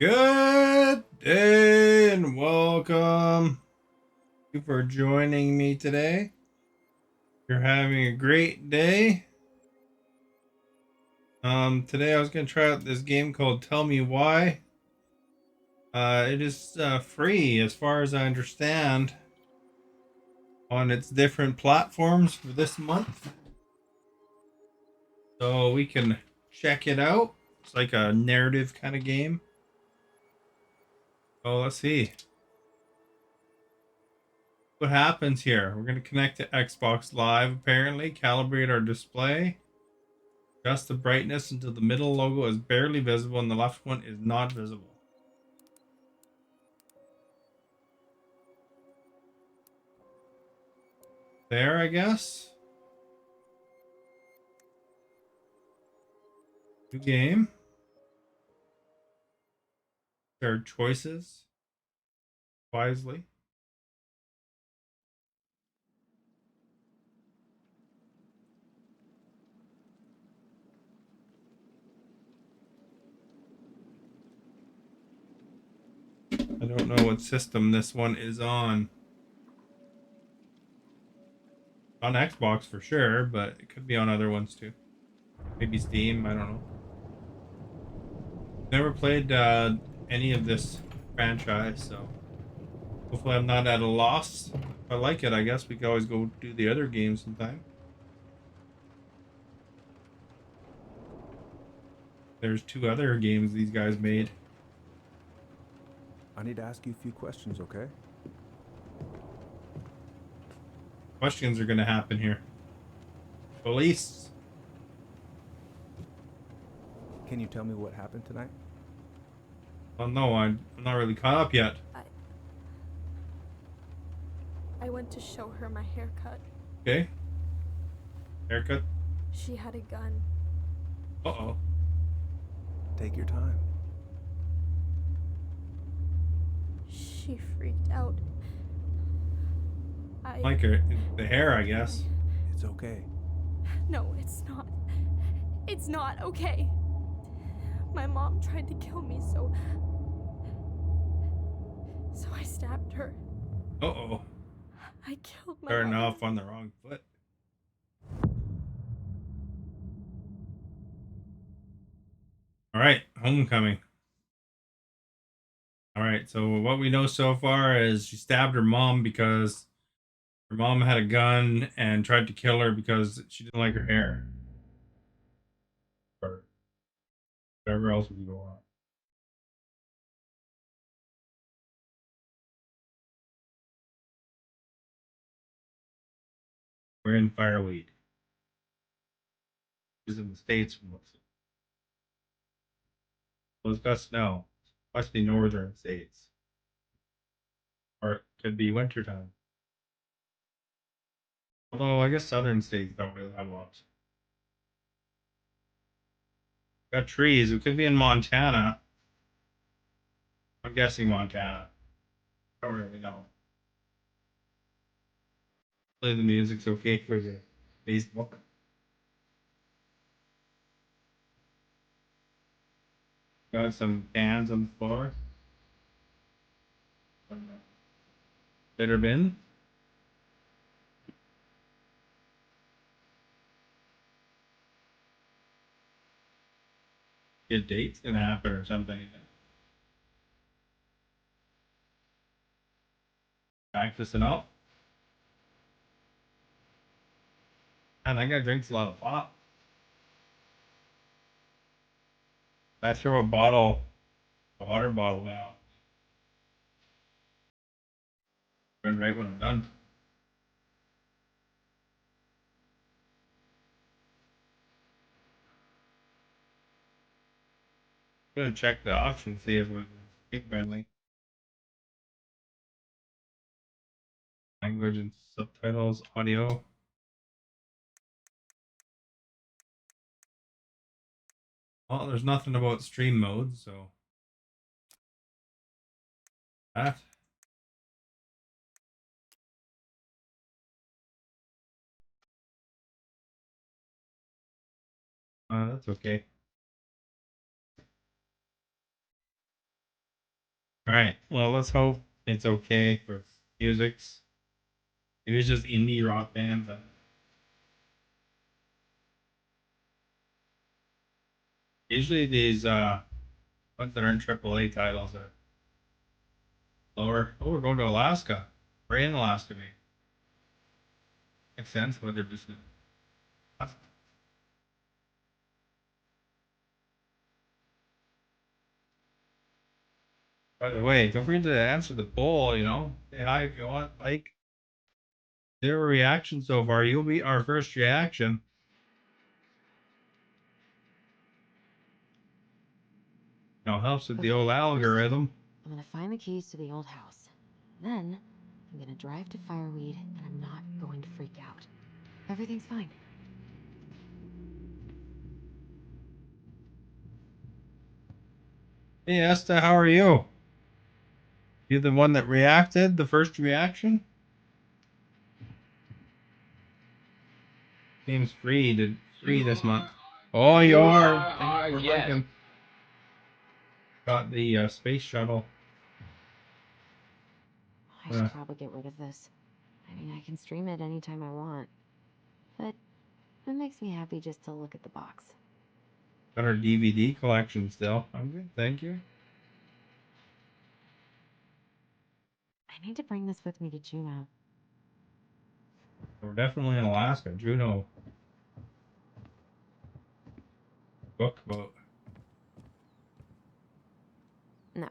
Good day and welcome. Thank you for joining me today. You're having a great day. Today I was gonna try out this game called Tell Me Why. It is free as far as I understand on its different platforms for this month. So we can check it out. It's like a narrative kind of game. Oh, let's see what happens here. We're gonna connect to Xbox Live apparently, calibrate our display. Adjust the brightness until the middle logo is barely visible and the left one is not visible. There, I guess. New game. There are choices wisely. I don't know what system this one is on. On Xbox for sure, but it could be on other ones too. Maybe Steam, I don't know. Never played any of this franchise, so hopefully I'm not at a loss. If I like it, I guess we could always go do the other games sometime. There's two other games these guys made. I need to ask you a few questions, okay? Questions are going to happen here. Police. Can you tell me what happened tonight? Well, no, I'm not really caught up yet. I went to show her my haircut. Okay. Haircut. She had a gun. Uh-oh. Take your time. She freaked out. Like her, the hair, I guess. It's okay. No, it's not. It's not okay. My mom tried to kill me, so I stabbed her. Uh-oh. I killed my Starting mother. off on the wrong foot. All right, homecoming. All right, so what we know so far is she stabbed her mom because her mom had a gun and tried to kill her because she didn't like her hair. Or whatever else would go on. We're in Fireweed. She's in the States mostly. Well, it's got snow. Mostly northern states. Or it could be wintertime. Although I guess southern states don't really have lots. Got trees. It could be in Montana. I'm guessing Montana. I don't really know. Play the music's okay for the Facebook. Got some cans on the floor. Bitter bin. Get dates gonna happen or something. Practicing up. And that guy drinks a lot of pop. I throw a water bottle out. Run right when I'm done. I'm gonna check the options, see if we're kid friendly. Language and subtitles, audio. Well, there's nothing about stream mode, so that. That's okay. All right. Well, let's hope it's okay for musics. It was just indie rock band. But usually these ones that aren't AAA titles are lower. Oh, we're going to Alaska. We're in Alaska, maybe. Makes sense. But they're just. By the way, don't forget to answer the poll. Say hi if you want. Like, zero reaction so far. You'll be our first reaction. Helps with the old algorithm. I'm gonna find the keys to the old house. Then, I'm gonna drive to Fireweed, and I'm not going to freak out. Everything's fine. Hey, Esther, how are you? You the one that reacted? The first reaction? Seems free this month. Oh, you are. We're Yes. looking. Got the space shuttle. I should probably get rid of this. I mean, I can stream it anytime I want. But it makes me happy just to look at the box. Got our DVD collection still. I'm good, thank you. I need to bring this with me to Juneau. We're definitely in Alaska. Juneau. Book boat. No.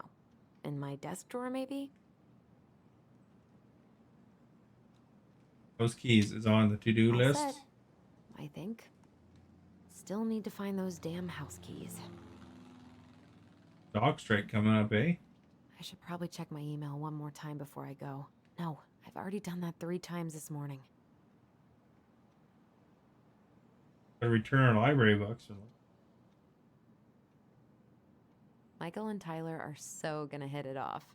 In my desk drawer, maybe? Those keys is on the to-do All list. set, I think. Still need to find those damn house keys. Dog strike coming up, eh? I should probably check my email one more time before I go. No, I've already done that 3 times this morning. Gotta return our library books. Michael and Tyler are so gonna hit it off.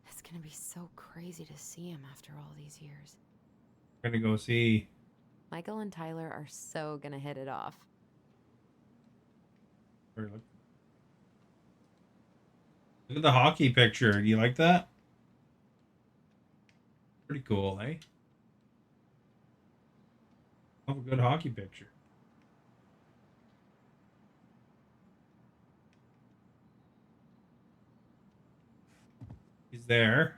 It's gonna be so crazy to see him after all these years. Gonna go see. Michael and Tyler are so gonna hit it off. Look at the hockey picture. Do you like that? Pretty cool, eh? Have a good hockey picture. He's there.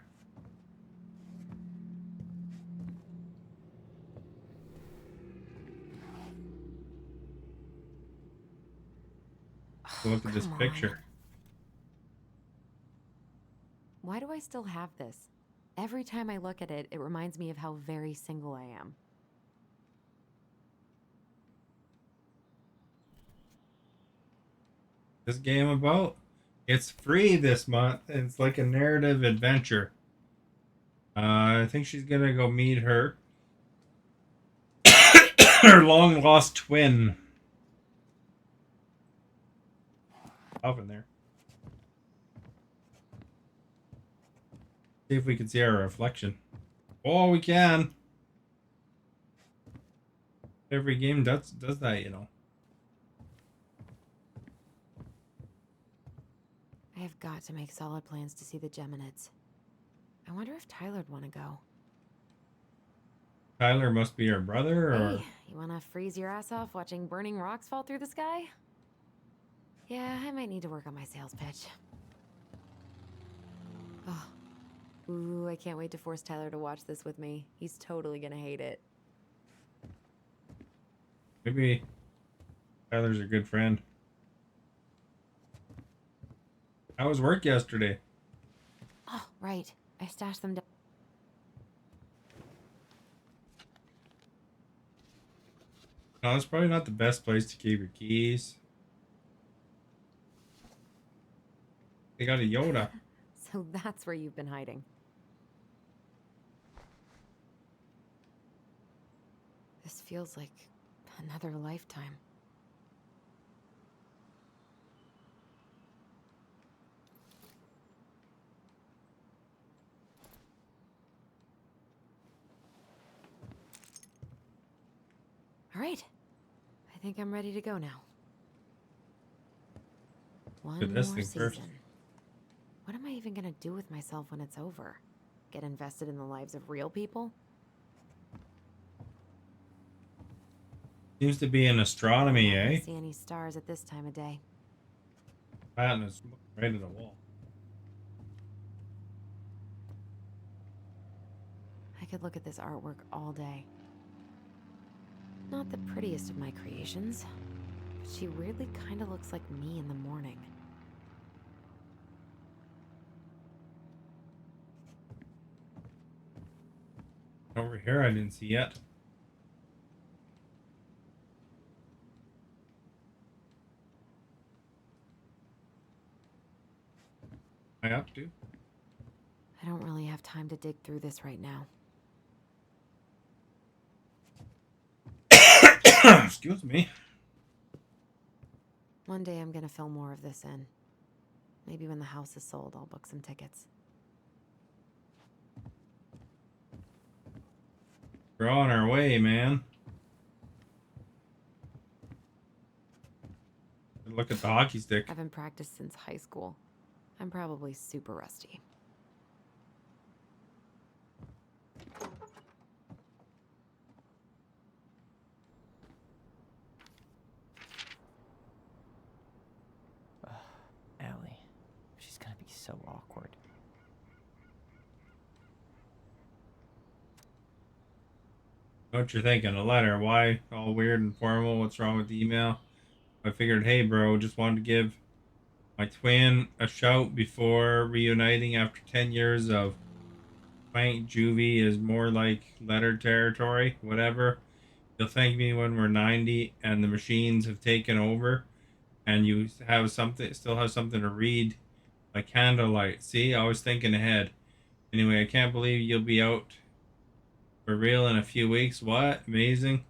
Look at this Come picture. on. Why do I still have this? Every time I look at it, it reminds me of how very single I am. This game about? It's free this month. It's like a narrative adventure. I think she's gonna go meet her her long lost twin. Up in there. See if we can see our reflection. Oh, we can. Every game does that, you know. I have got to make solid plans to see the Geminids. I wonder if Tyler'd want to go. Tyler must be her brother, or Hey, you want to freeze your ass off watching burning rocks fall through the sky? Yeah, I might need to work on my sales pitch. Oh. Ooh, I can't wait to force Tyler to watch this with me. He's totally gonna hate it. maybe Tyler's a good friend. How was work yesterday? Oh, right. I stashed them down. No, it's probably not the best place to keep your keys. They got a Yoda. So that's where you've been hiding. This feels like another lifetime. right. I think I'm ready to go now. One Do this more thing season. first. What am I even gonna do with myself when it's over? Get invested in the lives of real people? Seems to be in astronomy, I'm not gonna eh? see any stars at this time of day. That is right at the wall. I could look at this artwork all day. Not the prettiest of my creations, but she weirdly kind of looks like me in the morning. Over here, I didn't see yet. Am I up to? I don't really have time to dig through this right now. Excuse me. One day I'm gonna fill more of this in. Maybe when the house is sold, I'll book some tickets. We're on our way, man. Look at the hockey stick. I haven't practiced since high school. I'm probably super rusty. Allie. She's gonna be so awkward. Know what you're thinking? A letter. Why? All weird and formal. What's wrong with the email? I figured, hey, bro, just wanted to give my twin a shout before reuniting after 10 years of Frank Juvie is more like letter territory. Whatever. You'll thank me when we're 90 and the machines have taken over and you have something, still have something to read by candlelight. See, I was thinking ahead. Anyway, I can't believe you'll be out for real in a few weeks. What? Amazing.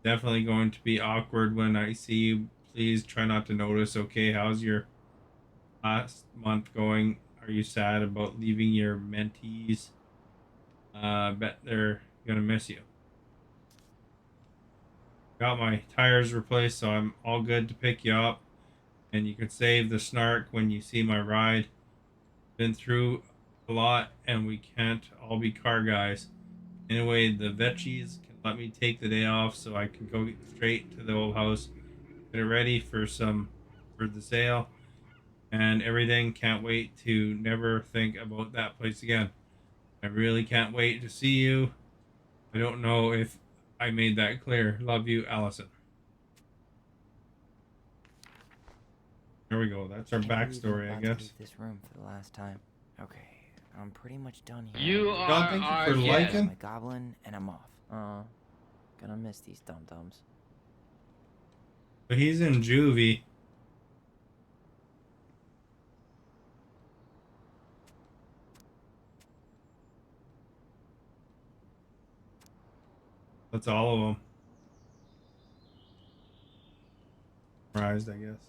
Definitely going to be awkward when I see you. Please try not to notice. Okay, how's your last month going? Are you sad about leaving your mentees? Bet they're gonna miss you. Got my tires replaced, so I'm all good to pick you up. And you can save the snark when you see my ride. Been through a lot, and we can't all be car guys. Anyway, the Veggies can let me take the day off so I can go straight to the old house, get it ready for the sale, and everything. Can't wait to never think about that place again. I really can't wait to see you. I don't know if I made that clear. Love you, Allison. There we go. That's our Can't believe I'm backstory, I about to guess. leave this room for the last time. Okay, I'm pretty much done here. You God, are thank you our for guest. liking. My goblin, and I'm off. Gonna miss these dum-dums. But he's in juvie. That's all of them. Surprised, I guess.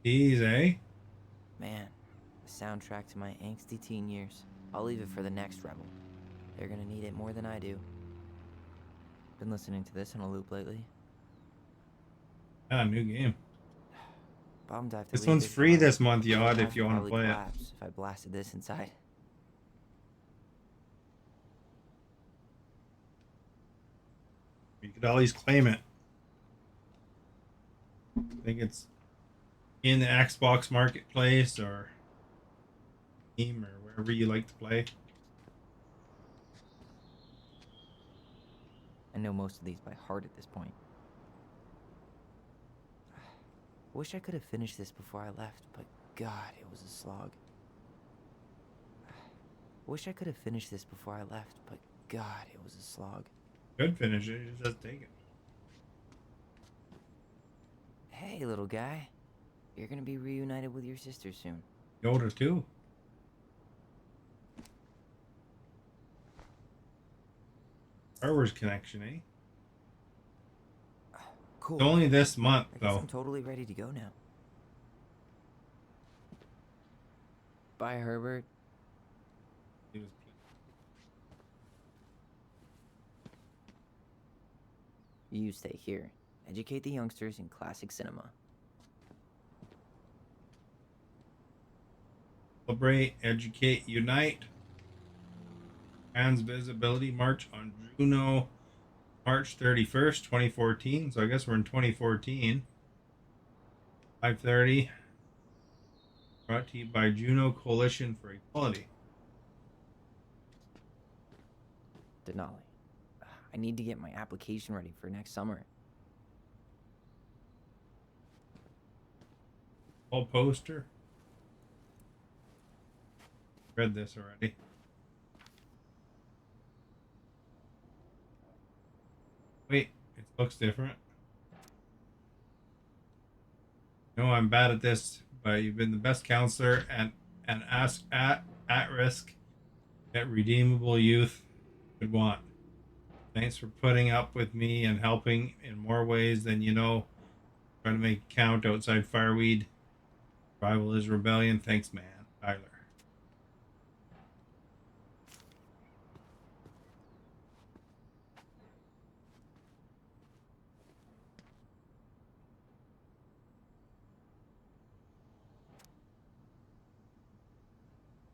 He's eh? Man, the soundtrack to my angsty teen years. I'll leave it for the next rebel. They're gonna need it more than I do. Been listening to this on a loop lately. Ah, new game. Bummed I have to This leave one's this free behind. this month, My Yod, life if you would want to probably play it. collapse if I blasted this inside. You could always claim it. I think it's in the Xbox Marketplace or Steam or wherever you like to play. I know most of these by heart at this point. Wish I could have finished this before I left, but God, it was a slog. Wish I could have finished this before I left, but God, it was a slog. Could finish it, you just take it. Hey, little guy. You're gonna be reunited with your sister soon. Yoda too. Star Wars connection, eh? Cool. It's only this month I guess though. I'm totally ready to go now. Bye, Herbert. He was You stay here. Educate the youngsters in classic cinema. Celebrate, educate, unite. Trans Visibility March on Juno, March 31st, 2014. So I guess we're in 2014. 5:30. Brought to you by Juno Coalition for Equality. Denali, I need to get my application ready for next summer. Wall poster. Read this already. Wait, it looks different. No, I'm bad at this, but you've been the best counselor and ask at risk, yet redeemable youth could want. Thanks for putting up with me and helping in more ways than you know. Trying to make it count outside Fireweed. Rival is rebellion. Thanks, man. Tyler.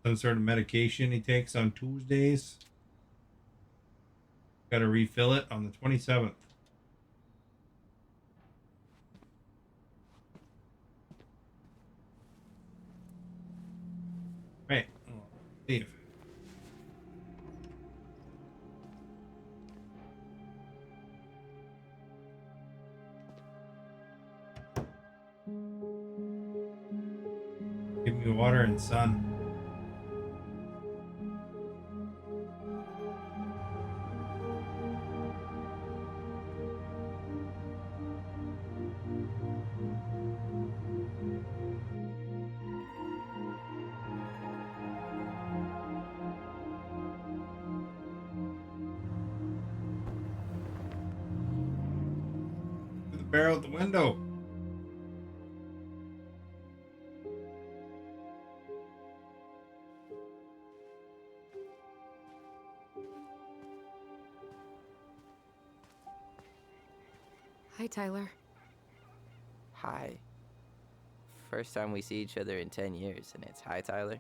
Some sort of medication he takes on Tuesdays. Got to refill it on the 27th. Right. Leave. Give me water and sun. Barrel out the window. Hi, Tyler. Hi. First time we see each other in 10 years, and it's hi, Tyler.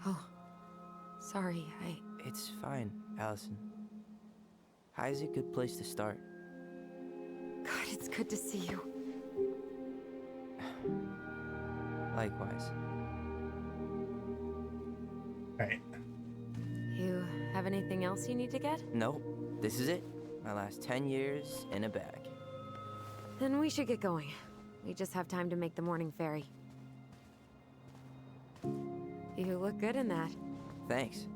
Oh, sorry, It's fine, Allison. Hi is a good place to start. God, it's good to see you. Likewise. Right. You have anything else you need to get? Nope, this is it. My last 10 years in a bag. Then we should get going. We just have time to make the morning ferry. You look good in that. Thanks.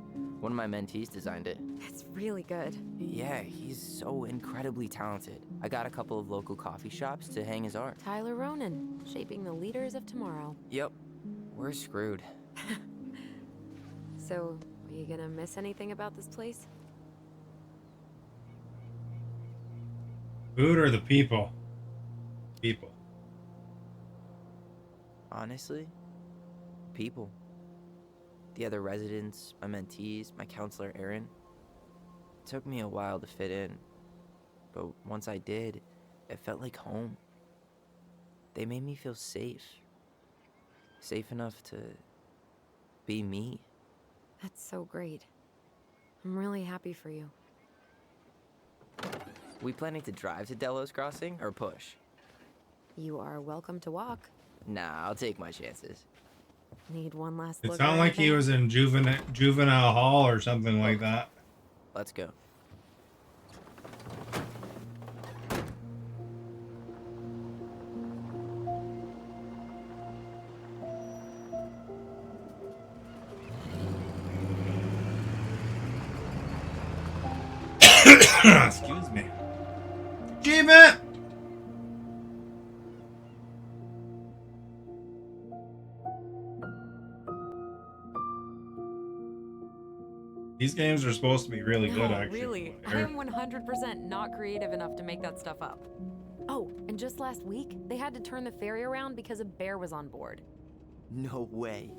One of my mentees designed it. It's really good. Yeah, he's so incredibly talented. I got a couple of local coffee shops to hang his art. Tyler Ronan, shaping the leaders of tomorrow. Yep, we're screwed. So, are you gonna miss anything about this place? Food or the people? People. Honestly, people. The other residents, my mentees, my counselor Aaron. It took me a while to fit in, but once I did, it felt like home. They made me feel safe. Safe enough to be me. That's so great. I'm really happy for you. We planning to drive to Delos Crossing or push? You are welcome to walk. Nah, I'll take my chances. Need one last It look. sounded like he was in juvenile hall or something like that. Let's go. Excuse me. Achievement! These games are supposed to be really good, No, actually. really. I am 100% not creative enough to make that stuff up. Oh, and just last week, they had to turn the ferry around because a bear was on board. No way.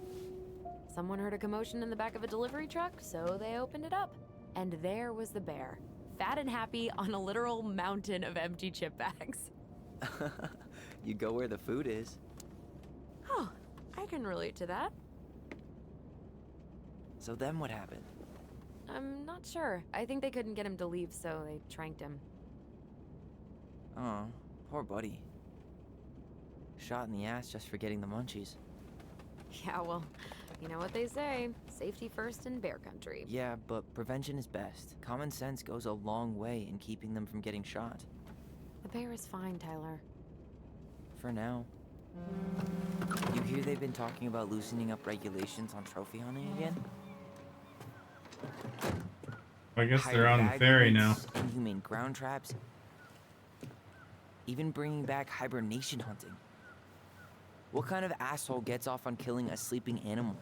Someone heard a commotion in the back of a delivery truck, so they opened it up. And there was the bear, fat and happy on a literal mountain of empty chip bags. You go where the food is. Oh, I can relate to that. So then what happened? I'm not sure. I think they couldn't get him to leave, so they tranked him. Oh, poor buddy. Shot in the ass just for getting the munchies. Yeah, well, you know what they say. Safety first in bear country. Yeah, but prevention is best. Common sense goes a long way in keeping them from getting shot. The bear is fine, Tyler. For now. You hear they've been talking about loosening up regulations on trophy hunting again? I guess they're Higher on the bag ferry now. limits, inhumane ground traps, even bringing back hibernation hunting. What kind of asshole gets off on killing a sleeping animal?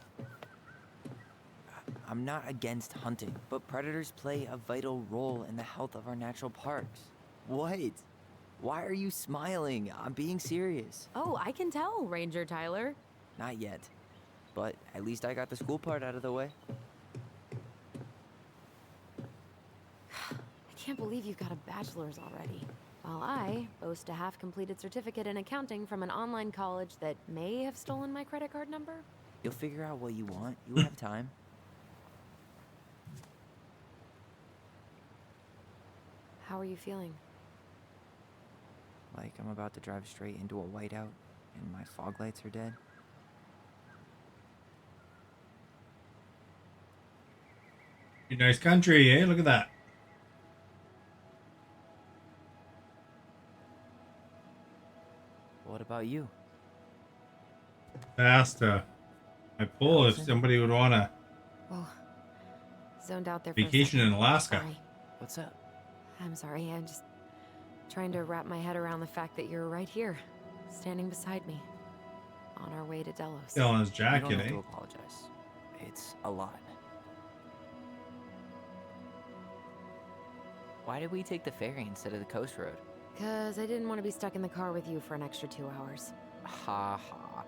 I'm not against hunting, but predators play a vital role in the health of our natural parks. What? Why are you smiling? I'm being serious. Oh, I can tell, Ranger Tyler. Not yet, but at least I got the school part out of the way. I can't believe you've got a bachelor's already. While I boast a half-completed certificate in accounting from an online college that may have stolen my credit card number. You'll figure out what you want. You have time. How are you feeling? Like I'm about to drive straight into a whiteout and my fog lights are dead. Pretty nice country, eh? Look at that. What about you? Fast. I pull if Allison? somebody would want to Whoa. Zoned out there for vacation a in second. Alaska. Sorry. What's up? I'm sorry. I'm just trying to wrap my head around the fact that you're right here, standing beside me, on our way to Delos. Still on his You jacket, don't have eh? to apologize. It's a lot. Why did we take the ferry instead of the coast road? Because I didn't want to be stuck in the car with you for an extra 2 hours. Ha ha.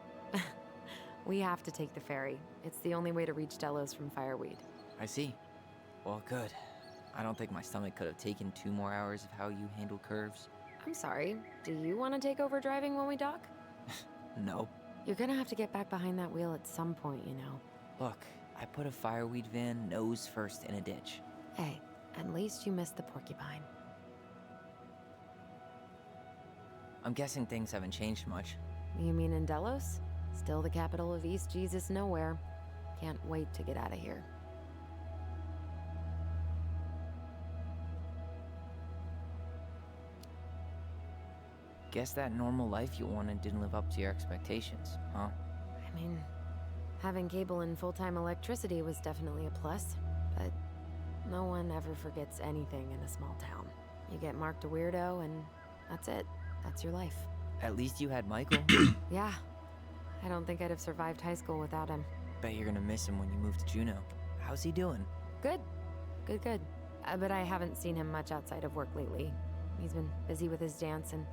We have to take the ferry. It's the only way to reach Delos from Fireweed. I see. Well, good. I don't think my stomach could have taken 2 more hours of how you handle curves. I'm sorry. Do you want to take over driving when we dock? No. You're gonna have to get back behind that wheel at some point, you know. Look, I put a fireweed van nose first in a ditch. Hey, at least you missed the porcupine. I'm guessing things haven't changed much. You mean in Delos? Still the capital of East Jesus Nowhere. Can't wait to get out of here. Guess that normal life you wanted didn't live up to your expectations, huh? I mean, having cable and full-time electricity was definitely a plus, but no one ever forgets anything in a small town. You get marked a weirdo and that's it. That's your life. At least you had Michael. Yeah. I don't think I'd have survived high school without him. Bet you're gonna miss him when you move to Juneau. How's he doing? Good. Good. But I haven't seen him much outside of work lately. He's been busy with his dance and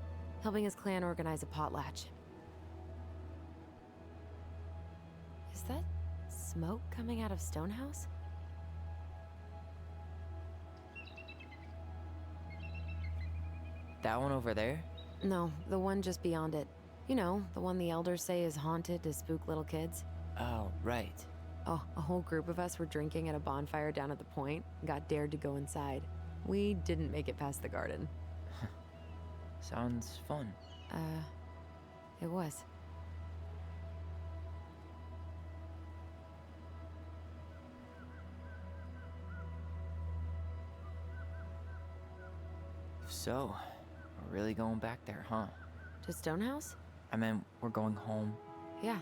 helping his clan organize a potlatch. Is that smoke coming out of Stonehouse? That one over there? No, the one just beyond it. You know, the one the elders say is haunted to spook little kids. Oh, right. Oh, a whole group of us were drinking at a bonfire down at the point and got dared to go inside. We didn't make it past the garden. Sounds fun. It was. So, we're really going back there, huh? To Stonehouse? I mean, we're going home. Yeah.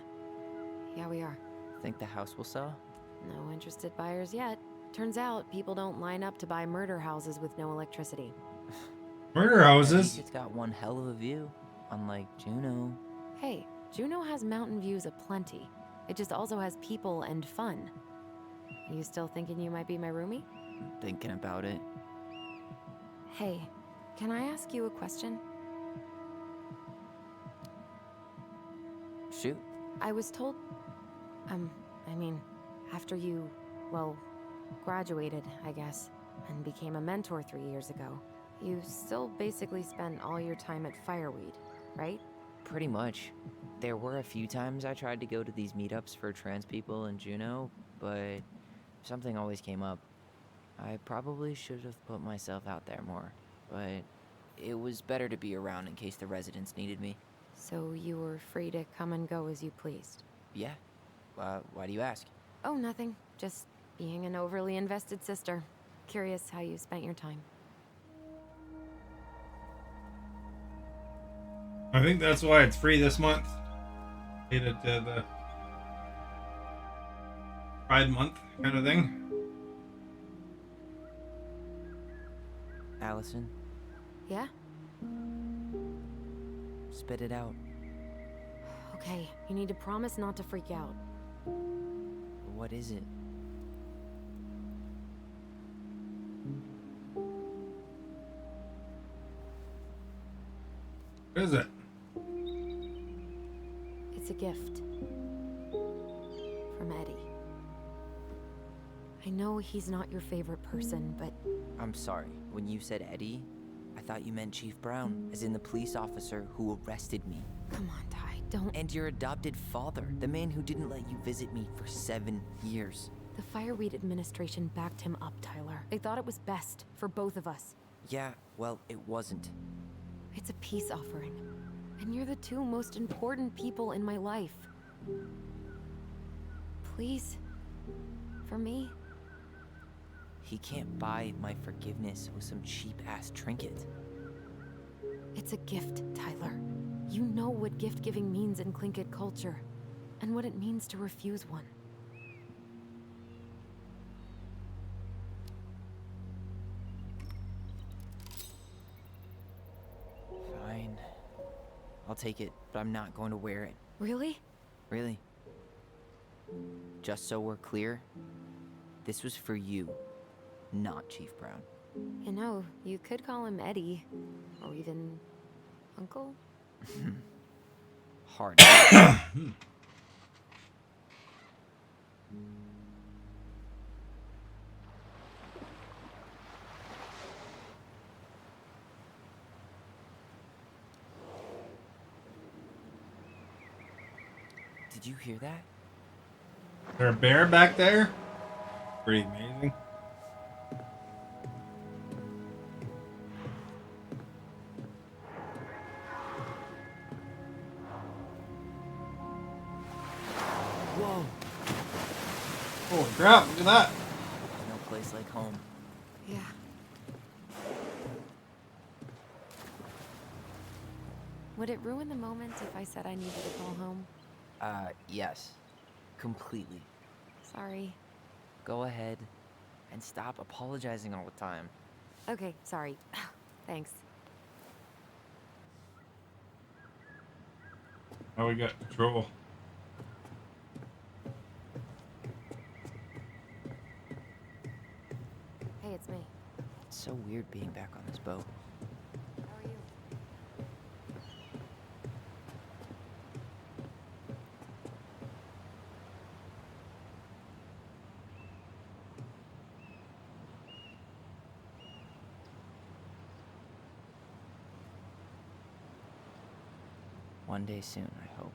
Yeah, we are. Think the house will sell? No interested buyers yet. Turns out people don't line up to buy murder houses with no electricity. Murder At least houses. it's got one hell of a view, unlike Juneau. Hey, Juneau has mountain views aplenty. It just also has people and fun. Are you still thinking you might be my roomie? I'm thinking about it. Hey, can I ask you a question? Shoot. I was told... I mean, after you, well, graduated, I guess. and became a mentor 3 years ago. You still basically spent all your time at Fireweed, right? Pretty much. There were a few times I tried to go to these meetups for trans people in Juneau, but something always came up. I probably should have put myself out there more, but it was better to be around in case the residents needed me. So you were free to come and go as you pleased? Yeah. Why do you ask? Oh, nothing. Just being an overly invested sister. Curious how you spent your time. I think that's why it's free this month. Related to the Pride Month kind of thing. Allison, Yeah? spit it out. Okay, you need to promise not to freak out. What is it? What is it? It's a gift. From Eddie. I know he's not your favorite person, but I'm sorry. When you said Eddie, I thought you meant Chief Brown, as in the police officer who arrested me. come on, Ty, don't. And your adopted father, the man who didn't let you visit me for 7 years. The Fireweed administration backed him up, Tyler. They thought it was best for both of us. Yeah, well, it wasn't. It's a peace offering. And you're the two most important people in my life. Please. For me. He can't buy my forgiveness with some cheap-ass trinket. It's a gift, Tyler. You know what gift-giving means in Tlingit culture. And what it means to refuse one. Fine. I'll take it, but I'm not going to wear it. Really? Really. Just so we're clear, this was for you, not Chief Brown. You know, you could call him Eddie. Or even... Uncle? Hard. Did you hear that? Is there a bear back there? Pretty amazing. Whoa! Holy crap, look at that. There's no place like home. Yeah. Would it ruin the moment if I said I needed to call home? Yes. Completely. Sorry. Go ahead and stop apologizing all the time. Okay, sorry. Thanks. Oh, we got control. Hey, it's me. It's so weird being back on this boat. How are you? One day soon, I hope.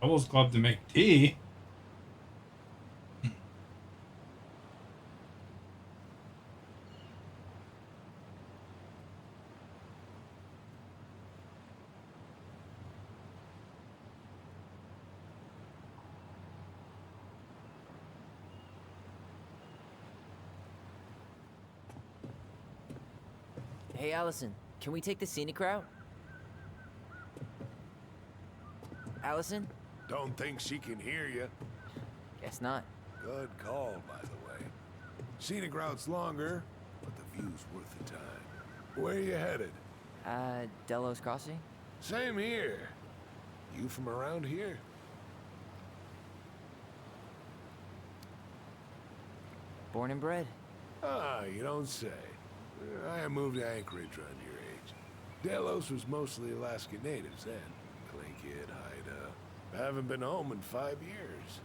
Almost club to make tea. Hey, Allison, can we take the scenic route? Allison? Don't think she can hear you. Guess not. Good call, by the way. Scenic route's longer, but the view's worth the time. Where you headed? Delos Crossing? Same here. You from around here? Born and bred. Ah, you don't say. I moved to Anchorage around your age. Delos was mostly Alaska natives then. Tlingit, Haida. Haven't been home in 5 years.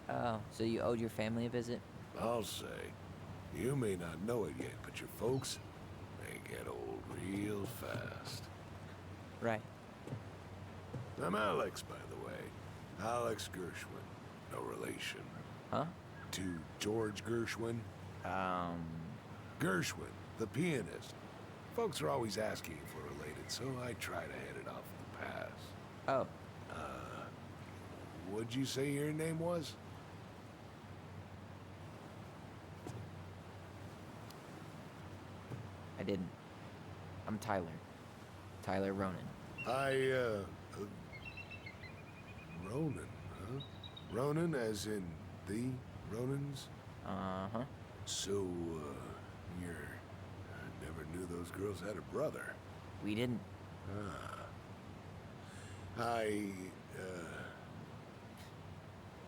Oh, so you owed your family a visit? I'll say. You may not know it yet, but your folks, they get old real fast. Right. I'm Alex, by the way. Alex Gershwin. No relation. Huh? To George Gershwin. Gershwin, the pianist. Folks are always asking if we're related, so I try to head it off the pass. Oh, What'd you say your name was? I didn't. I'm Tyler. Tyler Ronan. Ronan, huh? Ronan as in the Ronans? Uh-huh. So, I never knew those girls had a brother. We didn't.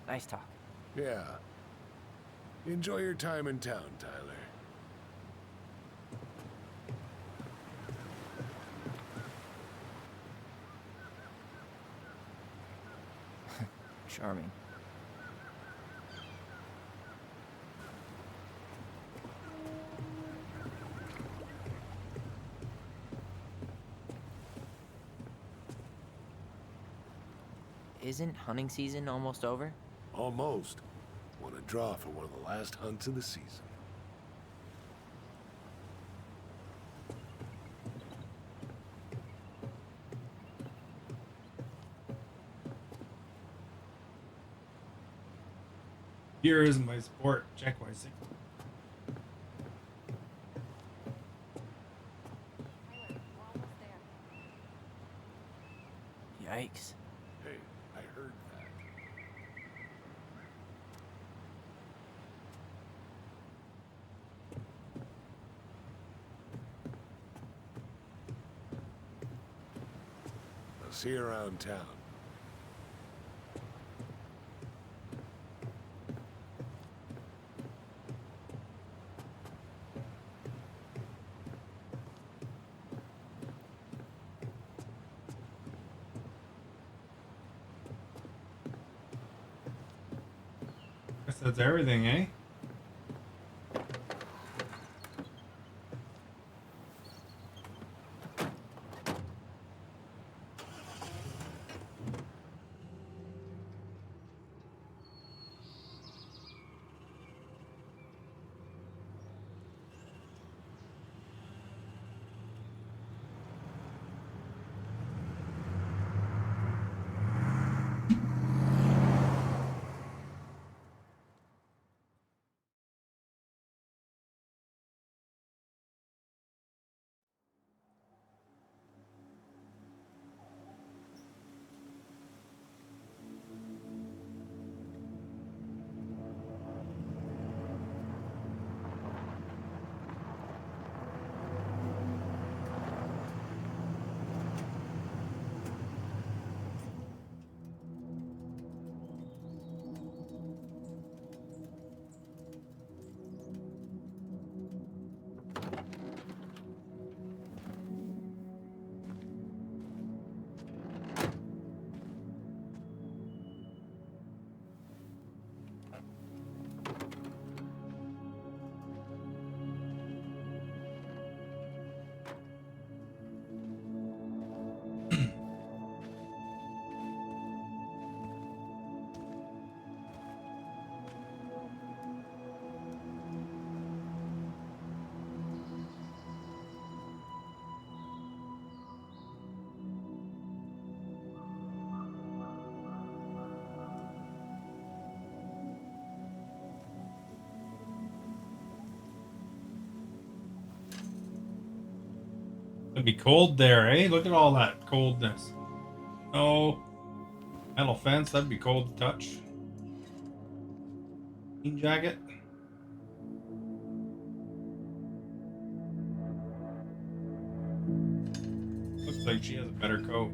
Nice talk. Yeah. Enjoy your time in town, Tyler. Charming. Isn't hunting season almost over? Almost. Want to draw for one of the last hunts of the season. Here is my sport. Check my six. Yikes. Hey, I heard that. I'll see you around town. Guess that's everything, eh? It'd be cold there, eh? Look at all that coldness. No. Metal fence, that'd be cold to touch. Jean jacket. Looks like she has a better coat.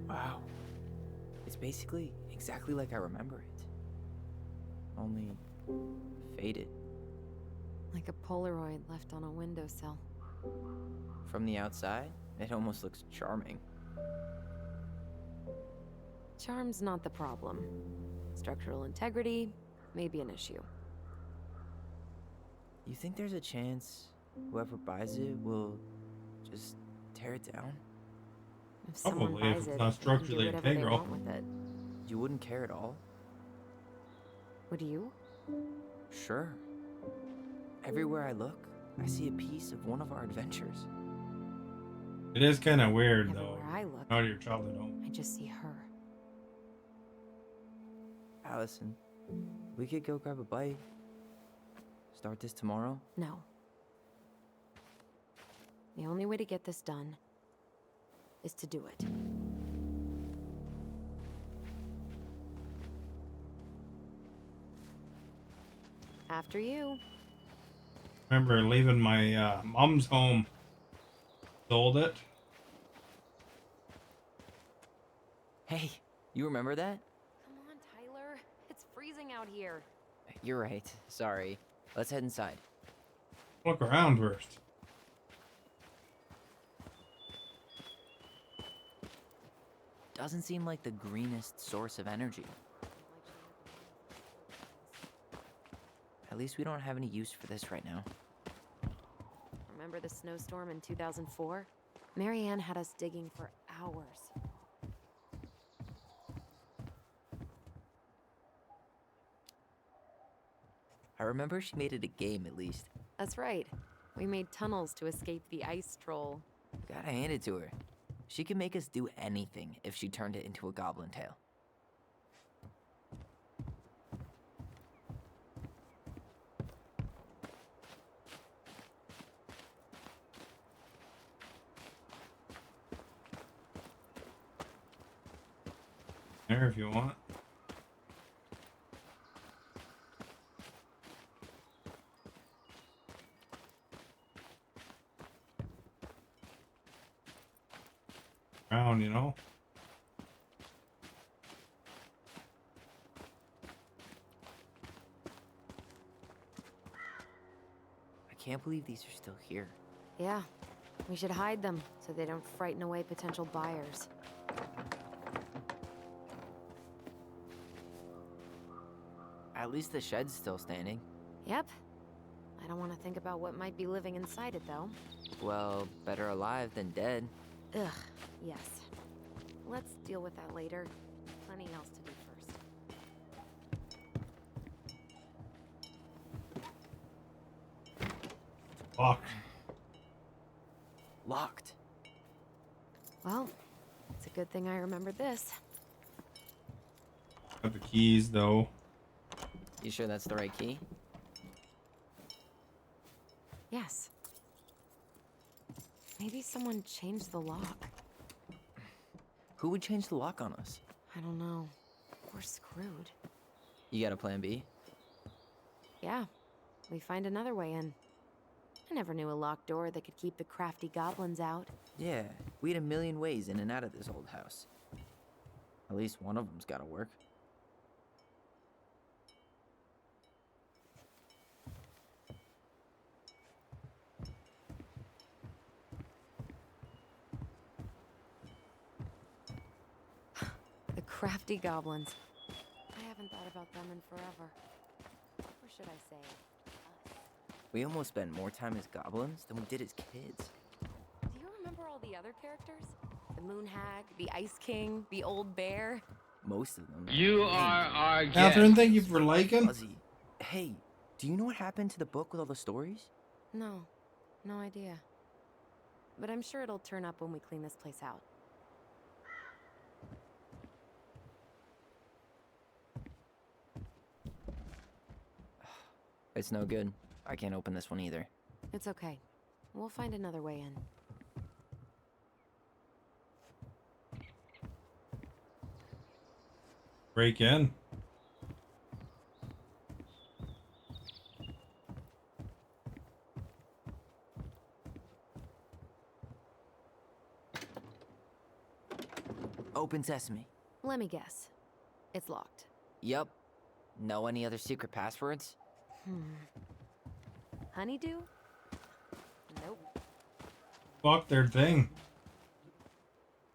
Wow. It's basically exactly like I remember it. Only faded. Like a Polaroid left on a windowsill. From the outside, it almost looks charming. Charm's not the problem. Structural integrity may be an issue. You think there's a chance whoever buys it will just tear it down? If someone Probably, if buys it's it, not they can do structurally whatever they integral. want with it. You wouldn't care at all? Would you? Sure. Everywhere I look, I see a piece of one of our adventures. It is kind of weird, though. Everywhere I look, Out of your childhood home. I just see her. Allison, we could go grab a bite. Start this tomorrow? No. The only way to get this done is to do it. After you. Remember leaving my mom's home. Sold it. Hey, you remember that? Come on, Tyler. It's freezing out here. You're right. Sorry. Let's head inside. Look around first. Doesn't seem like the greenest source of energy. At least we don't have any use for this right now. Remember the snowstorm in 2004? Marianne had us digging for hours. I remember she made it a game at least. That's right. We made tunnels to escape the ice troll. Gotta hand it to her. She could make us do anything if she turned it into a goblin tail. There if you want. Around, you know. I can't believe these are still here. Yeah, we should hide them so they don't frighten away potential buyers. At least the shed's still standing. Yep. I don't want to think about what might be living inside it, though. Well, better alive than dead. Ugh, yes. Let's deal with that later. Plenty else to do first. Lock. Locked. Well, it's a good thing I remembered this. Got the keys though. You sure that's the right key? Yes. Maybe someone changed the lock. Who would change the lock on us? I don't know. We're screwed. You got a plan B? Yeah, we find another way in. I never knew a locked door that could keep the crafty goblins out. Yeah, we had a million ways in and out of this old house. At least one of them's gotta work. The crafty goblins. I haven't thought about them in forever. Or should I say, us. We almost spent more time as goblins than we did as kids. Do you remember all the other characters? The Moon Hag, the Ice King, the Old Bear? Most of them. You are our guest. Catherine, thank you for liking. Fuzzy. Hey, do you know what happened to the book with all the stories? No, no idea. But I'm sure it'll turn up when we clean this place out. It's no good. I can't open this one either. It's okay. We'll find another way in. Break in. Open sesame. Let me guess. It's locked. Yup. Know any other secret passwords? Honeydew? Nope. Fuck their thing.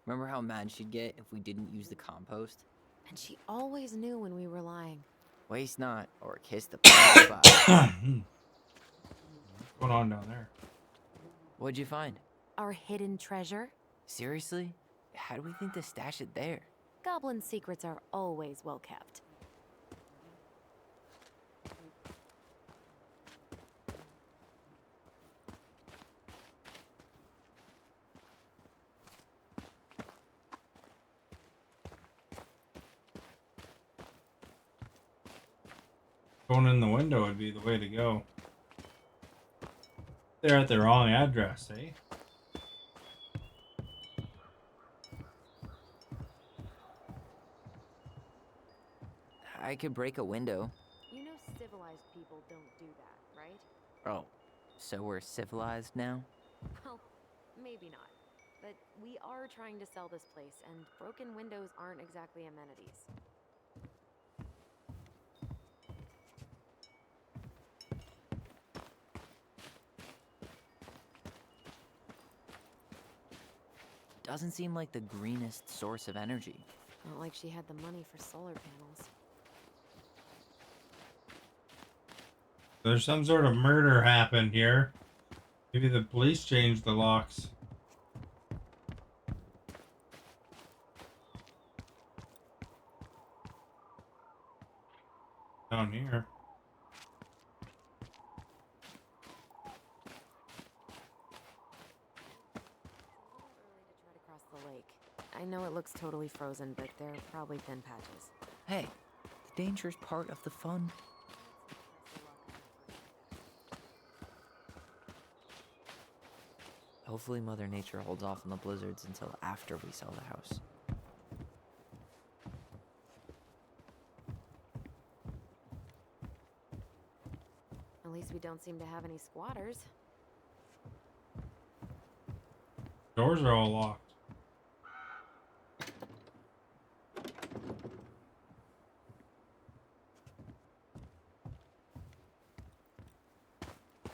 Remember how mad she'd get if we didn't use the compost? And she always knew when we were lying. Waste not, or kiss the plant spot. What's going on down there? What'd you find? Our hidden treasure? Seriously? How do we think to stash it there? Goblin secrets are always well kept. Going in the window would be the way to go. They're at the wrong address, eh? I could break a window. You know civilized people don't do that, right? Oh, so we're civilized now? Well, maybe not. But we are trying to sell this place, and broken windows aren't exactly amenities. Doesn't seem like the greenest source of energy. Not like she had the money for solar panels. There's some sort of murder happened here. Maybe the police changed the locks. Down here. It's a little early to try to cross the lake. I know it looks totally frozen, but there are probably thin patches. Hey, the danger's part of the fun. Hopefully Mother Nature holds off on the blizzards until after we sell the house. At least we don't seem to have any squatters. Doors are all locked.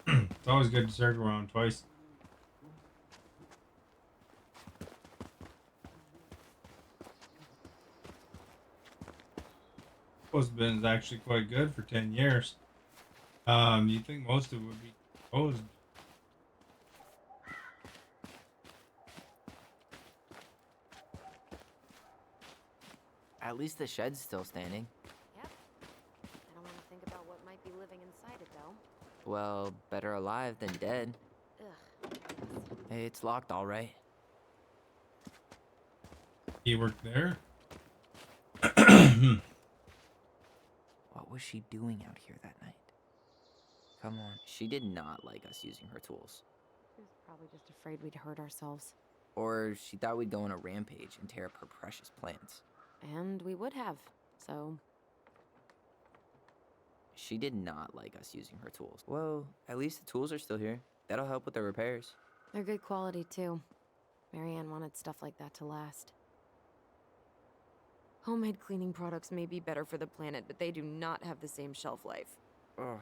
It's always good to circle around twice. Been is actually quite good for 10 years. You think most of it would be closed. At least the shed's still standing. Yep. I don't want to think about what might be living inside it, though. Well, better alive than dead. Ugh. Hey, it's locked all right. He worked there. What was she doing out here that night? Come on, she did not like us using her tools. She was probably just afraid we'd hurt ourselves. Or she thought we'd go on a rampage and tear up her precious plants. And we would have, so... She did not like us using her tools. Well, at least the tools are still here. That'll help with the repairs. They're good quality, too. Marianne wanted stuff like that to last. Homemade cleaning products may be better for the planet, but they do not have the same shelf life. Oh,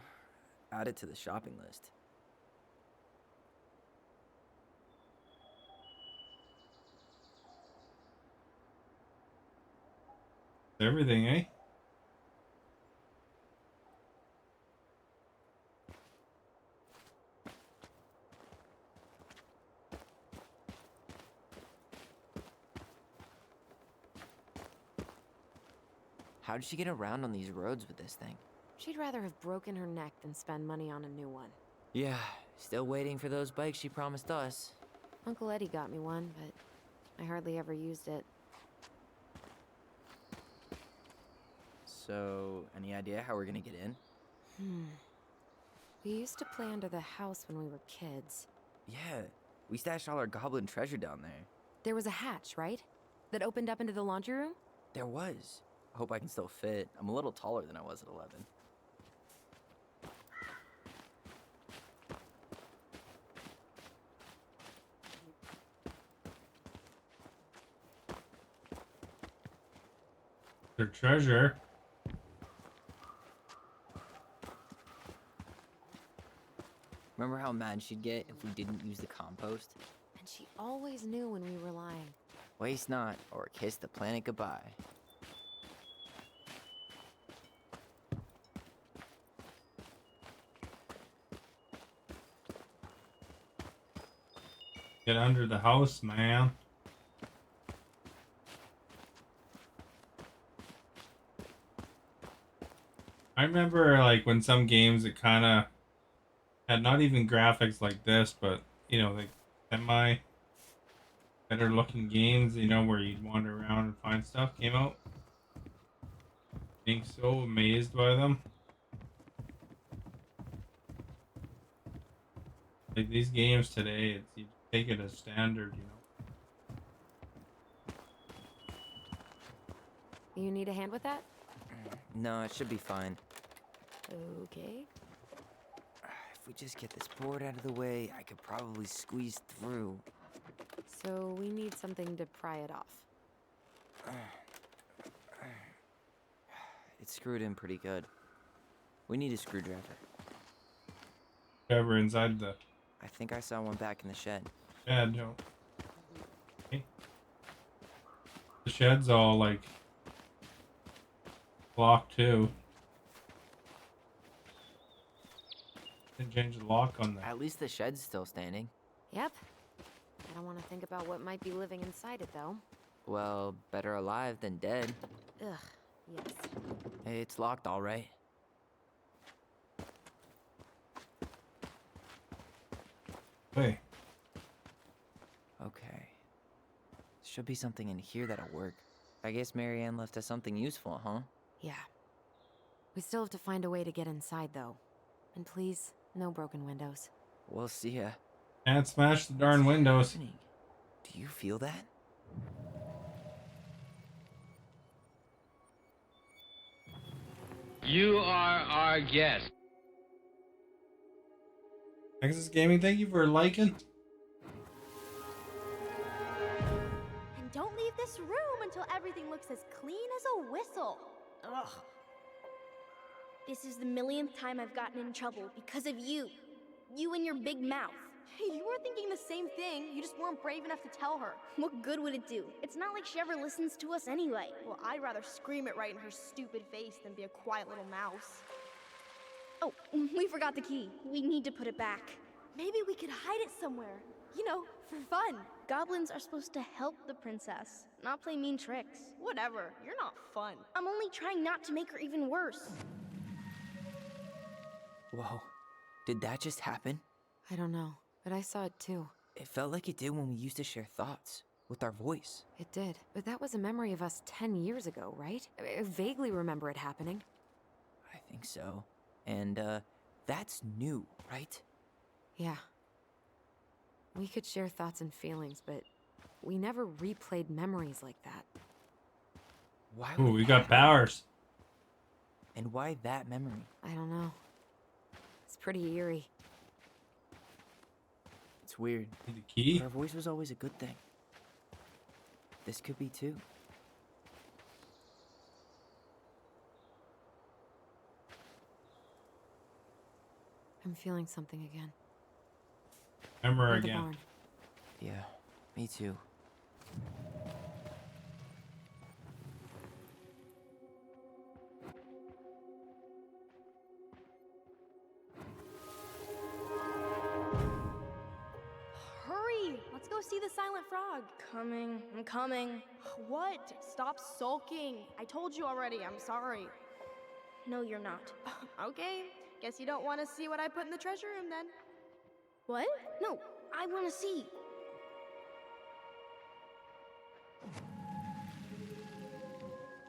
add it to the shopping list. Everything, eh? How did she get around on these roads with this thing? She'd rather have broken her neck than spend money on a new one. Yeah, still waiting for those bikes she promised us. Uncle Eddie got me one, but I hardly ever used it. So, any idea how we're gonna get in? We used to play under the house when we were kids. Yeah, we stashed all our goblin treasure down there. There was a hatch, right? That opened up into the laundry room? There was. I hope I can still fit. I'm a little taller than I was at 11. Their treasure. Remember how mad she'd get if we didn't use the compost? And she always knew when we were lying. Waste not, or kiss the planet goodbye. Get under the house, man. I remember like when some games it kind of had not even graphics like this, but you know, like semi better looking games, you know, where you'd wander around and find stuff came out. Being so amazed by them. Like these games today, it's you take it as standard, you know. You need a hand with that? No, it should be fine. Okay. If we just get this board out of the way, I could probably squeeze through. So we need something to pry it off. It's screwed in pretty good. We need a screwdriver. Ever inside the I think I saw one back in the shed. shed, you know. Okay. The shed's all like locked too. Didn't change the lock on that. At least the shed's still standing. Yep. I don't want to think about what might be living inside it, though. Well, better alive than dead. Ugh, yes. Hey, it's locked all right. Hey, Okay. Should be something in here that'll work. I guess Marianne left us something useful, huh? Yeah. We still have to find a way to get inside, though. And please, no broken windows. We'll see ya. can't smash the darn windows. Happening? Do you feel that? You are our guest. Nexus Gaming, thank you for liking. And don't leave this room until everything looks as clean as a whistle. Ugh. This is the millionth time I've gotten in trouble because of you. You and your big mouth. Hey, you were thinking the same thing. You just weren't brave enough to tell her. What good would it do? It's not like she ever listens to us anyway. Well, I'd rather scream it right in her stupid face than be a quiet little mouse. Oh, we forgot the key. We need to put it back. Maybe we could hide it somewhere. You know, for fun. Goblins are supposed to help the princess, not play mean tricks. Whatever, you're not fun. I'm only trying not to make her even worse. Whoa. Did that just happen? I don't know, but I saw it too. It felt like it did when we used to share thoughts with our voice. It did. But that was a memory of us 10 years ago, right? I vaguely remember it happening. I think so. And, that's new, right? Yeah. We could share thoughts and feelings, but we never replayed memories like that. Why Ooh, would we that got happen? powers. And why that memory? I don't know. It's pretty eerie. It's weird. Need the key? But our voice was always a good thing. This could be too. I'm feeling something again. Remember Near the again. barn. Yeah, me too. Hurry! Let's go see the silent frog. Coming. I'm coming. What? Stop sulking. I told you already. I'm sorry. No, you're not. Okay. Guess you don't want to see what I put in the treasure room then. What? No, I want to see.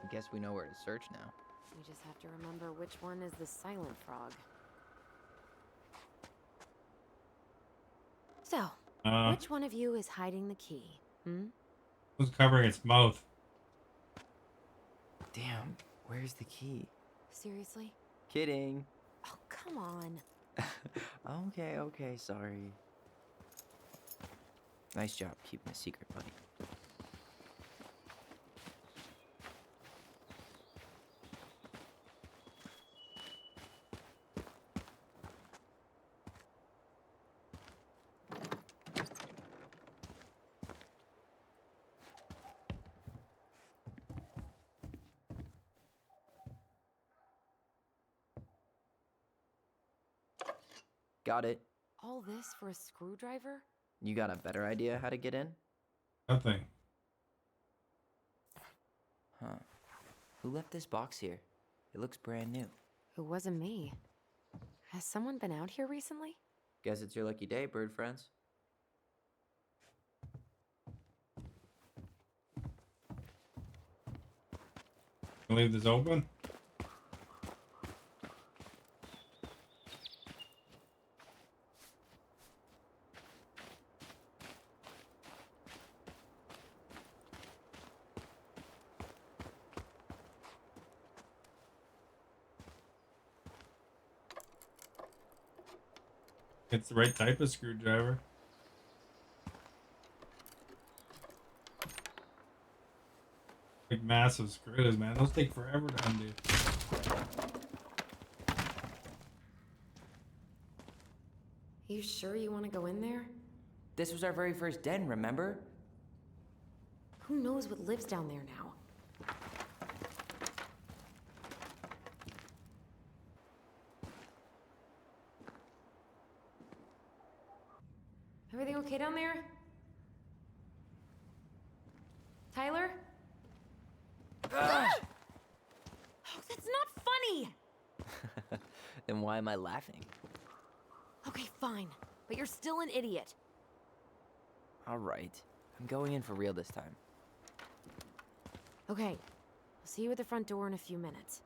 I guess we know where to search now. We just have to remember which one is the silent frog. So, Uh, which one of you is hiding the key? Hmm? who's covering its mouth? Damn, where's the key? Seriously? Kidding. Oh, come on. Okay, sorry. Nice job keeping a secret, buddy. Got it. All this for a screwdriver? You got a better idea how to get in? Nothing. Huh. Who left this box here? It looks brand new. It wasn't me. Has someone been out here recently? Guess it's your lucky day, bird friends. Can I leave this open? It's the right type of screwdriver. Like massive screws, man. Those take forever to undo. You sure you want to go in there? This was our very first den, remember? Who knows what lives down there now? Everything okay down there? Tyler? Oh, that's not funny! Then why am I laughing? Okay, fine. But you're still an idiot. Alright. I'm going in for real this time. Okay. I'll see you at the front door in a few minutes.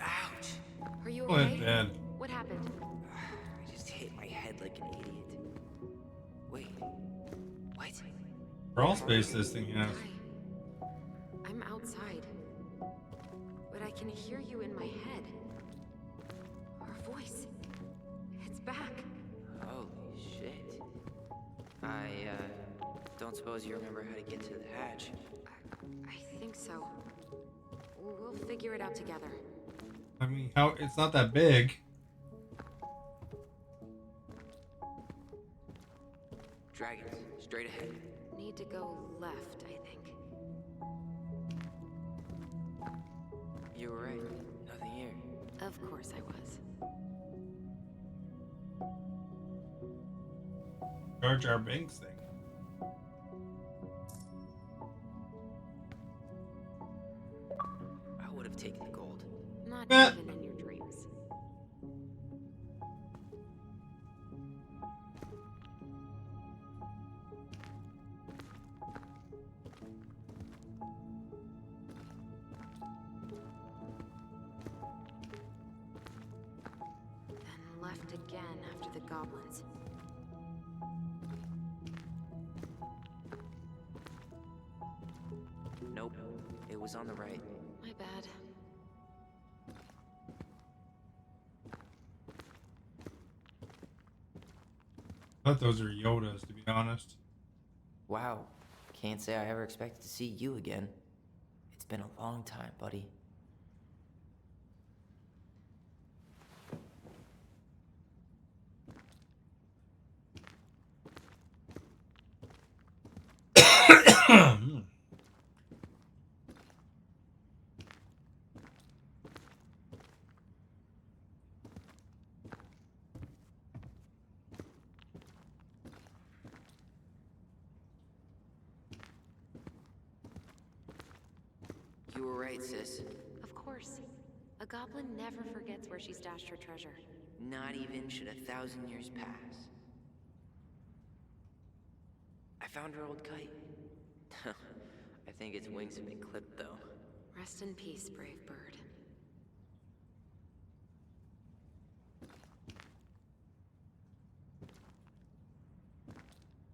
Ouch! Are you Oh, okay? it's dead. What happened? I just hit my head like an idiot. Wait. What? Crawl space this thing has. Hi. I'm outside. But I can hear you in my head. Our voice. It's back. Holy shit. I, don't suppose you remember how to get to the hatch. I think so. We'll figure it out together. I mean, how it's not that big. Dragons, straight ahead. Need to go left, I think. You were right. Nothing here. Of course I was. Jar Jar Binks thing. I would have taken the gold. Not Eh. even in your dreams. Then left again after the goblins. Nope. It was on the right. My bad. I thought those are Yodas, to be honest. Wow. Can't say I ever expected to see you again. It's been a long time, buddy. You were right, sis. Of course. A goblin never forgets where she stashed her treasure. Not even should 1,000 years pass. I found her old kite. I think its wings have been clipped, though. Rest in peace, brave bird.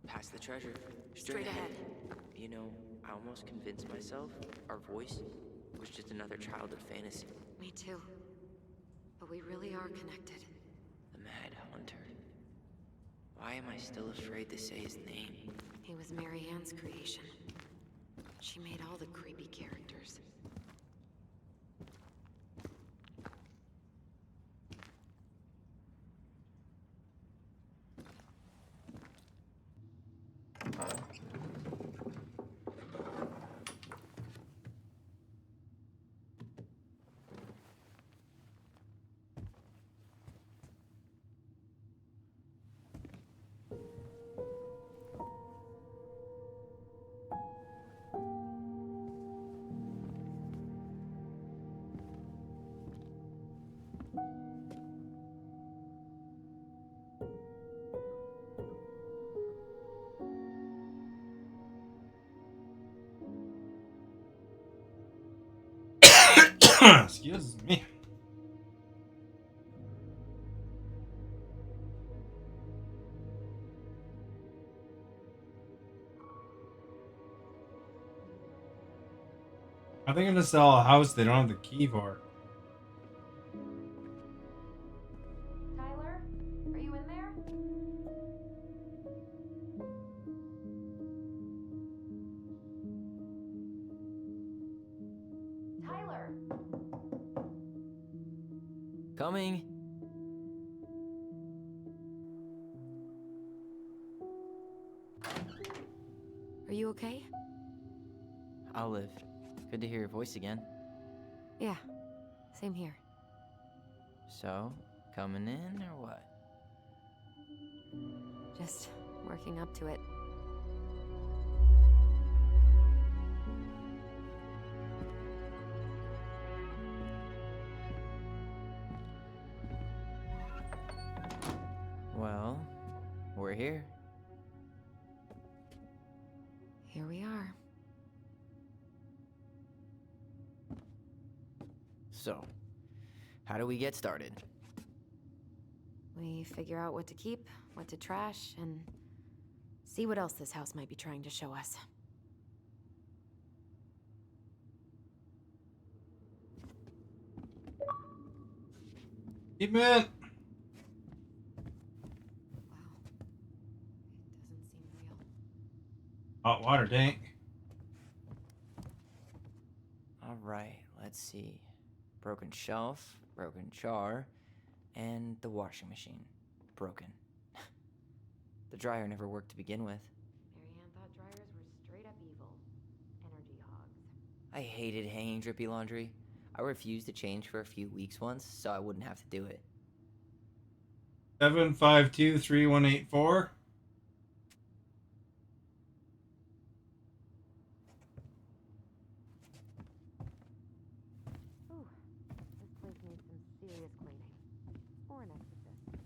Past the treasure. Straight ahead. You know, I almost convinced myself our voice was just another childhood fantasy. Me too. But we really are connected. The Mad Hunter. Why am I still afraid to say his name? He was Mary Ann's creation. She made all the creepy characters. Excuse me. I think I'm gonna sell a house they don't have the key for. Tyler? Are you in there? Tyler! Coming! Are you okay? Olive, good to hear your voice again. Yeah. Same here. So, coming in or what? Just working up to it. Well, we're here. Here we are. So, how do we get started? We figure out what to keep, what to trash, and see what else this house might be trying to show us. Keep it. Wow. It doesn't seem real. Hot water tank. Alright, let's see. Broken shelf, broken jar, and the washing machine. Broken. The dryer never worked to begin with. Mary Ann thought dryers were straight up evil. Energy hogs. I hated hanging drippy laundry. I refused to change for a few weeks once, so I wouldn't have to do it. 7523184. Ooh, this place needs some serious cleaning. Or an exorcist.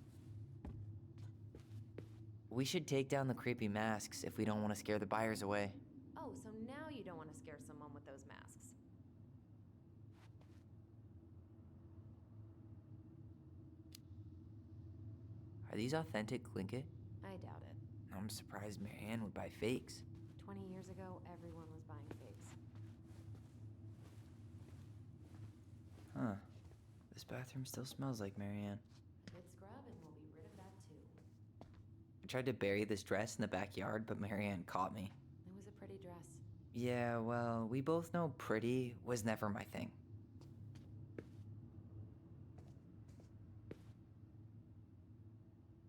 We should take down the creepy masks if we don't want to scare the buyers away. Oh, so now you don't want to scare someone with those masks. Are these authentic Tlingit? I doubt it. I'm surprised Mary Ann would buy fakes. 20 years ago, everyone was buying fakes. Huh. This bathroom still smells like Mary Ann. Good scrub, and we'll be rid of that too. I tried to bury this dress in the backyard, but Mary Ann caught me. It was a pretty dress. Yeah, well, we both know pretty was never my thing.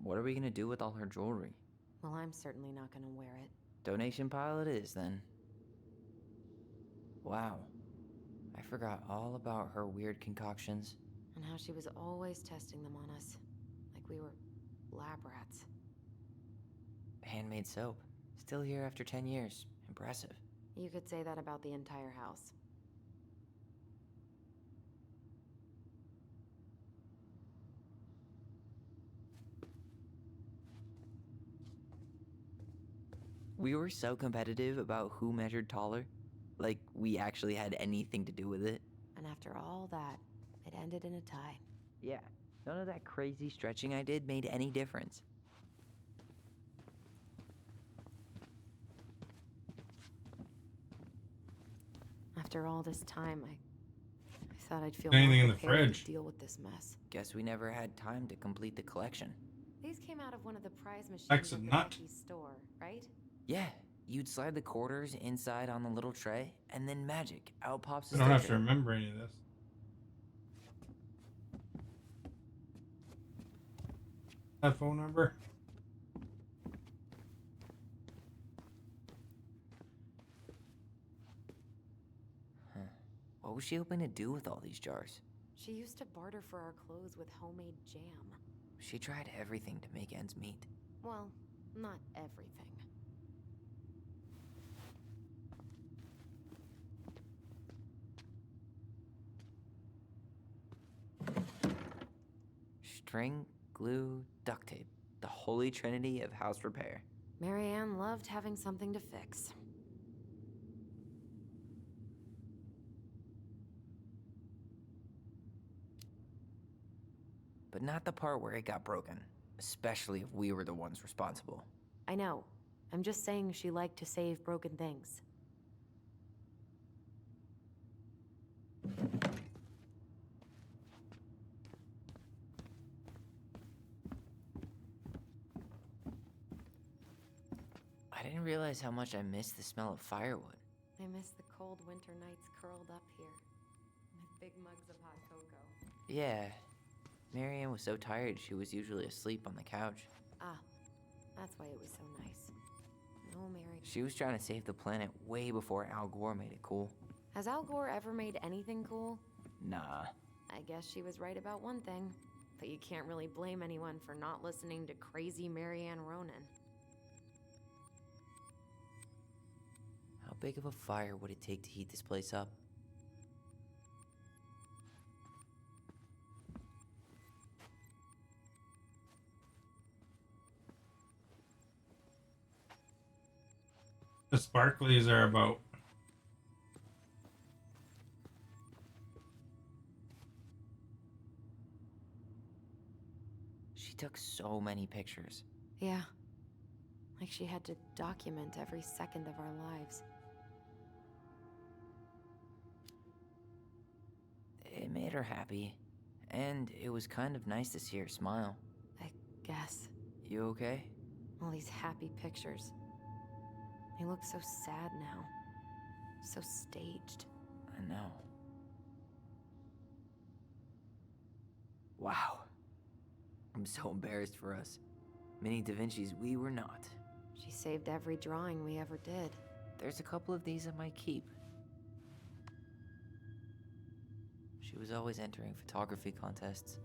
What are we gonna do with all her jewelry? Well, I'm certainly not gonna wear it. Donation pile it is, then. Wow. I forgot all about her weird concoctions. And how she was always testing them on us. Like we were lab rats. Handmade soap. Still here after 10 years. Impressive. You could say that about the entire house. We were so competitive about who measured taller. Like we actually had anything to do with it. And after all that, it ended in a tie. Yeah, none of that crazy stretching I did made any difference. After all this time, I thought I'd feel Anything in more the prepared fridge? to deal with this mess. Guess we never had time to complete the collection. These came out of one of the prize machines That's a at the nut. Becky's store, right? Yeah, you'd slide the quarters inside on the little tray, and then magic, out pops a I don't have to sticker. remember any of this. That phone number? What was she hoping to do with all these jars? She used to barter for our clothes with homemade jam. She tried everything to make ends meet. Well, not everything. String, glue, duct tape. The holy trinity of house repair. Marianne loved having something to fix. But not the part where it got broken. Especially if we were the ones responsible. I know. I'm just saying she liked to save broken things. I didn't realize how much I missed the smell of firewood. I miss the cold winter nights curled up here. With big mugs of hot cocoa. Yeah. Marianne was so tired she was usually asleep on the couch. Ah, that's why it was so nice. No, Mary. She was trying to save the planet way before Al Gore made it cool. Has Al Gore ever made anything cool? Nah. I guess she was right about one thing. But you can't really blame anyone for not listening to crazy Marianne Ronan. How big of a fire would it take to heat this place up? The sparklies are about. She took so many pictures. Yeah. Like she had to document every second of our lives. It made her happy. And it was kind of nice to see her smile. I guess. You okay? All these happy pictures. They look so sad now. So staged. I know. Wow. I'm so embarrassed for us. Mini Da Vinci's we were not. She saved every drawing we ever did. There's a couple of these I might keep. She was always entering photography contests.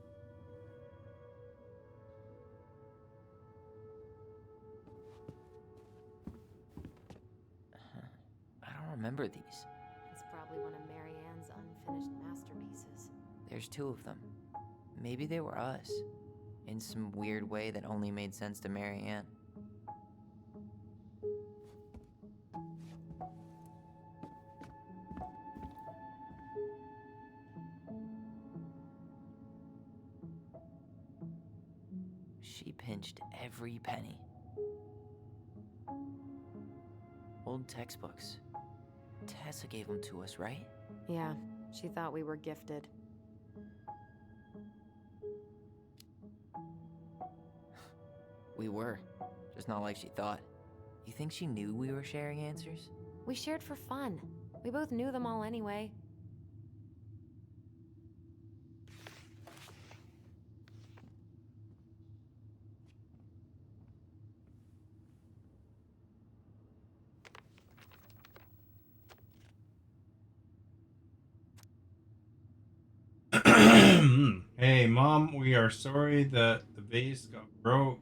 I don't remember these. It's probably one of Marianne's unfinished masterpieces. There's two of them. Maybe they were us. In some weird way that only made sense to Marianne. She pinched every penny. Old textbooks. Tessa gave them to us, right? Yeah, she thought we were gifted. We were. Just not like she thought. You think she knew we were sharing answers? We shared for fun. We both knew them all anyway. Hey, Mom, we are sorry that the vase got broke.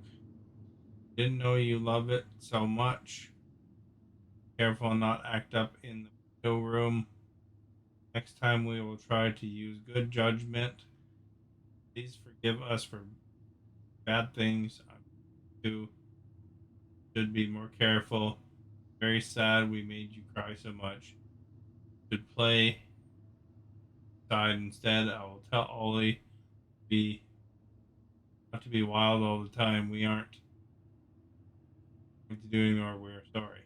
Didn't know you love it so much. Careful not act up in the window room. Next time we will try to use good judgment. Please forgive us for bad things. I too should be more careful. Very sad we made you cry so much. Should play side instead. I will tell Ollie be not to be wild all the time. We aren't going to do anymore. We're sorry.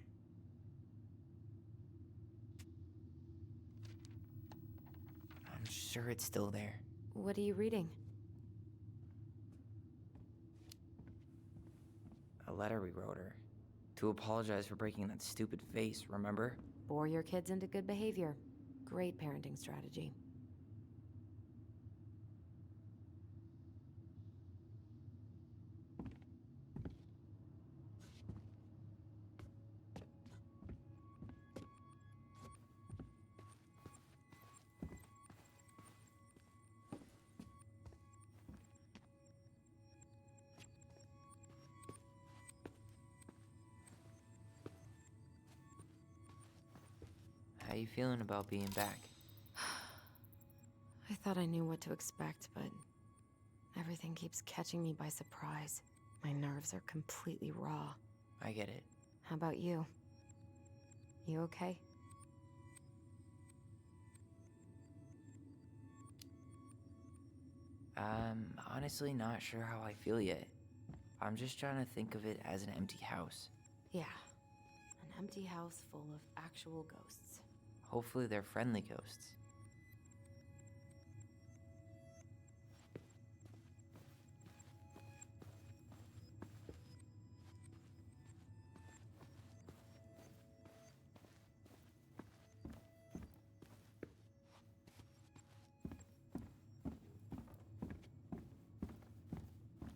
I'm sure it's still there. What are you reading? A letter we wrote her. To apologize for breaking that stupid vase, remember? Bore your kids into good behavior. Great parenting strategy. How you feeling about being back? I thought I knew what to expect, but everything keeps catching me by surprise. My nerves are completely raw. I get it. How about you? You okay? I'm honestly not sure how I feel yet. I'm just trying to think of it as an empty house. Yeah. An empty house full of actual ghosts. Hopefully they're friendly ghosts.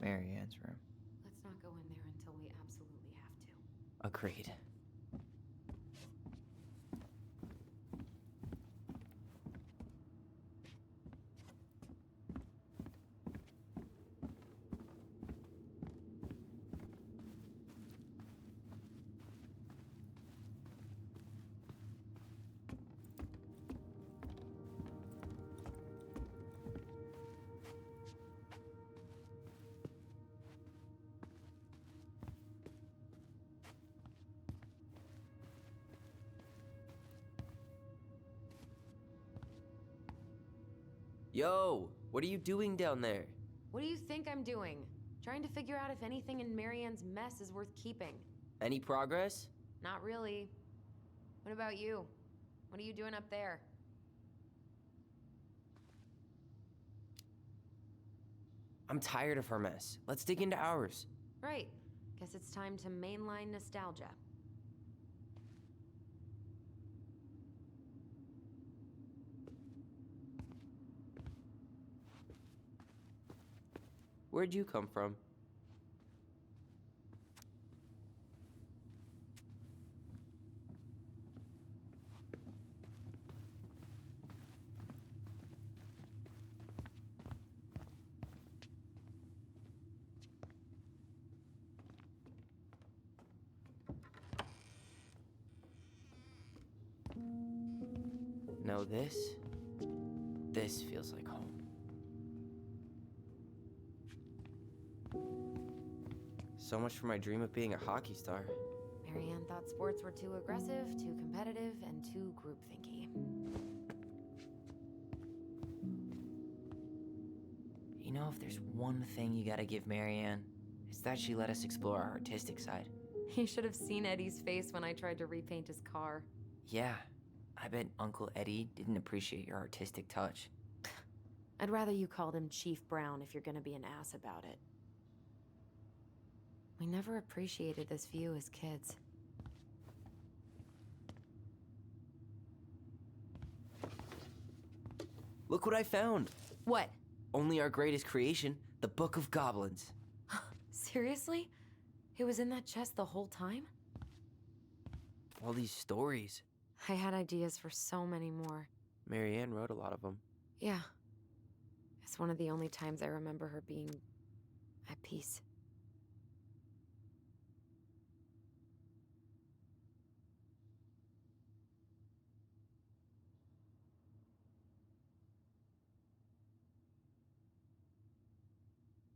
Marianne's room. Let's not go in there until we absolutely have to. Agreed. Yo, what are you doing down there? What do you think I'm doing? Trying to figure out if anything in Marianne's mess is worth keeping. Any progress? Not really. What about you? What are you doing up there? I'm tired of her mess. Let's dig into ours. Right. Guess it's time to mainline nostalgia. Where'd you come from? No, this feels like home. So much for my dream of being a hockey star. Marianne thought sports were too aggressive, too competitive, and too groupthinky. You know, if there's one thing you gotta give Marianne, it's that she let us explore our artistic side. You should have seen Eddie's face when I tried to repaint his car. Yeah, I bet Uncle Eddie didn't appreciate your artistic touch. I'd rather you called him Chief Brown if you're gonna be an ass about it. We never appreciated this view as kids. Look what I found! What? Only our greatest creation, the Book of Goblins. Seriously? It was in that chest the whole time? All these stories. I had ideas for so many more. Marianne wrote a lot of them. Yeah. It's one of the only times I remember her being at peace.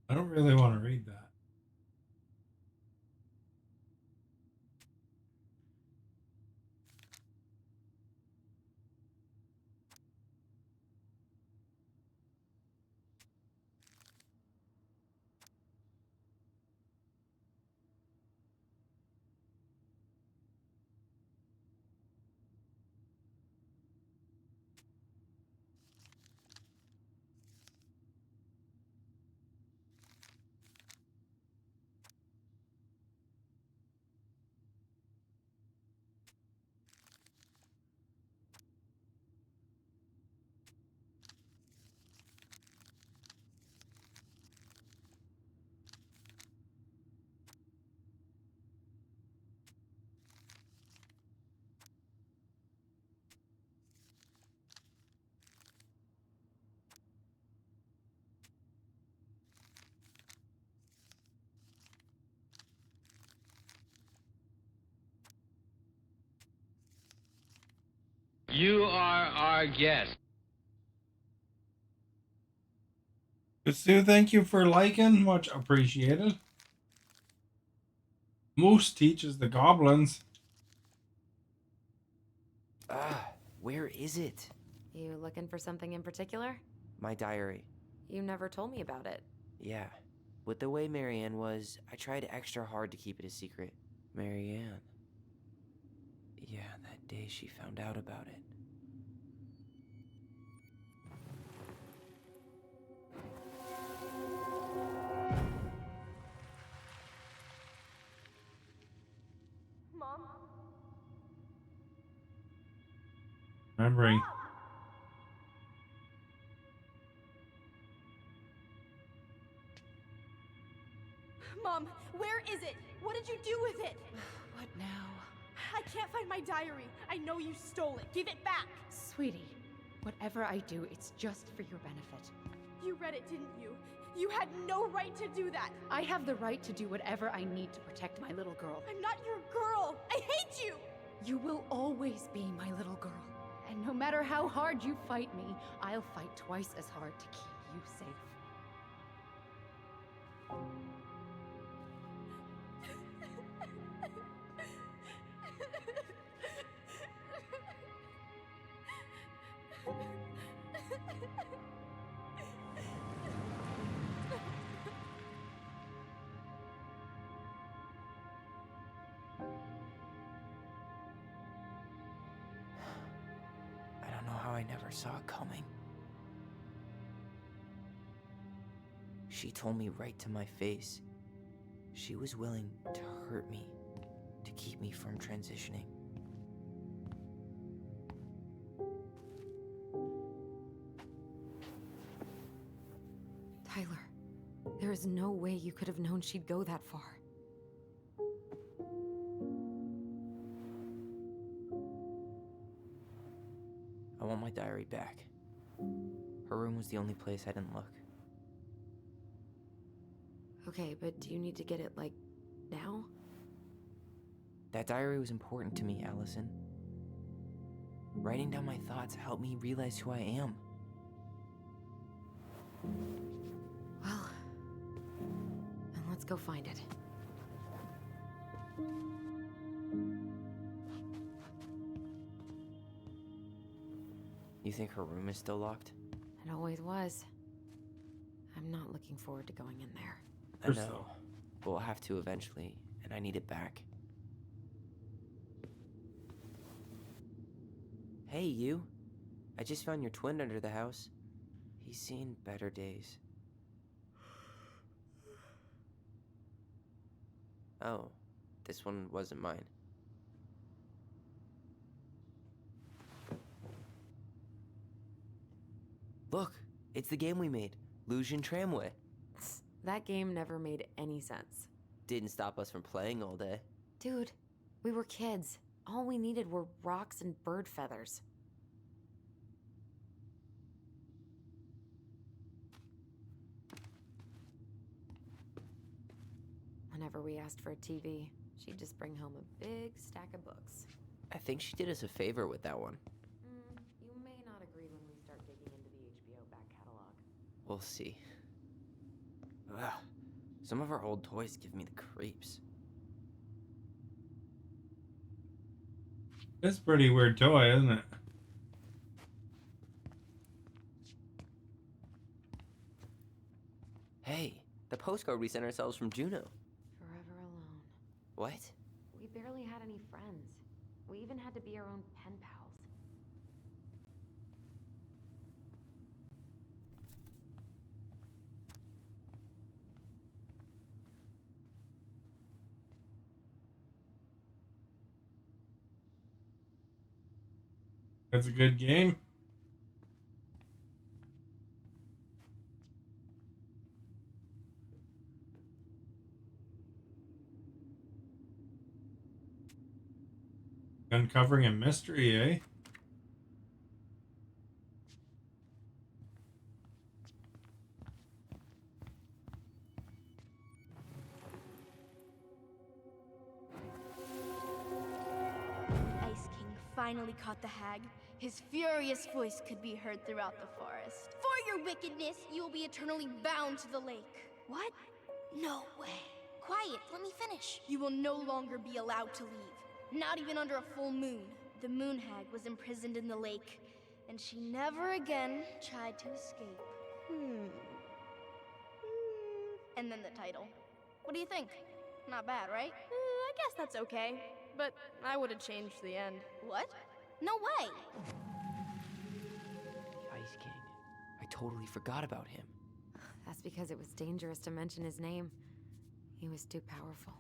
I don't really want to read that. You are our guest. Sue, thank you for liking. Much appreciated. Moose teaches the goblins. Where is it? You looking for something in particular? My diary. You never told me about it. Yeah. With the way Marianne was, I tried extra hard to keep it a secret. Marianne. Yeah, that day she found out about it. Mom? Remembering. Mom, where is it? What did you do with it? What now? I can't find my diary. I know you stole it. Give it back. Sweetie, whatever I do, it's just for your benefit. You read it, didn't you? You had no right to do that. I have the right to do whatever I need to protect my little girl. I'm not your girl. I hate you. You will always be my little girl. And no matter how hard you fight me, I'll fight twice as hard to keep you safe. I don't know how I never saw it coming. She told me right to my face. She was willing to hurt me, to keep me from transitioning. Tyler, there is no way you could have known she'd go that far. I want my diary back. Her room was the only place I didn't look. Okay, but do you need to get it, like, now? That diary was important to me, Allison. Writing down my thoughts helped me realize who I am. Well, then let's go find it. You think her room is still locked? It always was. I'm not looking forward to going in there. I Course know. so. But we'll have to eventually, and I need it back. Hey, you. I just found your twin under the house. He's seen better days. Oh, this one wasn't mine. Look, it's the game we made, Lusion Tramway. That game never made any sense. Didn't stop us from playing all day. Dude, we were kids. All we needed were rocks and bird feathers. Whenever we asked for a TV, she'd just bring home a big stack of books. I think she did us a favor with that one. You may not agree when we start digging into the HBO back catalog. We'll see. Ugh. Some of our old toys give me the creeps. It's a pretty weird toy, isn't it? Hey, the postcard we sent ourselves from Juno. Forever alone. What? We barely had any friends. We even had to be our own pen pals. That's a good game. Uncovering a mystery, eh? Ice King finally caught the hag. His furious voice could be heard throughout the forest. For your wickedness, you will be eternally bound to the lake. What? No way. Quiet, let me finish. You will no longer be allowed to leave. Not even under a full moon. The moon hag was imprisoned in the lake, and she never again tried to escape. And then the title. What do you think? Not bad, right? I guess that's okay. But I would have changed the end. What? No way! The Ice King. I totally forgot about him. That's because it was dangerous to mention his name. He was too powerful.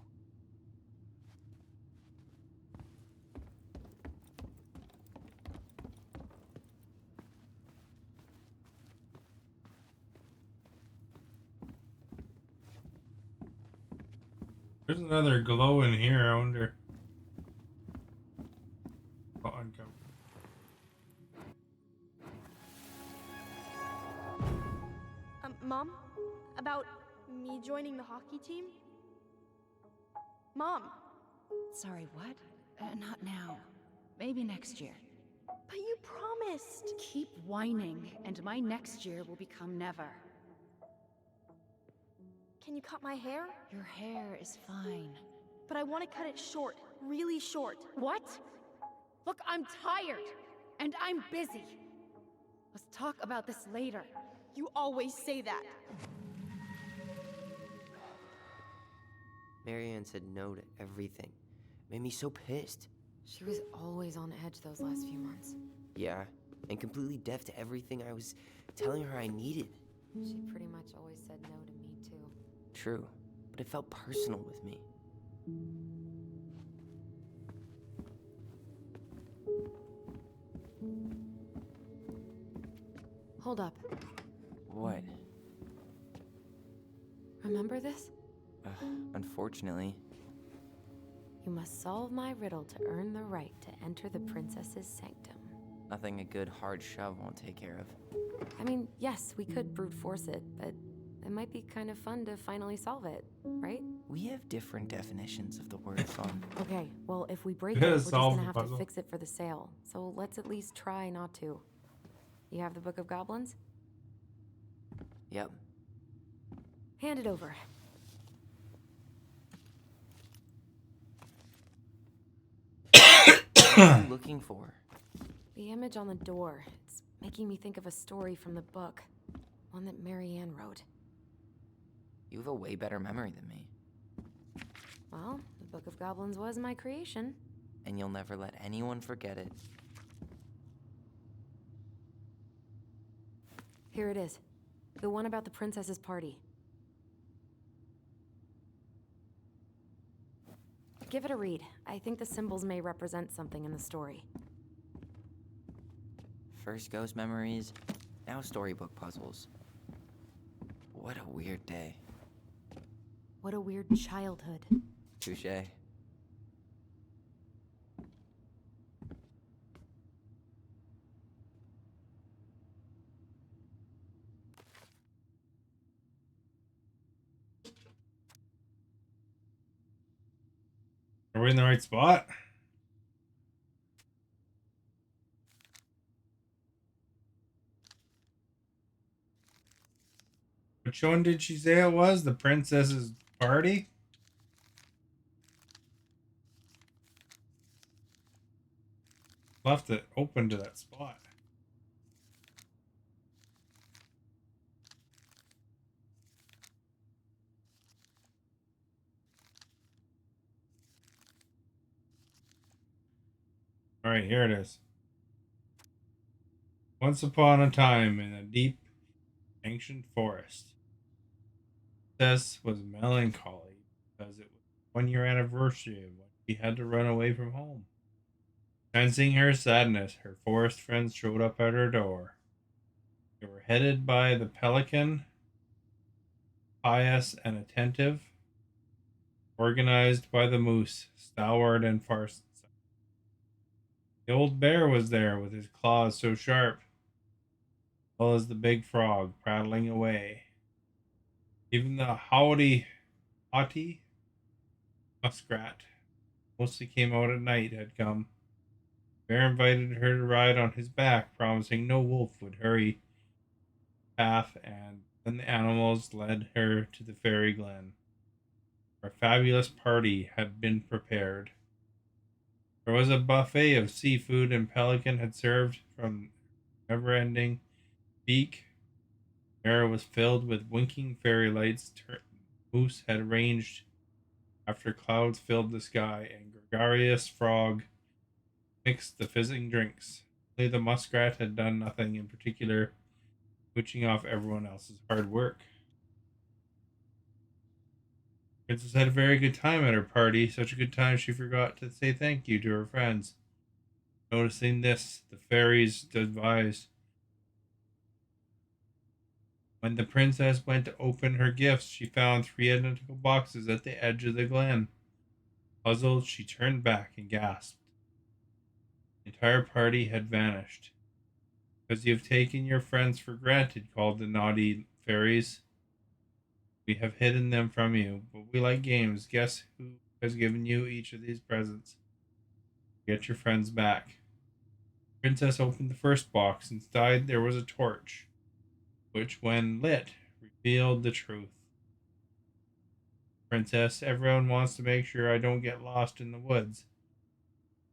There's another glow in here. I wonder. Oh, uncomfortable. Mom? About me joining the hockey team? Mom, Sorry, what? Not now. Maybe next year. but you promised. Keep whining, and my next year will become never. Can you cut my hair? Your hair is fine. But I want to cut it short, really short. What? Look, I'm tired, and I'm busy. Let's talk about this later. You always say that. Marianne said no to everything. Made me so pissed. She was always on edge those last few months. Yeah, and completely deaf to everything I was telling her I needed. She pretty much always said no to me, too. True, but it felt personal with me. Hold up. What? Remember this? Unfortunately. You must solve my riddle to earn the right to enter the princess's sanctum. Nothing a good hard shove won't take care of. I mean, yes, we could brute force it, but it might be kind of fun to finally solve it, right? We have different definitions of the word fun. Okay, well, if we break We it, gotta we're just solve gonna the have to puzzle. fix it for the sale. So let's at least try not to. You have the Book of Goblins? Yep. Hand it over. What are you looking for? The image on the door. It's making me think of a story from the book. One that Marianne wrote. You have a way better memory than me. Well, the Book of Goblins was my creation. And you'll never let anyone forget it. Here it is. The one about the princess's party. Give it a read. I think the symbols may represent something in the story. First ghost memories, now storybook puzzles. What a weird day. What a weird childhood. Touché. Are we in the right spot? Which one did she say it was? The princess's party? Left it open to that spot. All right, here it is. Once upon a time in a deep, ancient forest, Tess was melancholy because it was 1 year anniversary of when she had to run away from home. Sensing her sadness, her forest friends showed up at her door. They were headed by the pelican, pious and attentive, organized by the moose, stalwart and farsighted. The old bear was there with his claws so sharp, as well as the big frog prattling away. Even the haughty muskrat, mostly came out at night, had come. Bear invited her to ride on his back, promising no wolf would hurry path, and then the animals led her to the fairy glen, where a fabulous party had been prepared. There was a buffet of seafood, and Pelican had served from never-ending beak. The air was filled with winking fairy lights. Moose had arranged after clouds filled the sky, and gregarious frog mixed the fizzing drinks. Only the muskrat had done nothing in particular, switching off everyone else's hard work. Princess had a very good time at her party, such a good time she forgot to say thank you to her friends. Noticing this, the fairies advised. When the princess went to open her gifts, she found 3 identical boxes at the edge of the glen. Puzzled, she turned back and gasped. The entire party had vanished. Because you have taken your friends for granted, called the naughty fairies. We have hidden them from you, but we like games. Guess who has given you each of these presents? Get your friends back. The princess opened the first box. Inside there was a torch, which, when lit, revealed the truth. Princess, everyone wants to make sure I don't get lost in the woods.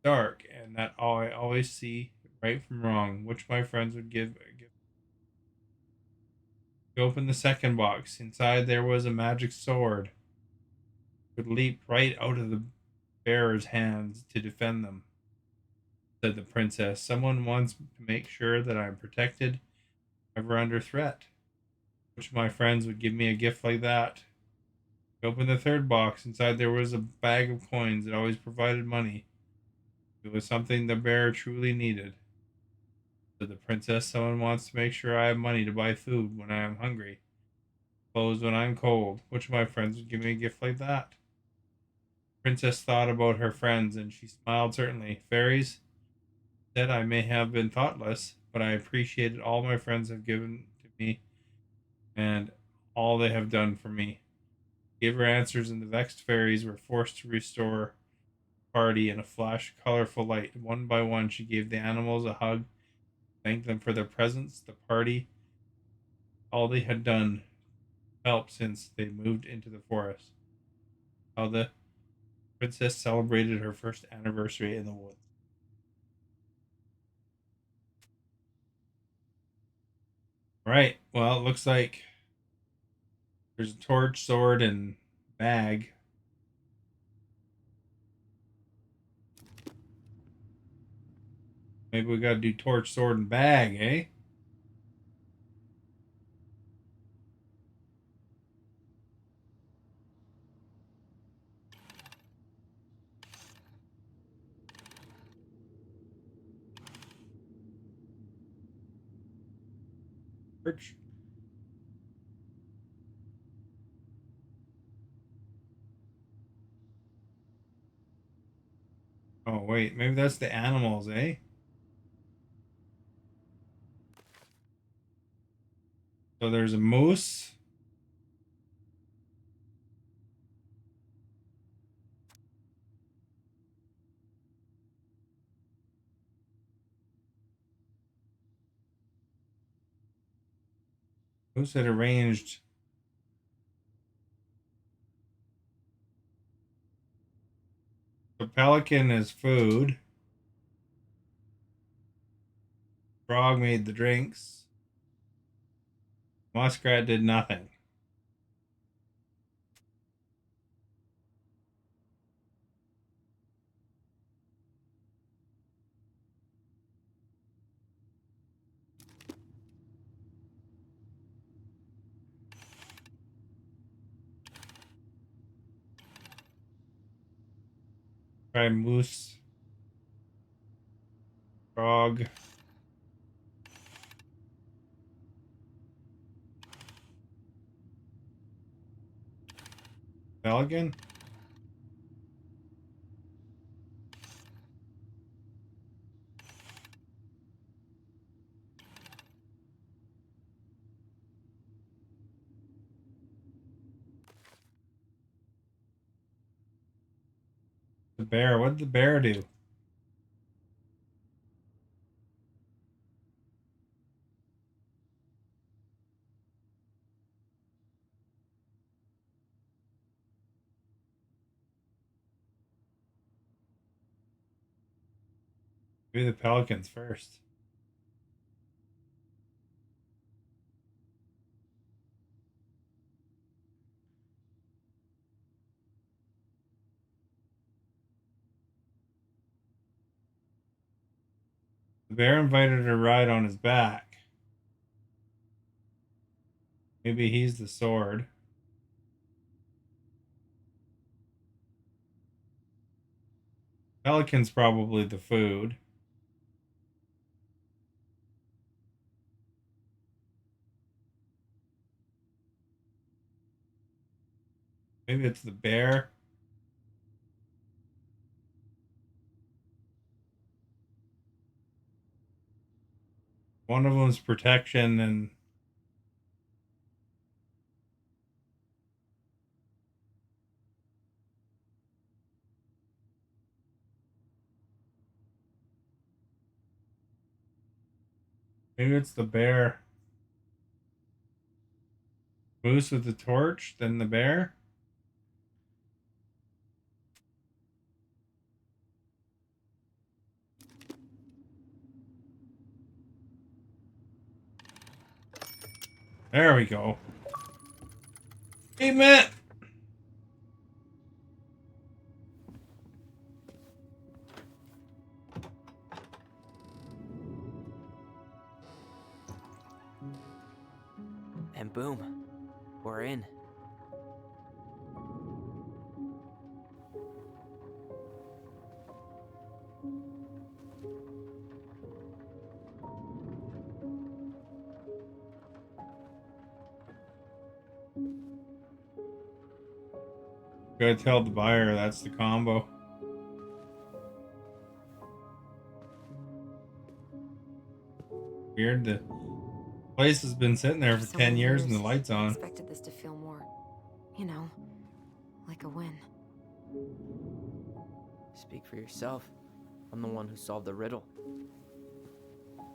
Dark, and that I always see right from wrong, which my friends would give. He opened the second box. Inside there was a magic sword. It would leap right out of the bearer's hands to defend them. Said the princess, someone wants to make sure that I'm protected, never under threat. Which of my friends would give me a gift like that? He opened the third box. Inside there was a bag of coins that always provided money. It was something the bearer truly needed. Said the princess, someone wants to make sure I have money to buy food when I am hungry, clothes when I'm cold. Which of my friends would give me a gift like that? The princess thought about her friends, and she smiled certainly. Fairies, said, I may have been thoughtless, but I appreciated all my friends have given to me and all they have done for me. Gave her answers, and the vexed fairies were forced to restore the party in a flash of colorful light. One by one, she gave the animals a hug, thanked them for their presence, the party, all they had done to help since they moved into the forest. How the princess celebrated her first anniversary in the woods. Right. Well, it looks like there's a torch, sword, and bag. Maybe we gotta do torch, sword, and bag, eh? Torch. Oh, wait. Maybe that's the animals, eh? So there's a moose. Moose had arranged. The pelican is food. Frog made the drinks. Muskrat did nothing. Try moose. Frog. Pelican. The bear. What did the bear do? Maybe the pelicans first. The bear invited her to ride on his back. Maybe he's the sword. Pelican's probably the food. Maybe it's the bear. One of them's protection and maybe it's the bear. Moose with the torch, then the bear. There we go. Hey, Matt. And boom, we're in. Gotta tell the buyer that's the combo. Weird. The place has been sitting there for 10 years and the lights I on. expected this to feel more, you know, like a win. Speak for yourself. I'm the one who solved the riddle.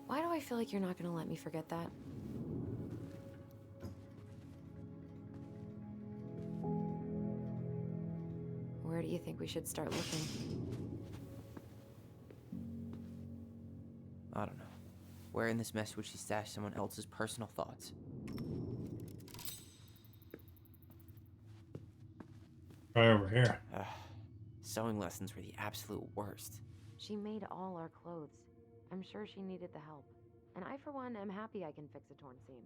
Why do I feel like you're not gonna let me forget that? Where do you think we should start looking? I don't know. Where in this mess would she stash someone else's personal thoughts? Right over here. Sewing lessons were the absolute worst. She made all our clothes. I'm sure she needed the help. And I, for one, am happy I can fix a torn seam.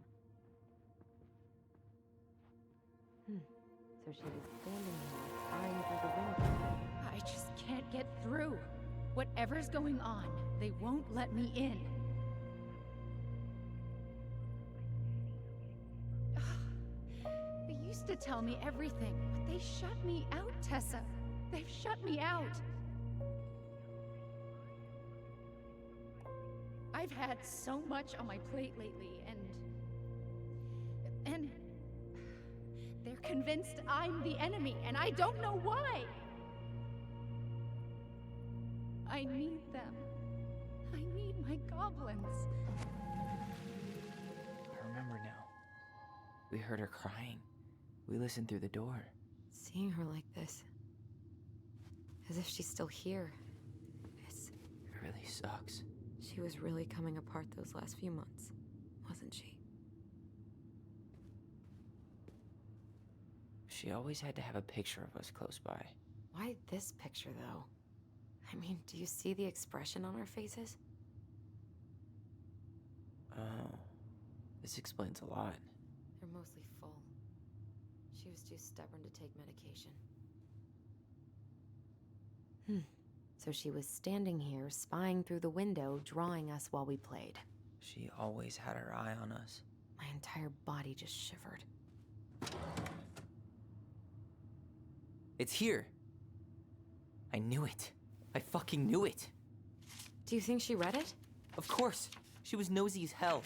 So she was standing there, spying through the window. I just can't get through. Whatever's going on, they won't let me in. They used to tell me everything, but they shut me out, Tessa. They've shut me out. I've had so much on my plate lately, and they're convinced I'm the enemy, and I don't know why. I need them. I need my goblins. I remember now. We heard her crying. We listened through the door. Seeing her like this, as if she's still here, It really sucks. she was really coming apart those last few months, wasn't she? She always had to have a picture of us close by. Why this picture, though? I mean, do you see the expression on our faces? Oh, this explains a lot. They're mostly full. She was too stubborn to take medication. So she was standing here, spying through the window, drawing us while we played. She always had her eye on us. My entire body just shivered. It's here. I knew it. I fucking knew it. Do you think she read it? Of course. She was nosy as hell.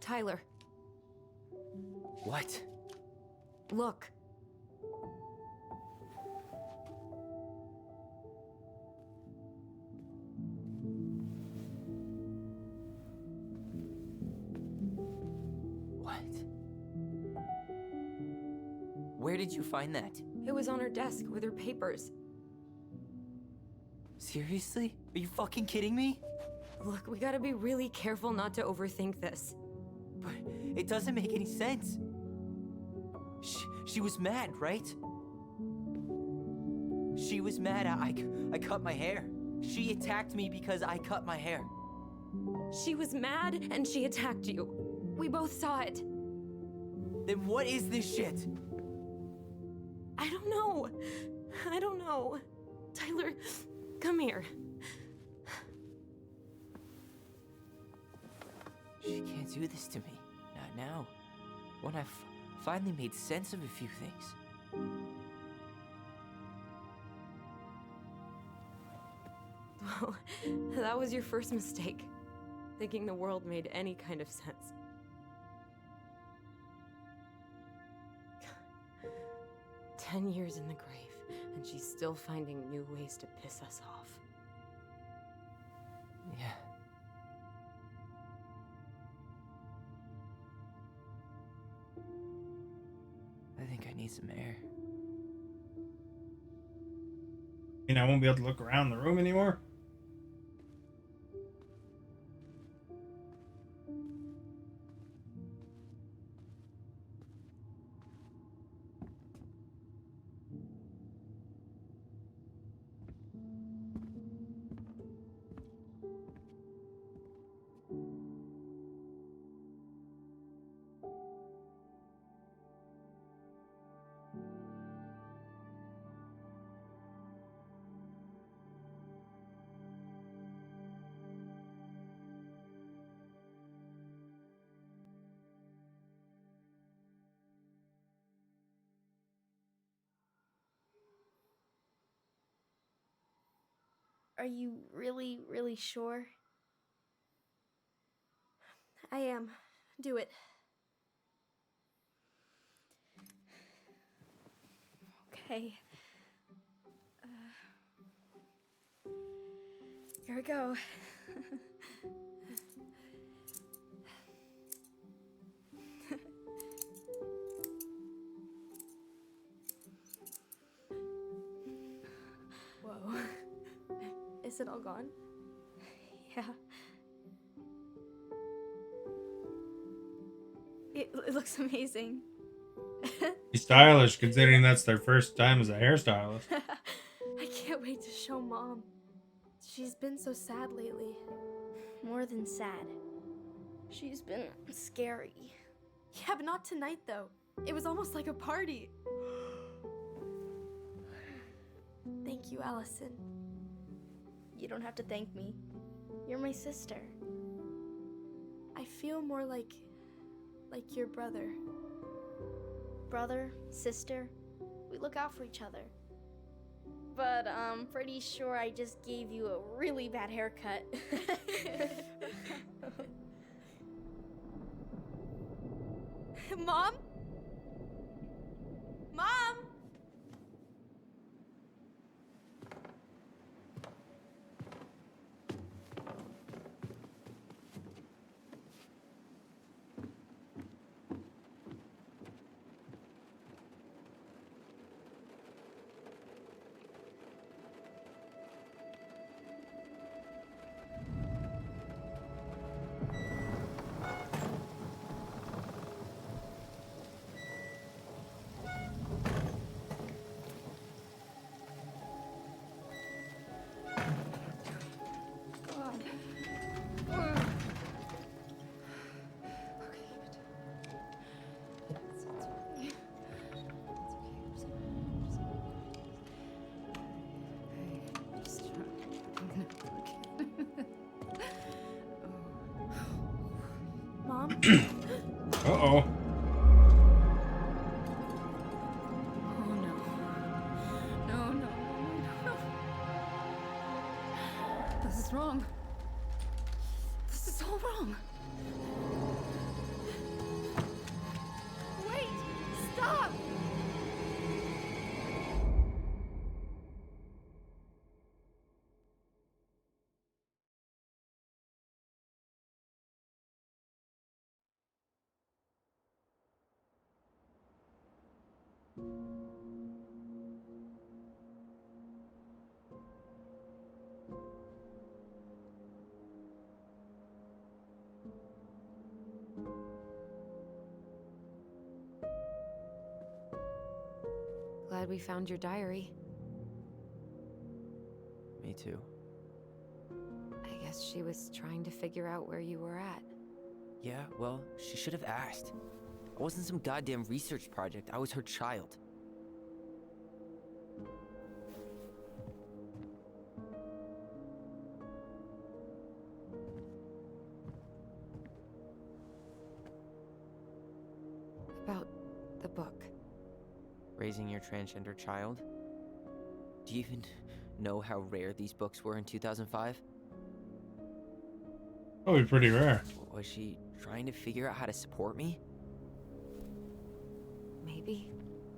Tyler, What? look. What? Where did you find that? It was on her desk with her papers. Seriously? Are you fucking kidding me? Look, we gotta be really careful not to overthink this. But it doesn't make any sense. She was mad, right? She was mad I cut my hair. She attacked me because I cut my hair. She was mad and she attacked you. We both saw it. Then what is this shit? I don't know. I don't know. Tyler, come here. She can't do this to me. Not now. When I've finally made sense of a few things. Well, that was your first mistake. Thinking the world made any kind of sense. "10 years in the grave, and she's still finding new ways to piss us off." Yeah. I think I need some air. You know, I won't be able to look around the room anymore. Are you really, really sure? I am. Do it. Okay. Here we go. Whoa. Is it all gone? Yeah. It looks amazing. He's stylish, considering that's their first time as a hairstylist. I can't wait to show Mom. She's been so sad lately. More than sad. She's been scary. Yeah, but not tonight, though. It was almost like a party. Thank you, Allison. You don't have to thank me. You're my sister. I feel more like your brother. Brother, sister, we look out for each other. But I'm pretty sure I just gave you a really bad haircut. Mom? Mom? Mom? Uh-oh. Oh no. No, no, no, no. This is wrong. This is all wrong. Wait! Stop! Glad we found your diary. Me too. I guess she was trying to figure out where you were at. Yeah, well, she should have asked. I wasn't some goddamn research project. I was her child. About the book. Raising your transgender child? Do you even know how rare these books were in 2005? Probably pretty rare. Was she trying to figure out how to support me? Maybe.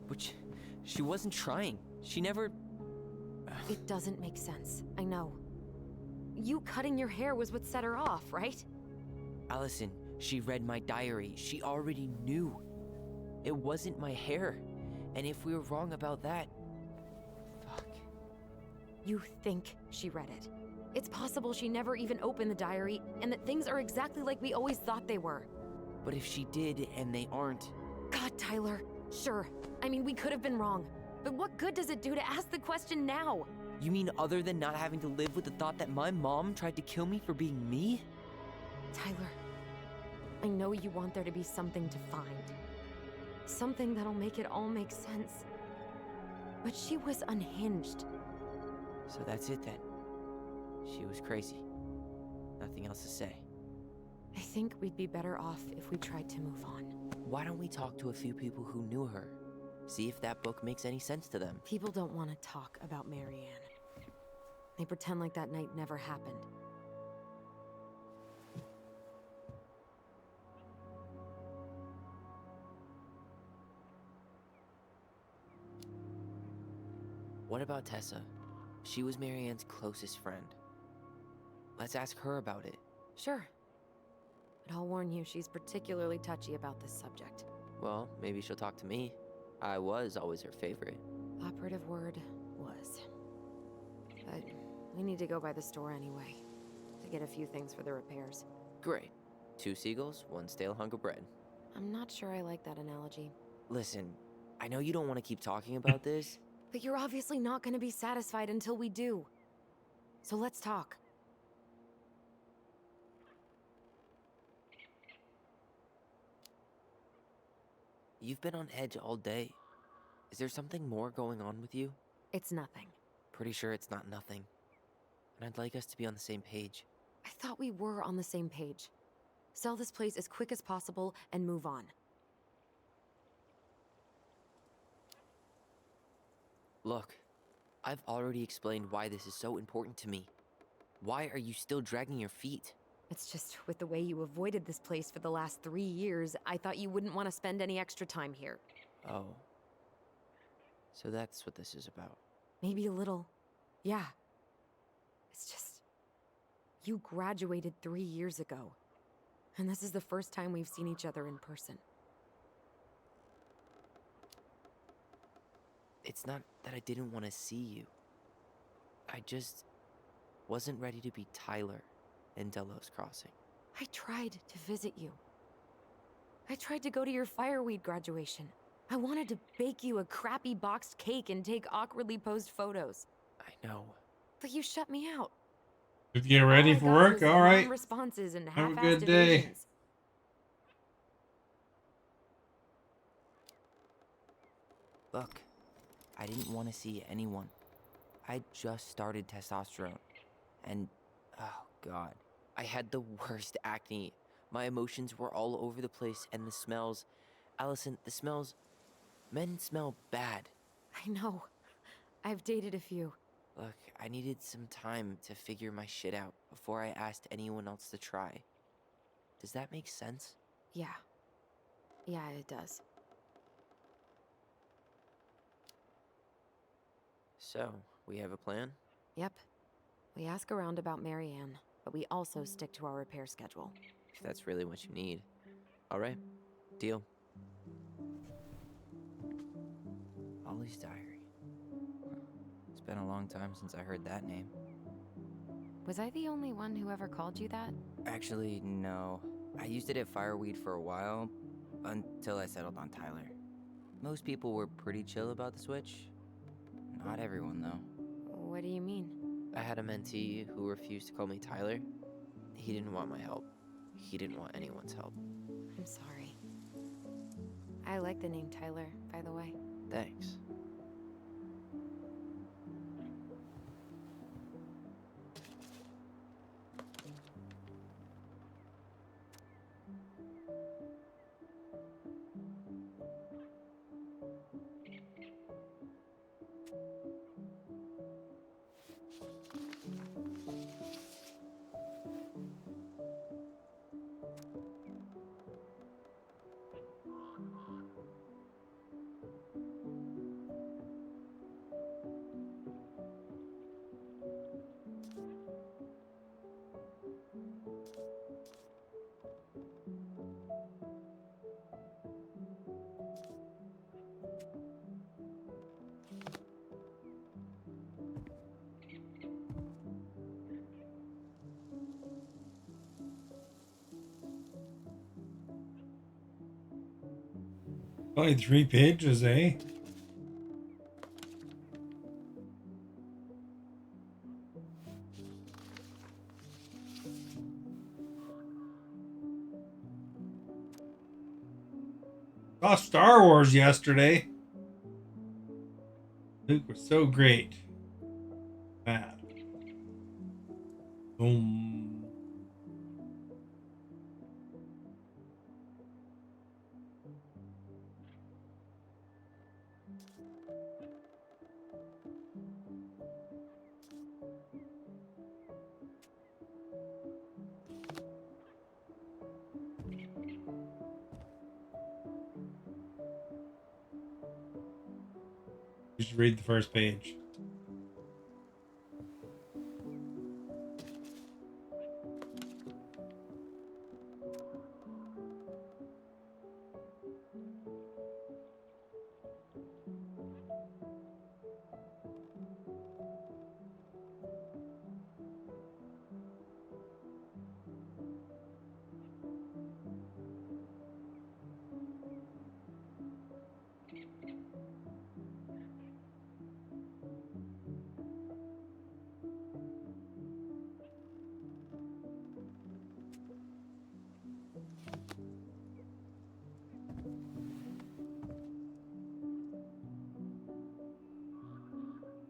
Which, she wasn't trying. She never... It doesn't make sense. I know. You cutting your hair was what set her off, right? Allison, she read my diary. She already knew. It wasn't my hair. And if we were wrong about that... Fuck. You think she read it. It's possible she never even opened the diary, and that things are exactly like we always thought they were. But if she did, and they aren't... God, Tyler. Sure. I mean, we could have been wrong. But what good does it do to ask the question now? You mean other than not having to live with the thought that my mom tried to kill me for being me? Tyler, I know you want there to be something to find. Something that'll make it all make sense. But she was unhinged. So that's it then. She was crazy. Nothing else to say. I think we'd be better off if we tried to move on. Why don't we talk to a few people who knew her? See if that book makes any sense to them. People don't want to talk about Marianne. They pretend like that night never happened. What about Tessa? She was Marianne's closest friend. Let's ask her about it. Sure. But I'll warn you, she's particularly touchy about this subject. Well, maybe she'll talk to me. I was always her favorite. Operative word was. But we need to go by the store anyway, to get a few things for the repairs. Great. 2 seagulls, 1 stale hunk of bread. I'm not sure I like that analogy. Listen, I know you don't want to keep talking about this. But you're obviously not going to be satisfied until we do. So let's talk. You've been on edge all day. Is there something more going on with you? It's nothing. Pretty sure it's not nothing. And I'd like us to be on the same page. I thought we were on the same page. Sell this place as quick as possible and move on. Look, I've already explained why this is so important to me. Why are you still dragging your feet? It's just with the way you avoided this place for the last 3 years, I thought you wouldn't want to spend any extra time here. Oh. So that's what this is about. Maybe a little. Yeah. It's just... You graduated 3 years ago. And this is the first time we've seen each other in person. It's not that I didn't want to see you. I just wasn't ready to be Tyler in Delos Crossing. I tried to visit you. I tried to go to your fireweed graduation. I wanted to bake you a crappy boxed cake and take awkwardly posed photos. I know. But you shut me out. Let's get ready for work. All right. Responses and Have a half-assed good day. evasions. Look, I didn't want to see anyone. I just started testosterone. And, oh god, I had the worst acne. My emotions were all over the place, and the smells... Allison, the smells... Men smell bad. I know. I've dated a few. Look, I needed some time to figure my shit out before I asked anyone else to try. Does that make sense? Yeah. Yeah, it does. So, we have a plan? Yep. We ask around about Marianne, but we also stick to our repair schedule. If that's really what you need. Alright, deal. Ollie's Diary. It's been a long time since I heard that name. Was I the only one who ever called you that? Actually, no. I used it at Fireweed for a while, until I settled on Tyler. Most people were pretty chill about the switch. Not everyone, though. What do you mean? I had a mentee who refused to call me Tyler. He didn't want my help. He didn't want anyone's help. I'm sorry. I like the name Tyler, by the way. Thanks. Only 3 pages, eh? Saw Star Wars yesterday. Luke was so great. Bad. Boom. You should read the first page.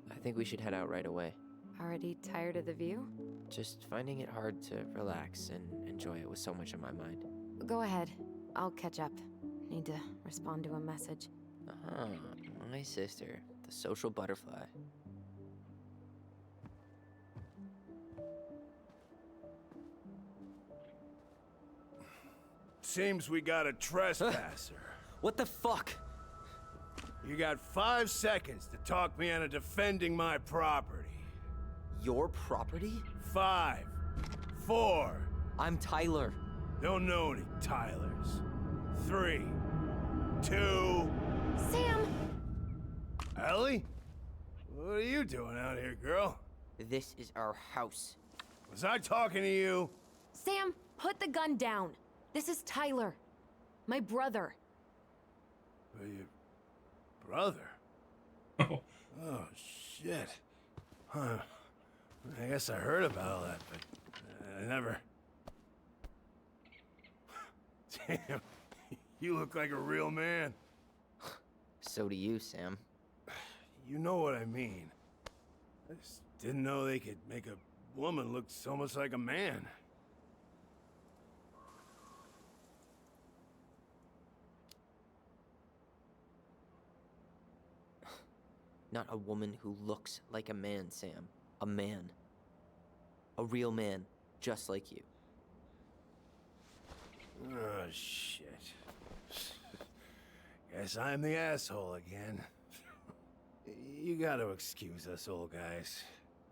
I think we should head out right away. Already tired of the view? Just finding it hard to relax and enjoy it with so much on my mind. Go ahead. I'll catch up. Need to respond to a message. Ah, my sister, the social butterfly. Seems we got a trespasser. What the fuck? You got 5 seconds to talk me into defending my property. Your property? 5, 4. I'm Tyler. Don't know any Tylers. 3, 2. Sam! Ellie? What are you doing out here, girl? This is our house. Was I talking to you? Sam, put the gun down. This is Tyler. My brother. Your brother? Oh, Oh, shit. Huh. I guess I heard about all that, but I never... Damn, you look like a real man. So do you, Sam. You know what I mean. I just didn't know they could make a woman look so much like a man. Not a woman who looks like a man, Sam. A man. A real man, just like you. Oh, shit. Guess I'm the asshole again. You gotta excuse us old guys.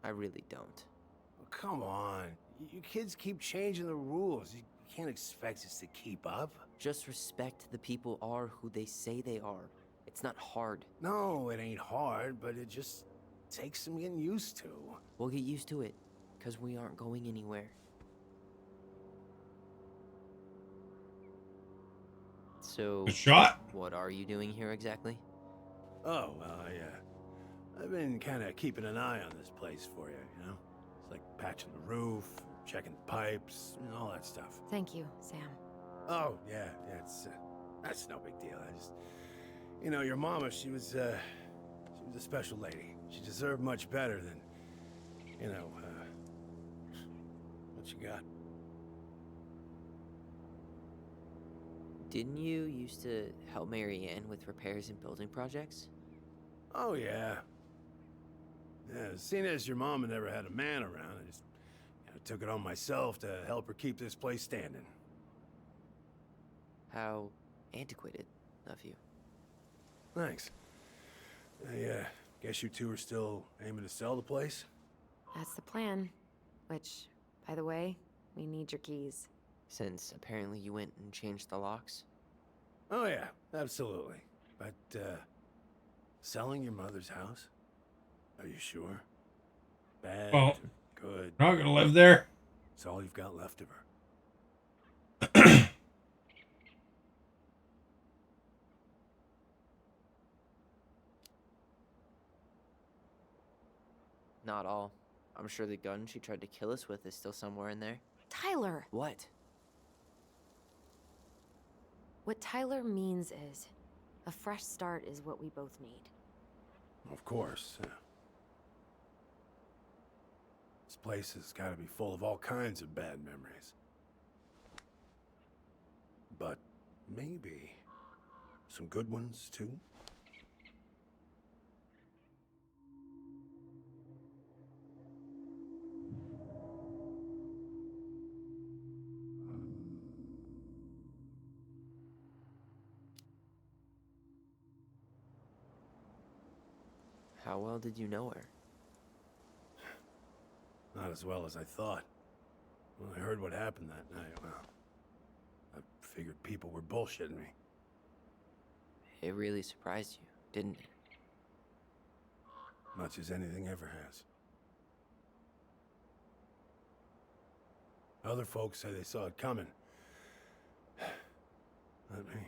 I really don't. Oh, come on. You kids keep changing the rules. You can't expect us to keep up. Just respect the people are who they say they are. It's not hard. No, it ain't hard, but it just takes some getting used to. We'll get used to it, because we aren't going anywhere. So, Good shot. what are you doing here exactly? Oh, well, I've been kind of keeping an eye on this place for you, you know? It's like patching the roof, checking pipes, and all that stuff. Thank you, Sam. Oh, yeah, that's no big deal. I just, you know, your mama, she was a special lady. She deserved much better than, you know, what you got. Didn't you used to help Mary Ann with repairs and building projects? Oh, yeah. Yeah, seeing as your mama never had a man around, I just took it on myself to help her keep this place standing. How antiquated of you. Thanks. I guess you two are still aiming to sell the place? That's the plan. Which, by the way, we need your keys. Since apparently you went and changed the locks? Oh, yeah, absolutely. But, selling your mother's house? Are you sure? Bad Well, or good? We're not gonna live there. It's all you've got left of her. Not all. I'm sure the gun she tried to kill us with is still somewhere in there. Tyler! What? What Tyler means is, a fresh start is what we both need. Of course. This place has got to be full of all kinds of bad memories. But maybe some good ones, too? How well did you know her? Not as well as I thought. When I heard what happened that night, well, I figured people were bullshitting me. It really surprised you, didn't it? Much as anything ever has. Other folks say they saw it coming. Not me.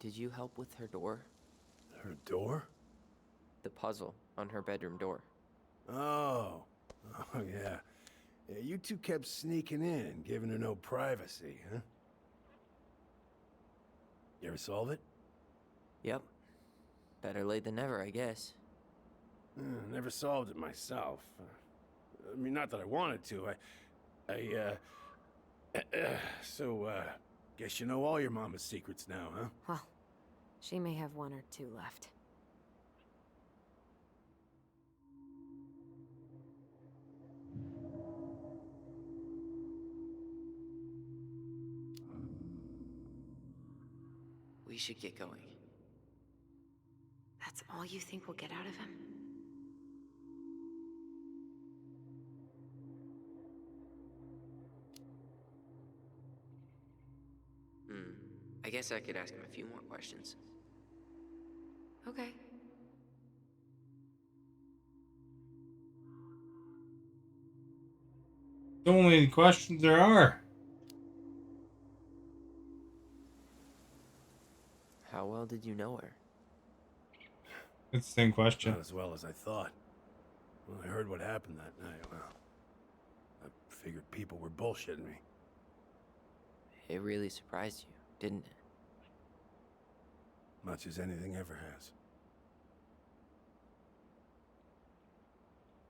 Did you help with her door? Her door? The puzzle on her bedroom door. Oh. Oh, yeah. Yeah, you two kept sneaking in, giving her no privacy, huh? You ever solve it? Yep. Better late than never, I guess. Never solved it myself. I mean, not that I wanted to. So, guess you know all your mama's secrets now, huh? Well, she may have one or two left. We should get going. That's all you think we'll get out of him? I guess I could ask him a few more questions. Okay. The only questions there are. How well did you know her? It's the same question. Not as well as I thought. When I heard what happened that night, well, I figured people were bullshitting me. It really surprised you, didn't it? Much as anything ever has.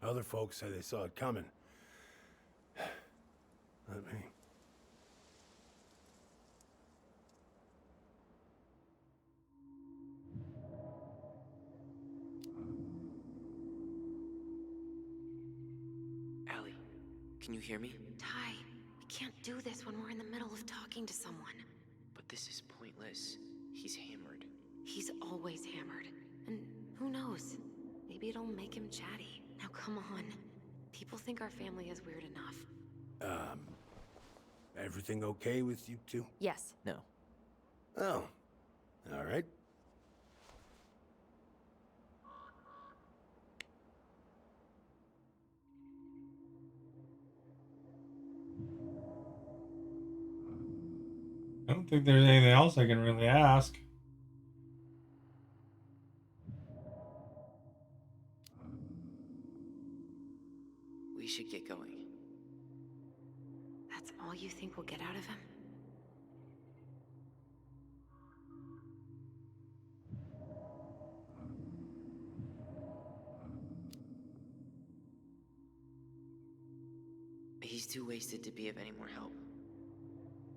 Other folks say they saw it coming. Not me. Allie, can you hear me? Ty, we can't do this when we're in the middle of talking to someone. But this is pointless. He's hammered. He's always hammered. And who knows? Maybe it'll make him chatty. Now come on. People think our family is weird enough. Everything okay with you two? Yes. No. Oh, all right. I don't think there's anything else I can really ask. We should get going. That's all you think we'll get out of him? He's too wasted to be of any more help.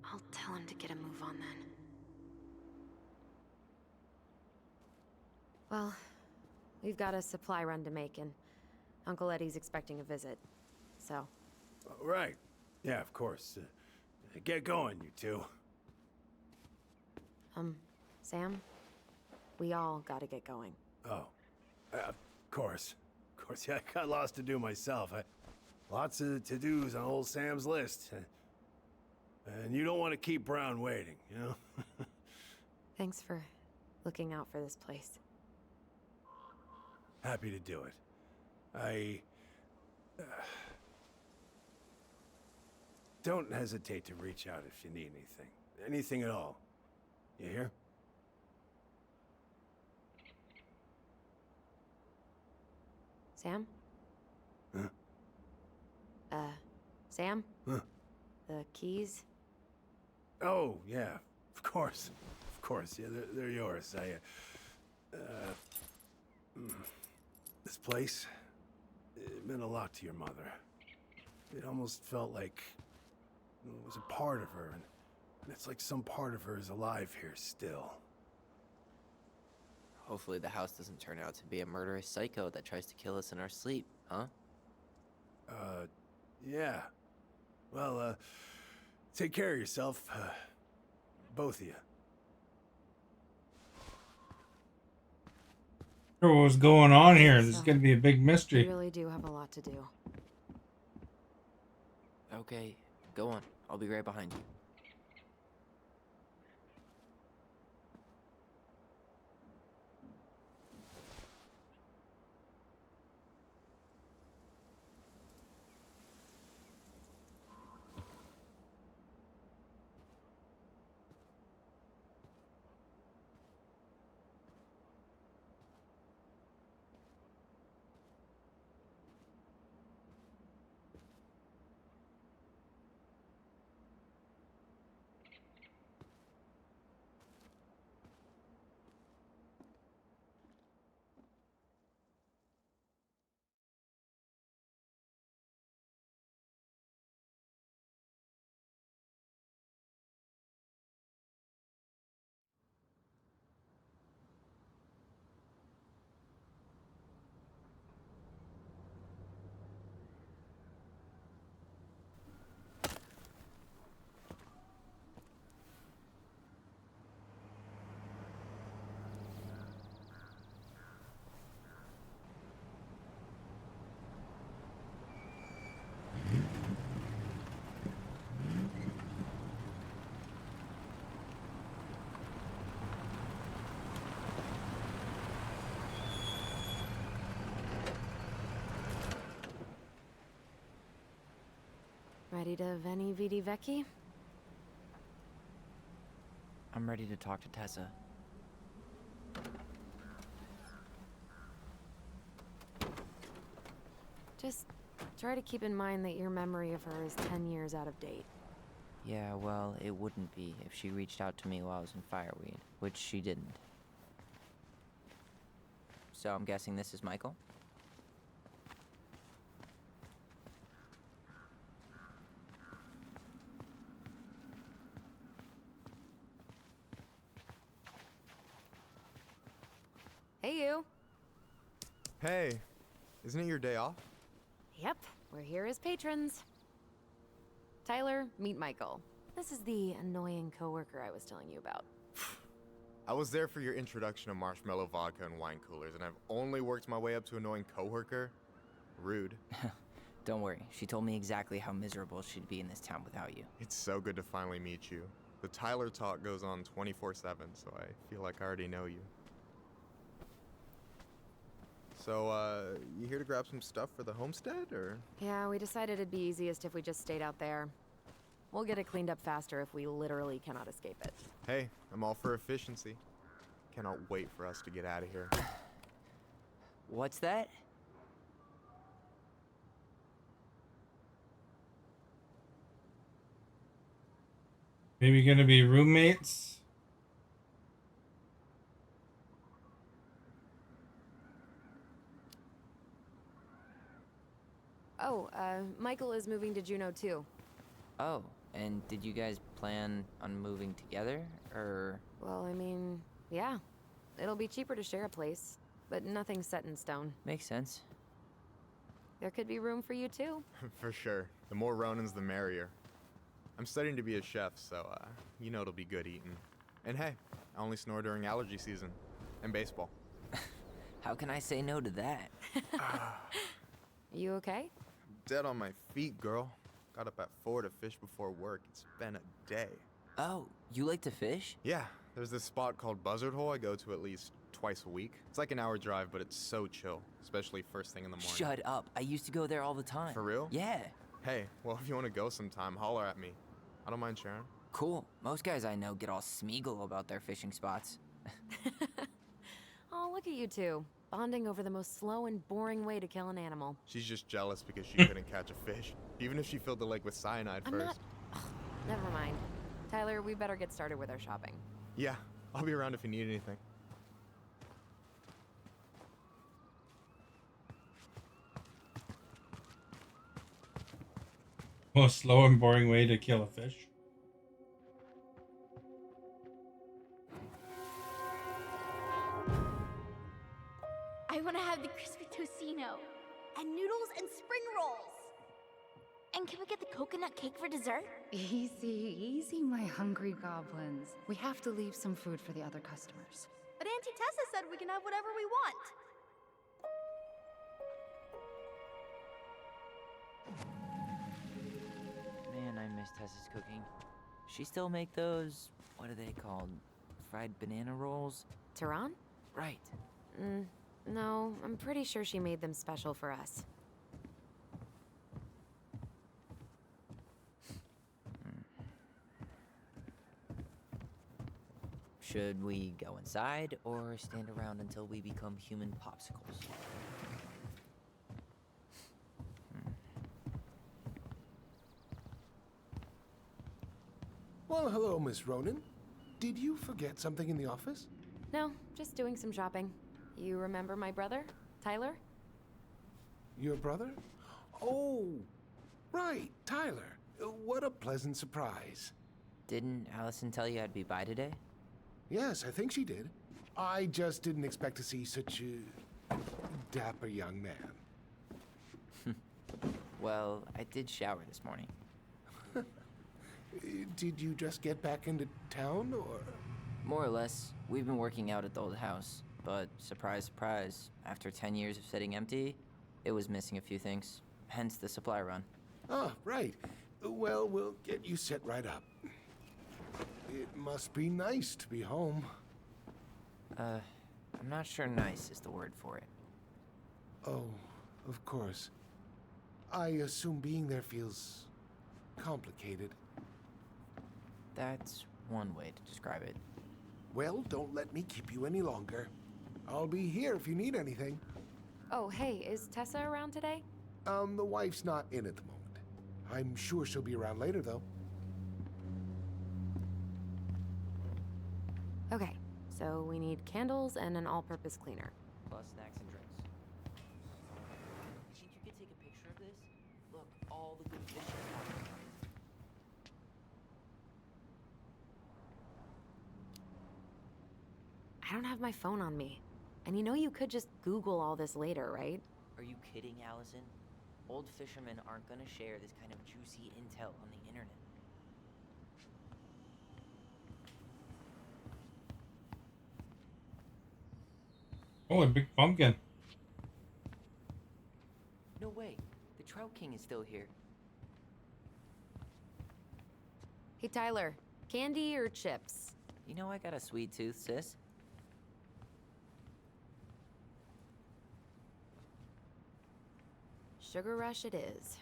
I'll tell him to get a move on then. Well, we've got a supply run to make, and Uncle Eddie's expecting a visit. So, Right. Yeah, of course. Get going, you two. Sam? We all gotta get going. Oh, of course. Of course, yeah, I got lots to do myself. Lots of to-dos on old Sam's list. And you don't want to keep Brown waiting, you know? Thanks for looking out for this place. Happy to do it. Don't hesitate to reach out if you need anything. Anything at all. You hear? Sam? Huh? Sam? Huh? The keys? Oh, yeah. Of course. Of course. Yeah, they're yours. This place, it meant a lot to your mother. It almost felt like it was a part of her, and it's like some part of her is alive here still. Hopefully the house doesn't turn out to be a murderous psycho that tries to kill us in our sleep, huh? Yeah. Well, take care of yourself, both of you. What was going on here? This is So, going to be a big We mystery. really do have a lot to do. Okay, go on. I'll be right behind you. Ready to Veni Vidi Vici? I'm ready to talk to Tessa. Just try to keep in mind that your memory of her is 10 years out of date. Yeah, well, it wouldn't be if she reached out to me while I was in Fireweed, which she didn't. So I'm guessing this is Michael? Hey, isn't it your day off? Yep, we're here as patrons. Tyler, meet Michael. This is the annoying coworker I was telling you about. I was there for your introduction to marshmallow vodka and wine coolers, and I've only worked my way up to annoying coworker. Rude. Don't worry, she told me exactly how miserable she'd be in this town without you. It's so good to finally meet you. The Tyler talk goes on 24/7, so I feel like I already know you. So, you here to grab some stuff for the homestead, or? Yeah, we decided it'd be easiest if we just stayed out there. We'll get it cleaned up faster if we literally cannot escape it. Hey, I'm all for efficiency. Cannot wait for us to get out of here. What's that? Maybe gonna be roommates? Oh, Michael is moving to Juneau too. Oh, and did you guys plan on moving together, or? Well, I mean, yeah. It'll be cheaper to share a place, but nothing's set in stone. Makes sense. There could be room for you too. For sure. The more Ronins, the merrier. I'm studying to be a chef, so, you know it'll be good eating. And hey, I only snore during allergy season. And baseball. How can I say no to that? You okay? Dead on my feet, girl. Got up at 4 to fish before work. It's been a day. Oh, you like to fish? Yeah, there's this spot called Buzzard Hole I go to at least twice a week. It's like an hour drive, but it's so chill, especially first thing in the morning. Shut up. I used to go there all the time. For real? Yeah. Hey, well, if you want to go sometime, holler at me. I don't mind sharing. Cool. Most guys I know get all Smeagol about their fishing spots. Oh, look at you two. Bonding over the most slow and boring way to kill an animal. She's just jealous because she couldn't catch a fish, even if she filled the lake with cyanide I'm first. not... Ugh, never mind. Tyler, we better get started with our shopping. Yeah, I'll be around if you need anything. Most slow and boring way to kill a fish. I want to have the crispy tocino and noodles and spring rolls. And can we get the coconut cake for dessert? Easy, easy, my hungry goblins. We have to leave some food for the other customers. But Auntie Tessa said we can have whatever we want. Man, I miss Tessa's cooking. She still make those, what are they called? Fried banana rolls? Tehran? Right. No, I'm pretty sure she made them special for us. Should we go inside or stand around until we become human popsicles? Well, hello, Miss Ronan. Did you forget something in the office? No, just doing some shopping. You remember my brother, Tyler? Your brother? Oh, right, Tyler. What a pleasant surprise. Didn't Allison tell you I'd be by today? Yes, I think she did. I just didn't expect to see such a dapper young man. Well, I did shower this morning. Did you just get back into town, or? More or less. We've been working out at the old house, but surprise, surprise, after 10 years of sitting empty, it was missing a few things. Hence the supply run. Ah, right. Well, we'll get you set right up. It must be nice to be home. I'm not sure nice is the word for it. Oh, of course. I assume being there feels complicated. That's one way to describe it. Well, don't let me keep you any longer. I'll be here if you need anything. Oh, hey, is Tessa around today? The wife's not in at the moment. I'm sure she'll be around later, though. Okay, so we need candles and an all-purpose cleaner. Plus snacks and drinks. Think you could take a picture of this? Look, all the good fish is on. I don't have my phone on me. And you know you could just Google all this later, right? Are you kidding, Allison? Old fishermen aren't gonna share this kind of juicy intel on the internet. Oh, a big pumpkin. No way. The Trout King is still here. Hey, Tyler, candy or chips? You know I got a sweet tooth, sis. Sugar Rush it is.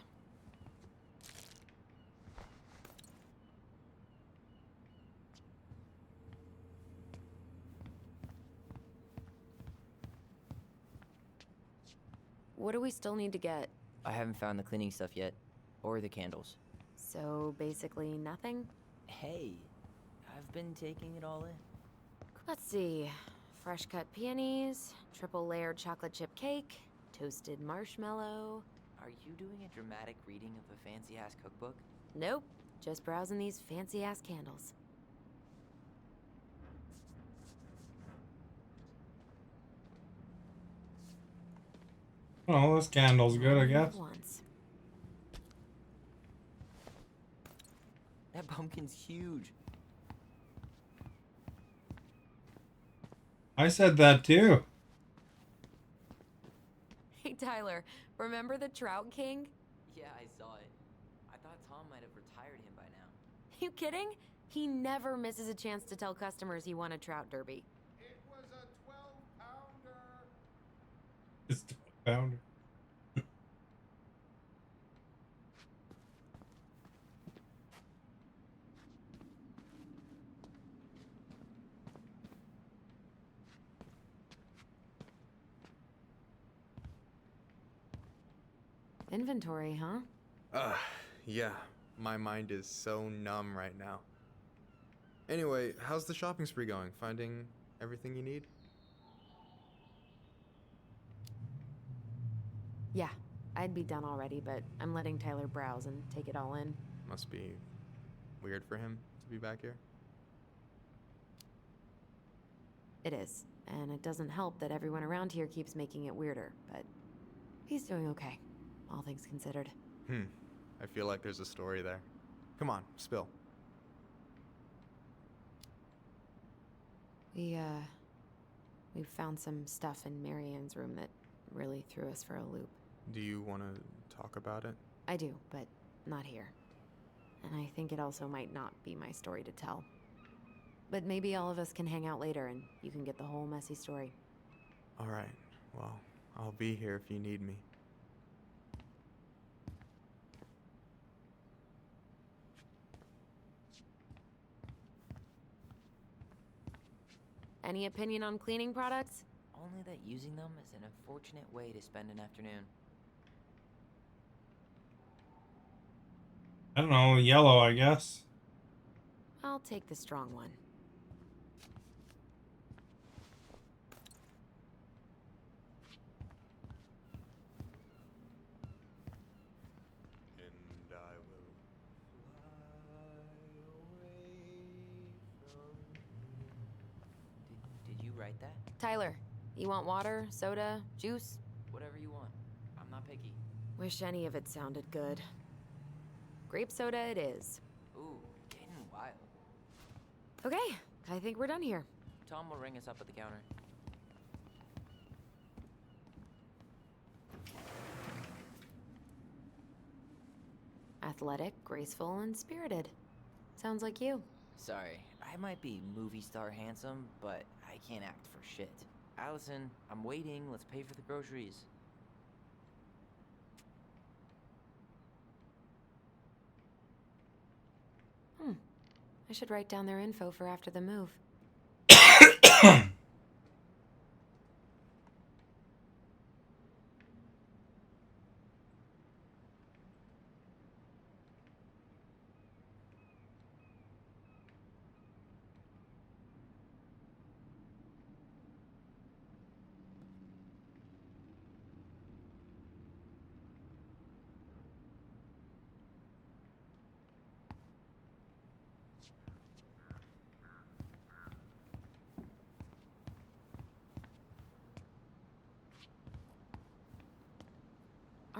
What do we still need to get? I haven't found the cleaning stuff yet. Or the candles. So basically nothing? Hey, I've been taking it all in. Let's see. Fresh cut peonies, triple layered chocolate chip cake, toasted marshmallow. Are you doing a dramatic reading of a fancy-ass cookbook? Nope, just browsing these fancy ass candles. Oh, this candle's good, I guess. Once. That pumpkin's huge. I said that too. Hey Tyler, remember the Trout King? Yeah, I saw it. I thought Tom might have retired him by now. You kidding? He never misses a chance to tell customers he won a trout derby. It was a 12-pounder. It's 12-pounder. Inventory, huh? Yeah. My mind is so numb right now. Anyway, how's the shopping spree going? Finding everything you need? Yeah, I'd be done already, but I'm letting Tyler browse and take it all in. Must be weird for him to be back here. It is, and it doesn't help that everyone around here keeps making it weirder, but he's doing okay, all things considered. I feel like there's a story there. Come on, spill. We found some stuff in Marianne's room that really threw us for a loop. Do you want to talk about it? I do, but not here. And I think it also might not be my story to tell. But maybe all of us can hang out later and you can get the whole messy story. All right. Well, I'll be here if you need me. Any opinion on cleaning products? Only that using them is an unfortunate way to spend an afternoon. I don't know, yellow, I guess. I'll take the strong one. And I will fly away from Did you write that? Tyler, you want water, soda, juice? Whatever you want. I'm not picky. Wish any of it sounded good. Grape soda it is. Ooh, getting wild. Okay, I think we're done here. Tom will ring us up at the counter. Athletic, graceful, and spirited. Sounds like you. Sorry, I might be movie star handsome, but I can't act for shit. Allison, I'm waiting. Let's pay for the groceries. I should write down their info for after the move.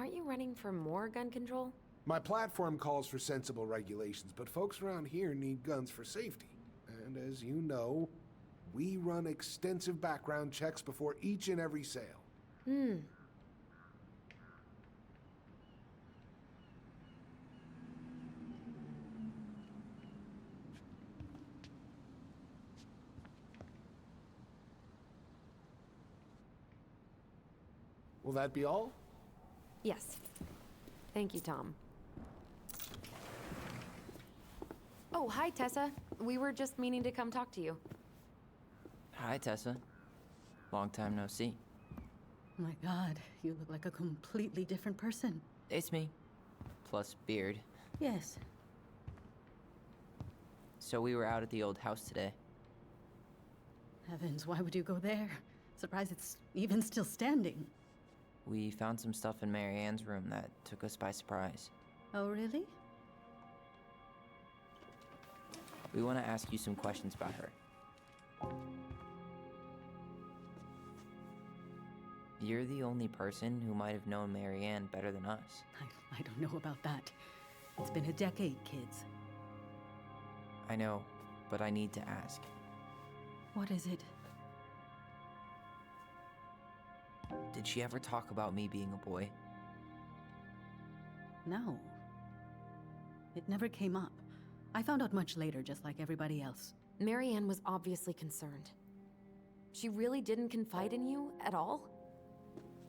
aren't you running for more gun control? My platform calls for sensible regulations, but folks around here need guns for safety. And as you know, we run extensive background checks before each and every sale. Will that be all? Yes. Thank you, Tom. Oh, hi, Tessa. We were just meaning to come talk to you. Hi, Tessa. Long time no see. My God, you look like a completely different person. It's me. Plus beard. Yes. So we were out at the old house today. Heavens, why would you go there? Surprised it's even still standing. We found some stuff in Mary Ann's room that took us by surprise. Oh, really? We want to ask you some questions about her. You're the only person who might have known Mary Ann better than us. I don't know about that. It's been a decade, kids. I know, but I need to ask. What is it? Did she ever talk about me being a boy? No. It never came up. I found out much later, just like everybody else. Mary Ann was obviously concerned. She really didn't confide in you at all?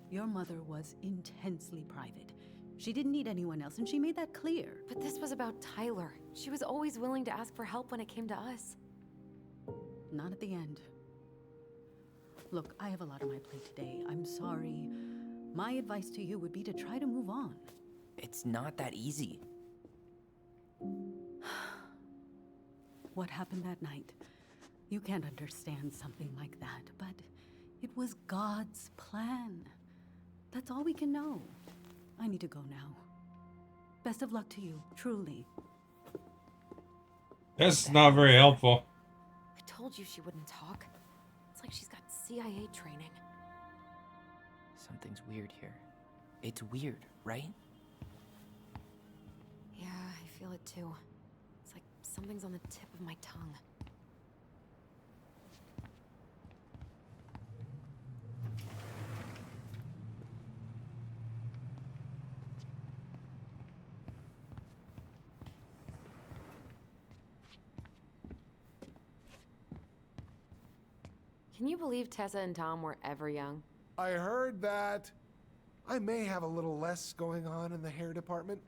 Your mother was intensely private. She didn't need anyone else, and she made that clear. But this was about Tyler. She was always willing to ask for help when it came to us. Not at the end. Look, I have a lot on my plate today. I'm sorry. My advice to you would be to try to move on. It's not that easy. What happened that night? You can't understand something like that, but it was God's plan. That's all we can know. I need to go now. Best of luck to you, truly. That's not very helpful. I told you she wouldn't talk. It's like she's got CIA training. Something's weird here. It's weird, right? Yeah, I feel it too. It's like something's on the tip of my tongue. Can you believe Tessa and Tom were ever young? I heard that. I may have a little less going on in the hair department,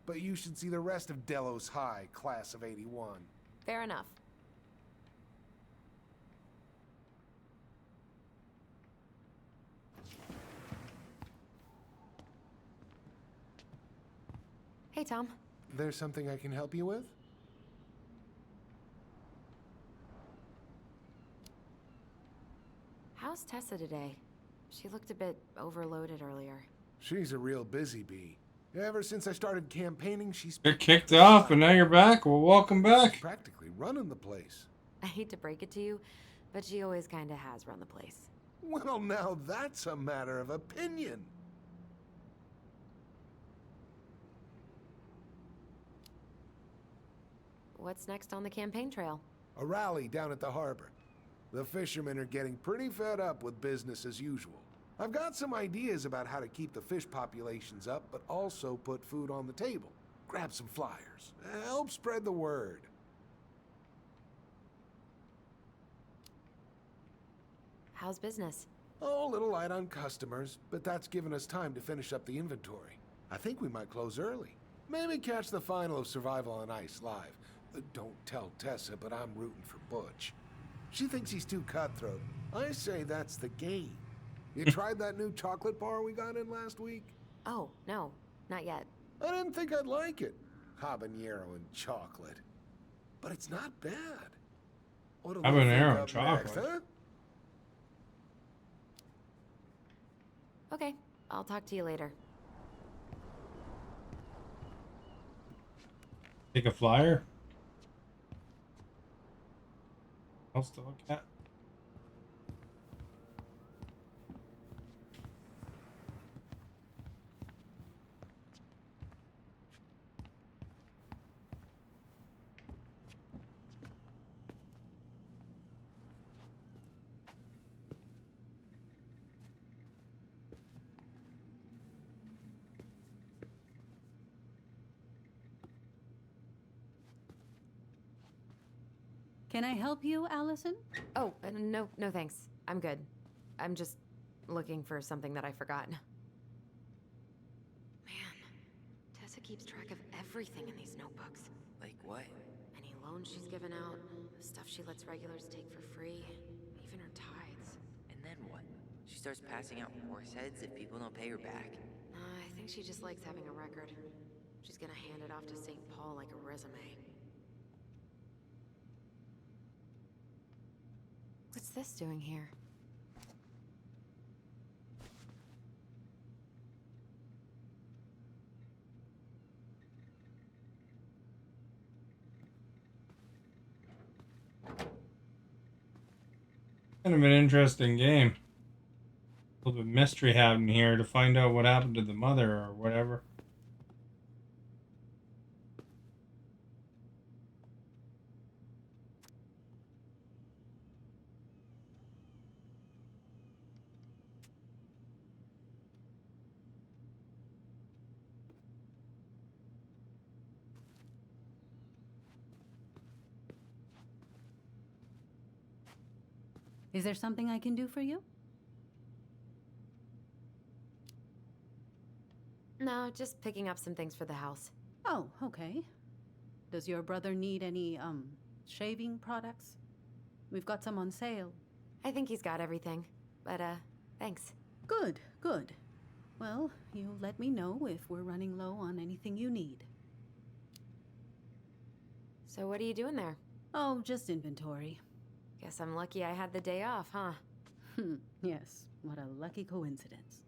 but you should see the rest of Delos High, class of '81. Fair enough. Hey, Tom. There's something I can help you with? How's Tessa today? She looked a bit overloaded earlier. She's a real busy bee. Ever since I started campaigning, she's You're kicked off, and now you're back. Well, welcome back. practically running the place. I hate to break it to you, but she always kind of has run the place. Well, now that's a matter of opinion. What's next on the campaign trail? A rally down at the harbor. The fishermen are getting pretty fed up with business as usual. I've got some ideas about how to keep the fish populations up, but also put food on the table. Grab some flyers. Help spread the word. How's business? Oh, a little light on customers, but that's given us time to finish up the inventory. I think we might close early. Maybe catch the final of Survival on Ice live. Don't tell Tessa, but I'm rooting for Butch. She thinks he's too cutthroat. I say that's the game. You tried that new chocolate bar we got in last week? Oh, no, not yet. I didn't think I'd like it. Habanero and chocolate. But it's not bad. What'll they Habanero think and up chocolate. next, huh? Okay, I'll talk to you later. Take a flyer. I'll still look at. Can I help you, Allison? Oh, no, no thanks. I'm good. I'm just looking for something that I forgot. Man, Tessa keeps track of everything in these notebooks. Like what? Any loans she's given out, the stuff she lets regulars take for free, even her tithes. And then what? She starts passing out horse heads if people don't pay her back. I think she just likes having a record. She's gonna hand it off to St. Paul like a resume. What's this doing here? Kind of an interesting game. A little bit of mystery happening here to find out what happened to the mother or whatever. Is there something I can do for you? No, just picking up some things for the house. Oh, okay. Does your brother need any, shaving products? We've got some on sale. I think he's got everything. But, thanks. Good, good. Well, you let me know if we're running low on anything you need. So what are you doing there? Oh, just inventory. Guess I'm lucky I had the day off, huh? Yes, what a lucky coincidence.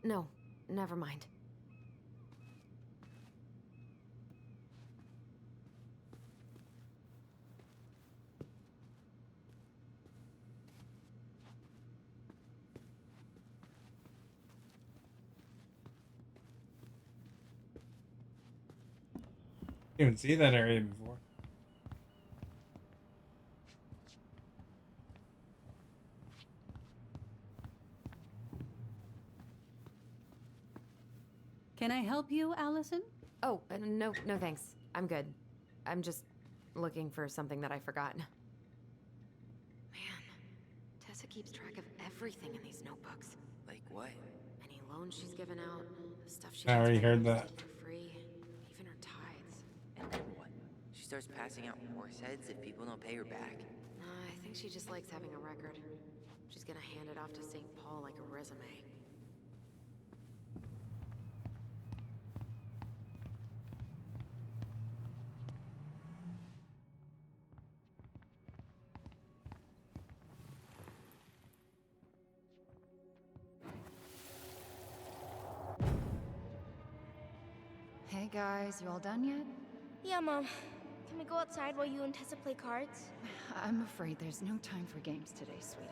No, never mind. Didn't even see that area before. Can I help you, Allison? Oh, no, no thanks. I'm good. I'm just looking for something that I forgot. Man, Tessa keeps track of everything in these notebooks. Like what? Any loans she's given out, the stuff she I lets already heard regulars that. take for free, even her tithes. And then what? She starts passing out horse heads if people don't pay her back. I think she just likes having a record. She's gonna hand it off to St. Paul like a resume. Hey guys, you all done yet? Yeah, Mom. Can we go outside while you and Tessa play cards? I'm afraid there's no time for games today, sweetie.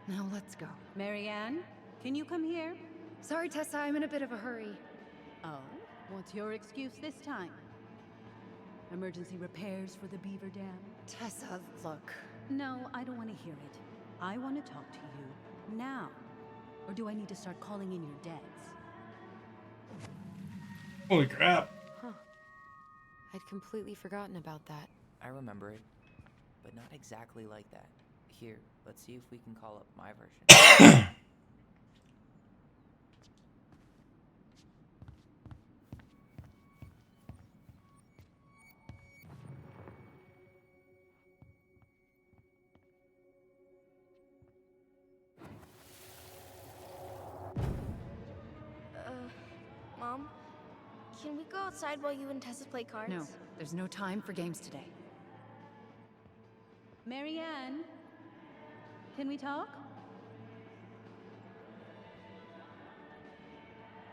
Now let's go. Marianne, can you come here? Sorry, Tessa, I'm in a bit of a hurry. Oh, what's your excuse this time? Emergency repairs for the beaver dam? Tessa, look. No, I don't want to hear it. I want to talk to you now. Or do I need to start calling in your debts? Holy crap. Huh. I'd completely forgotten about that. I remember it, but not exactly like that. Here, let's see if we can call up my version. Mom? Can we go outside while you and Tessa play cards? No, there's no time for games today. Marianne, can we talk?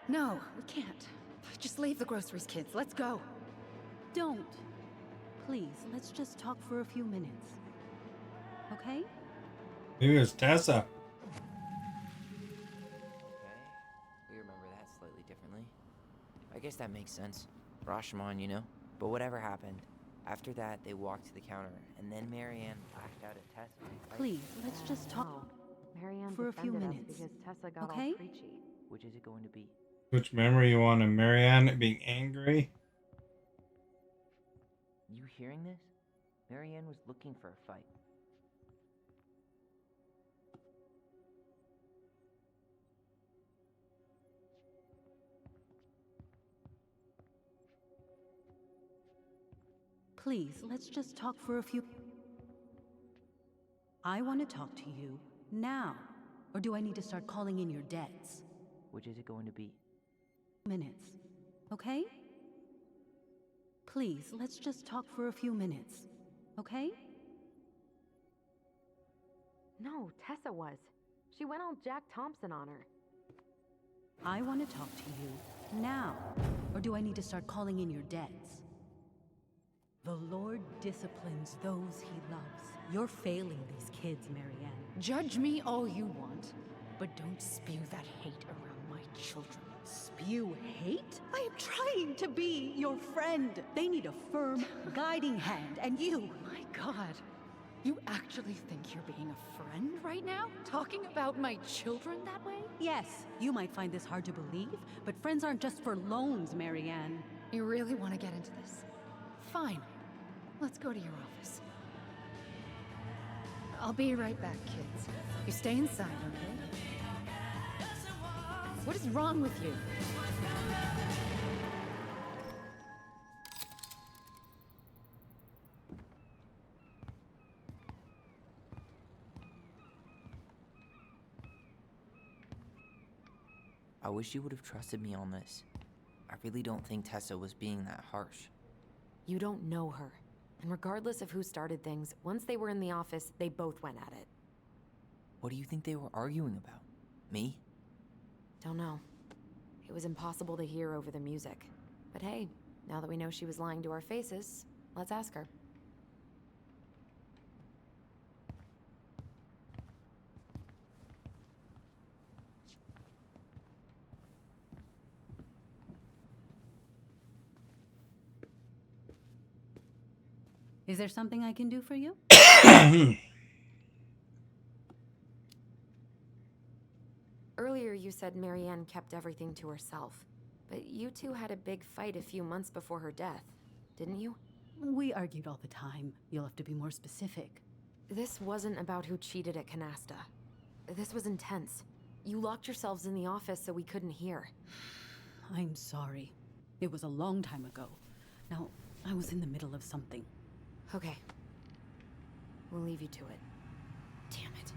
No, we can't. Just leave the groceries, kids. Let's go. Don't. Please, let's just talk for a few minutes. Okay? Maybe it was Tessa. Okay, we remember that slightly differently. I guess that makes sense. Rashomon, you know? But whatever happened, after that, they walked to the counter, and then Marianne lashed out at Tessa. right? Please, let's just talk Marianne for a few defended us minutes. because Tessa got Okay? all preachy. Which is it going to be? Which memory you want of Marianne being angry? You hearing this? Marianne was looking for a fight. Please, let's just talk for a few... I want to talk to you now. Or do I need to start calling in your debts? Which is it going to be? Minutes, okay? Please, let's just talk for a few minutes, okay? No, Tessa was. She went all Jack Thompson on her. I want to talk to you now. Or do I need to start calling in your debts? The Lord disciplines those he loves. You're failing these kids, Marianne. Judge me all you want, but don't spew that hate around my children. Spew hate? I am trying to be your friend. They need a firm, guiding hand, and you... My God. You actually think you're being a friend right now? Talking about my children that way? Yes, you might find this hard to believe, but friends aren't just for loans, Marianne. You really want to get into this? Fine. Let's go to your office. I'll be right back, kids. You stay inside, okay? What is wrong with you? I wish you would have trusted me on this. I really don't think Tessa was being that harsh. You don't know her. And regardless of who started things, once they were in the office, they both went at it. What do you think they were arguing about? Me? Don't know. It was impossible to hear over the music. But hey, now that we know she was lying to our faces, let's ask her. Is there something I can do for you? Earlier you said Marianne kept everything to herself. But you two had a big fight a few months before her death, didn't you? We argued all the time. You'll have to be more specific. This wasn't about who cheated at Canasta. This was intense. You locked yourselves in the office so we couldn't hear. I'm sorry. It was a long time ago. Now, I was in the middle of something. Okay. We'll leave you to it. Damn it.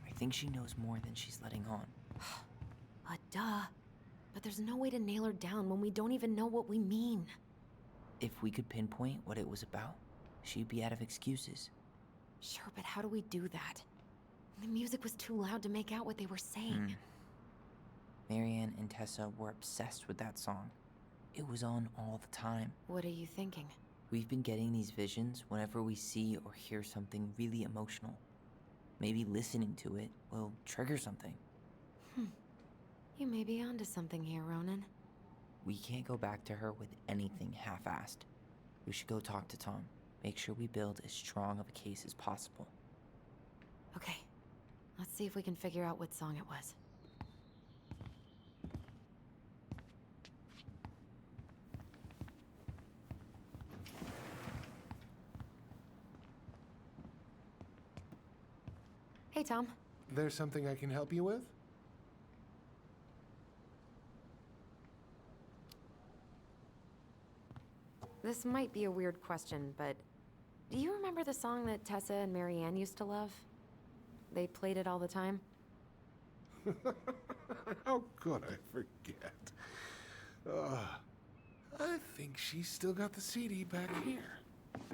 I think she knows more than she's letting on. Duh. But there's no way to nail her down when we don't even know what we mean. If we could pinpoint what it was about, she'd be out of excuses. Sure, but how do we do that? The music was too loud to make out what they were saying. Marianne and Tessa were obsessed with that song. It was on all the time. What are you thinking? We've been getting these visions whenever we see or hear something really emotional. Maybe listening to it will trigger something. You may be onto something here, Ronan. We can't go back to her with anything half-assed. We should go talk to Tom. Make sure we build as strong of a case as possible. Okay. Let's see if we can figure out what song it was. Hey, Tom. There's something I can help you with? This might be a weird question, but do you remember the song that Tessa and Marianne used to love? They played it all the time. How could I forget? I think she's still got the CD back here.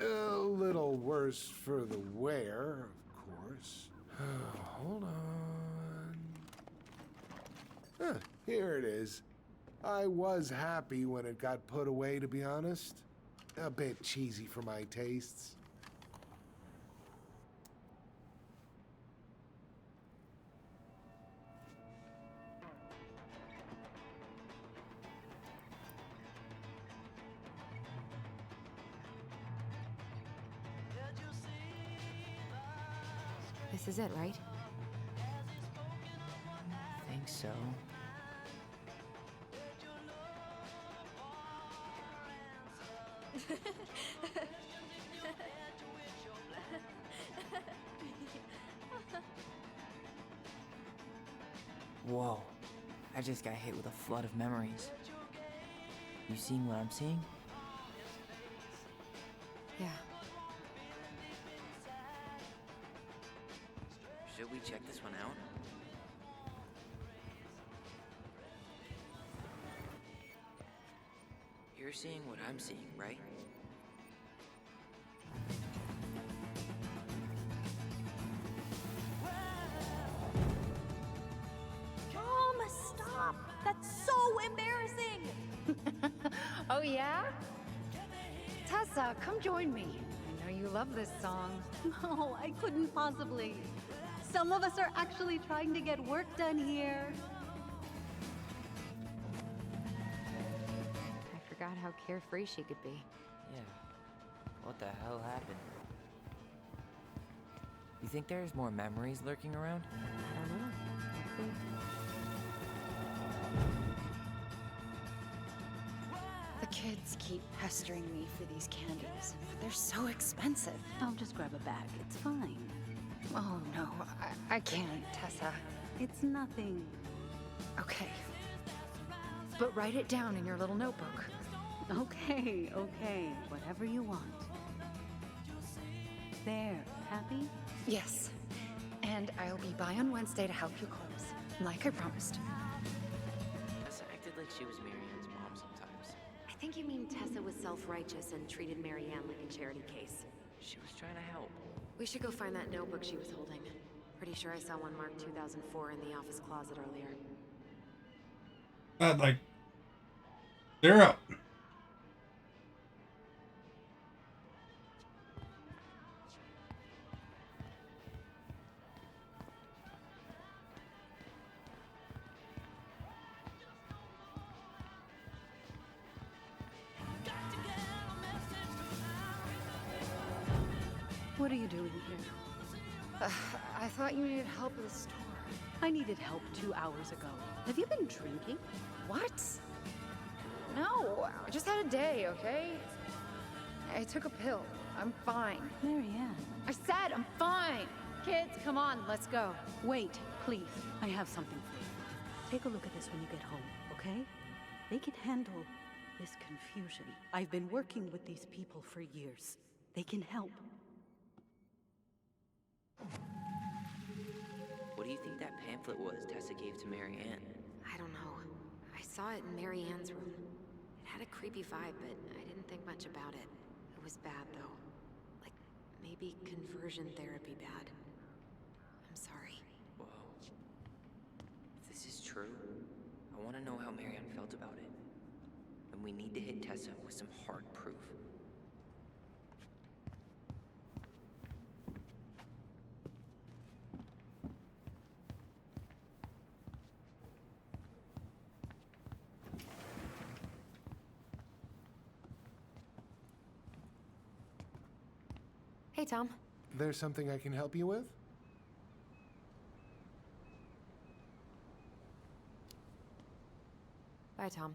A little worse for the wear, of course. Hold on. Here it is. I was happy when it got put away, to be honest. A bit cheesy for my tastes. This is it, right? Think so. Whoa, I just got hit with a flood of memories. You seeing what I'm seeing? Yeah. Should we check this one out? You're seeing what I'm seeing, right? Mom, stop! That's so embarrassing! Oh, yeah? Tessa, come join me. I know you love this song. No, I couldn't possibly. Some of us are actually trying to get work done here. I forgot how carefree she could be. Yeah. What the hell happened? You think there's more memories lurking around? I don't know. Maybe. The kids keep pestering me for these candies, but they're so expensive. I'll just grab a bag. It's fine. Oh no, I can't, Tessa. It's nothing. Okay. But write it down in your little notebook. Okay, okay. Whatever you want. There. Happy? Yes. And I'll be by on Wednesday to help you close, like I promised. Tessa acted like she was Marianne's mom sometimes. I think you mean Tessa was self-righteous and treated Marianne like a charity case. She was trying to help. We should go find that notebook she was holding. Pretty sure I saw one marked 2004 in the office closet earlier. Like 0. What are you doing here? I thought you needed help with the store. I needed help 2 hours ago. Have you been drinking? What? No, I just had a day, okay? I took a pill. I'm fine. Marianne. I said I'm fine. Kids, come on, let's go. Wait, please. I have something for you. Take a look at this when you get home, okay? They can handle this confusion. I've been working with these people for years. They can help. What do you think that pamphlet was Tessa gave to Marianne? I don't know. I saw it in Marianne's room. It had a creepy vibe, but I didn't think much about it. It was bad, though. Like, maybe conversion therapy bad. I'm sorry. Whoa. If this is true, I want to know how Marianne felt about it. And we need to hit Tessa with some hard proof. Hey, Tom. There's something I can help you with? Bye, Tom.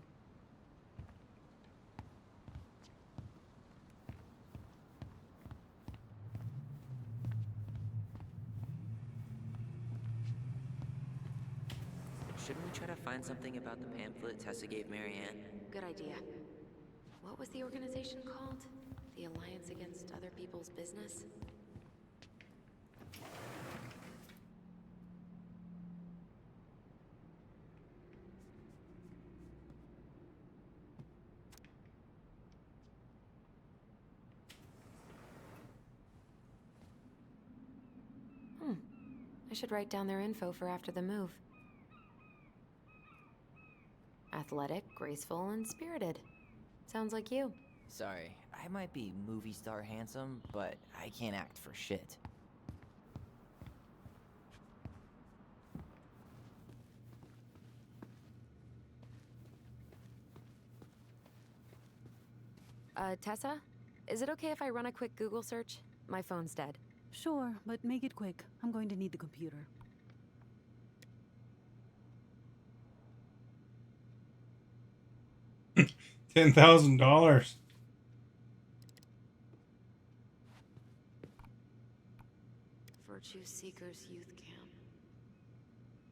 Shouldn't we try to find something about the pamphlet Tessa gave Marianne? Good idea. What was the organization called? The Alliance Against Other People's Business? I should write down their info for after the move. Athletic, graceful, and spirited. Sounds like you. Sorry, I might be movie star handsome, but I can't act for shit. Tessa? Is it okay if I run a quick Google search? My phone's dead. Sure, but make it quick. I'm going to need the computer. $10,000. Virtue Seekers Youth Camp.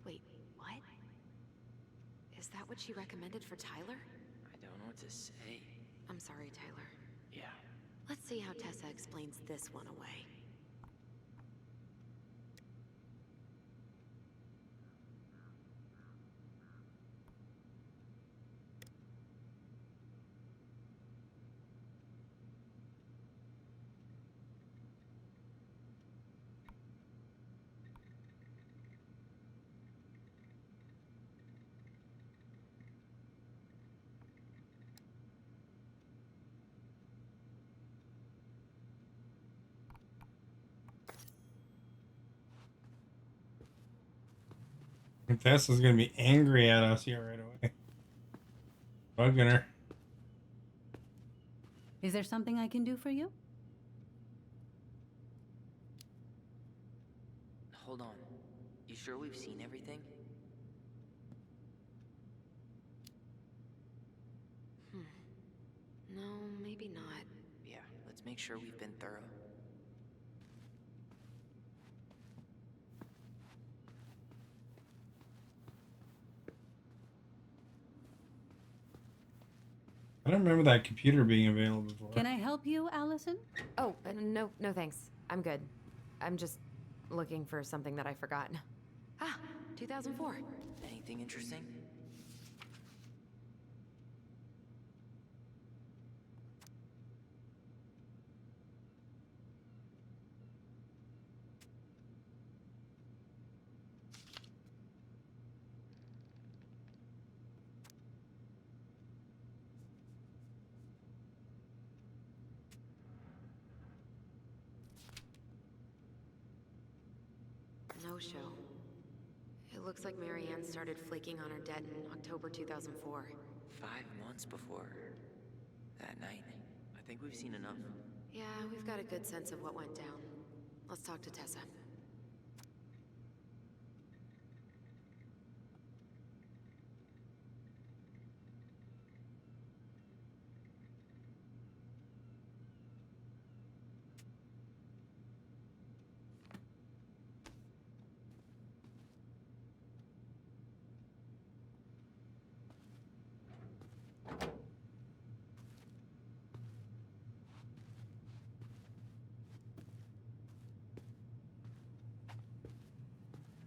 Wait, what? Is that what she recommended for Tyler? I don't know what to say. I'm sorry, Tyler. Yeah. Let's see how Tessa explains this one away. Tessa's gonna be angry at us here right away. Bugging her. Is there something I can do for you? Hold on. You sure we've seen everything? No, maybe not. Yeah, let's make sure we've been thorough. I don't remember that computer being available before. Can I help you, Allison? Oh, no thanks. I'm good. I'm just looking for something that I forgot. Ah, 2004. Anything interesting? No show. It looks like Marianne started flaking on her debt in October 2004. 5 months before that night. I think we've seen enough. Yeah, we've got a good sense of what went down. Let's talk to Tessa.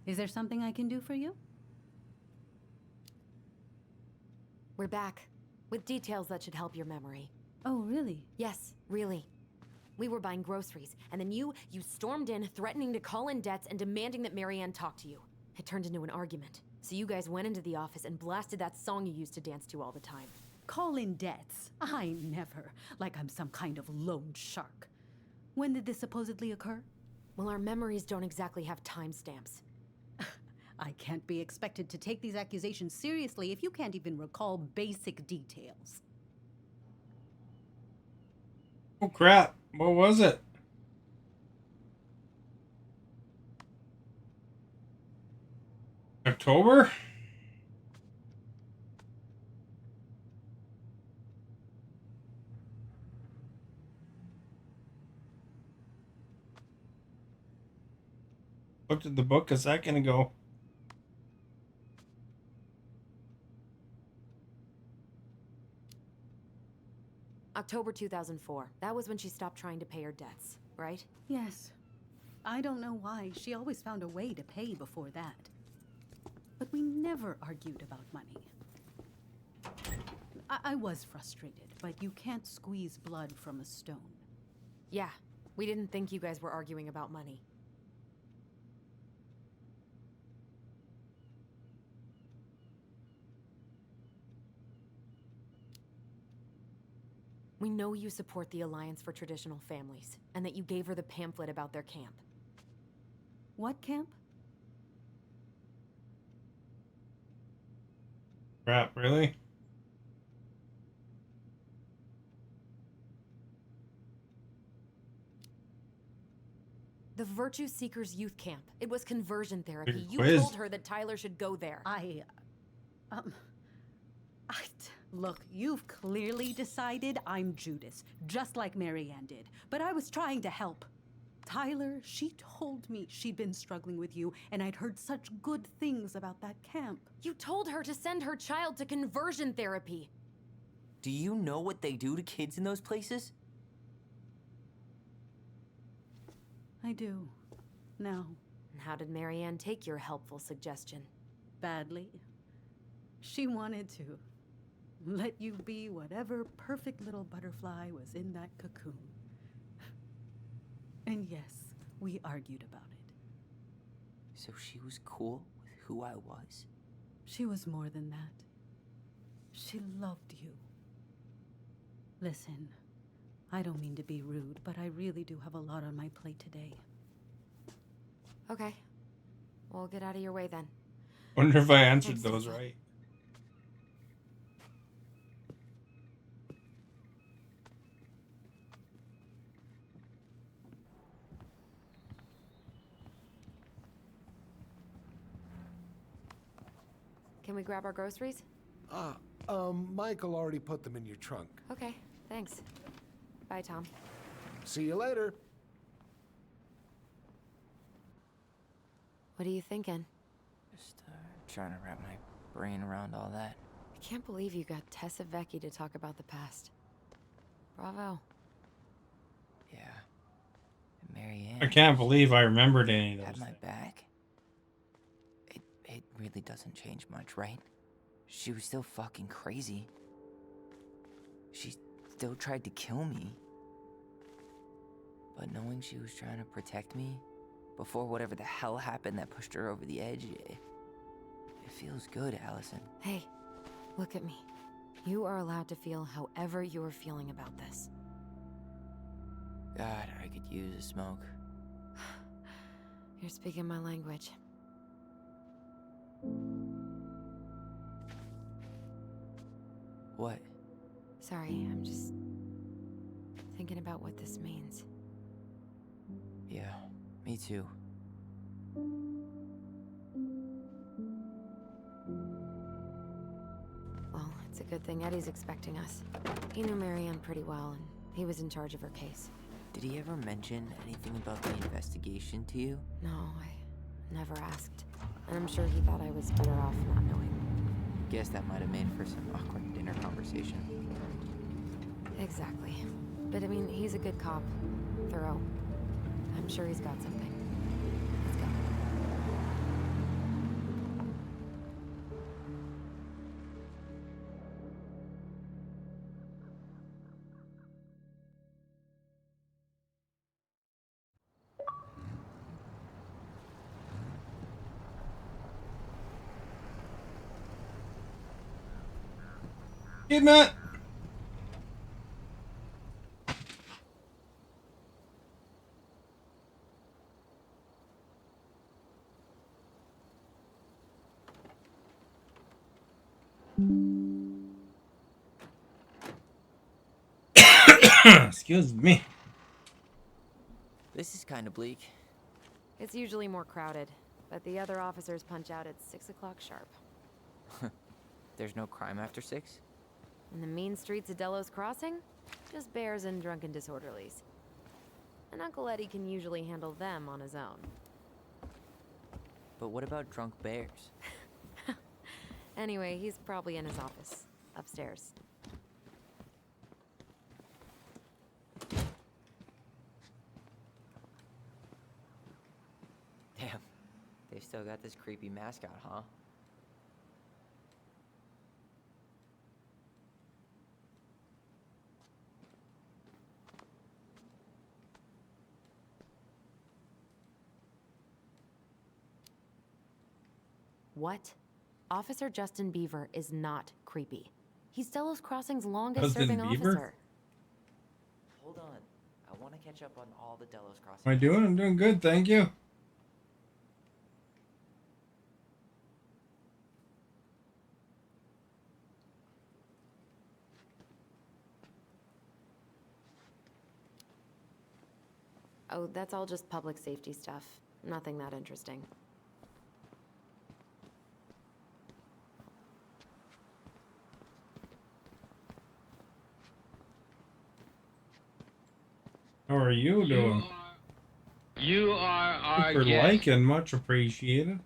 Is there something I can do for you? We're back, with details that should help your memory. Oh, really? Yes, really. We were buying groceries, and then you stormed in, threatening to call in debts and demanding that Marianne talk to you. It turned into an argument. So you guys went into the office and blasted that song you used to dance to all the time. Call in debts? I never. Like I'm some kind of loan shark. When did this supposedly occur? Well, our memories don't exactly have timestamps. I can't be expected to take these accusations seriously if you can't even recall basic details. Oh crap, what was it? October? Looked at the book a second ago. October 2004. That was when she stopped trying to pay her debts, right? Yes. I don't know why. She always found a way to pay before that. But we never argued about money. I was frustrated, but you can't squeeze blood from a stone. Yeah, we didn't think you guys were arguing about money. We know you support the Alliance for Traditional Families, and that you gave her the pamphlet about their camp. What camp? Crap, really? The Virtue Seekers Youth Camp. It was conversion therapy. Big You quiz. told her that Tyler should go there. Look, you've clearly decided I'm Judas, just like Marianne did. But I was trying to help. Tyler, she told me she'd been struggling with you, and I'd heard such good things about that camp. You told her to send her child to conversion therapy. Do you know what they do to kids in those places? I do. Now. How did Marianne take your helpful suggestion? Badly. She wanted to let you be whatever perfect little butterfly was in that cocoon. And yes, we argued about it. So she was cool with who I was? She was more than that. She loved you. Listen, I don't mean to be rude, but I really do have a lot on my plate today. Okay. We'll get out of your way then. Wonder if I answered Thanks, those Papa. right. Can we grab our groceries? Michael already put them in your trunk. Okay, thanks. Bye, Tom. See you later. What are you thinking? Just trying to wrap my brain around all that. I can't believe you got Tessa Vecchi to talk about the past. Bravo. Yeah. And Marianne I can't believe I remembered any of those. had my things. back. It really doesn't change much, right? She was still fucking crazy. She still tried to kill me. But knowing she was trying to protect me before whatever the hell happened that pushed her over the edge, it feels good, Allison. Hey, look at me. You are allowed to feel however you're feeling about this. God, I could use a smoke. You're speaking my language. What? Sorry, I'm just thinking about what this means. Yeah, me too. Well, it's a good thing Eddie's expecting us. He knew Marianne pretty well, and he was in charge of her case. Did he ever mention anything about the investigation to you? No, I never asked. And I'm sure he thought I was better off not knowing. Guess that might have made for some awkward dinner conversation. Exactly. But I mean, he's a good cop. Thorough. I'm sure he's got something. Let's go. Hey, Matt. Excuse me. This is kind of bleak. It's usually more crowded, but the other officers punch out at 6 o'clock sharp. There's no crime after 6? In the mean streets of Delos Crossing, just bears and drunken disorderlies. And Uncle Eddie can usually handle them on his own. But what about drunk bears? Anyway, he's probably in his office, upstairs. Damn, they've still got this creepy mascot, huh? What? Officer Justin Beaver is not creepy. He's Delos Crossing's longest-serving Justin Bieber? officer. Hold on. I want to catch up on all the Delos Crossing. Am I doing? I'm doing good, thank you. Oh, that's all just public safety stuff. Nothing that interesting. How are you doing? You are our For guest. liking, much appreciated.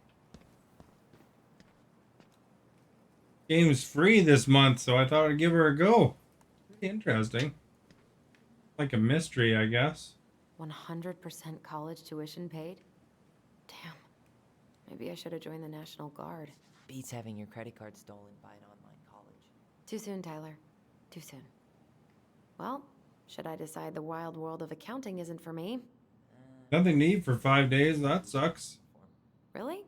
Game's free this month, so I thought I'd give her a go. Pretty interesting. Like a mystery, I guess. 100% college tuition paid? Damn. Maybe I should have joined the National Guard. Beats having your credit card stolen by an online college. Too soon, Tyler. Too soon. Well, should I decide the wild world of accounting isn't for me? Nothing to eat for 5 days. That sucks. Really?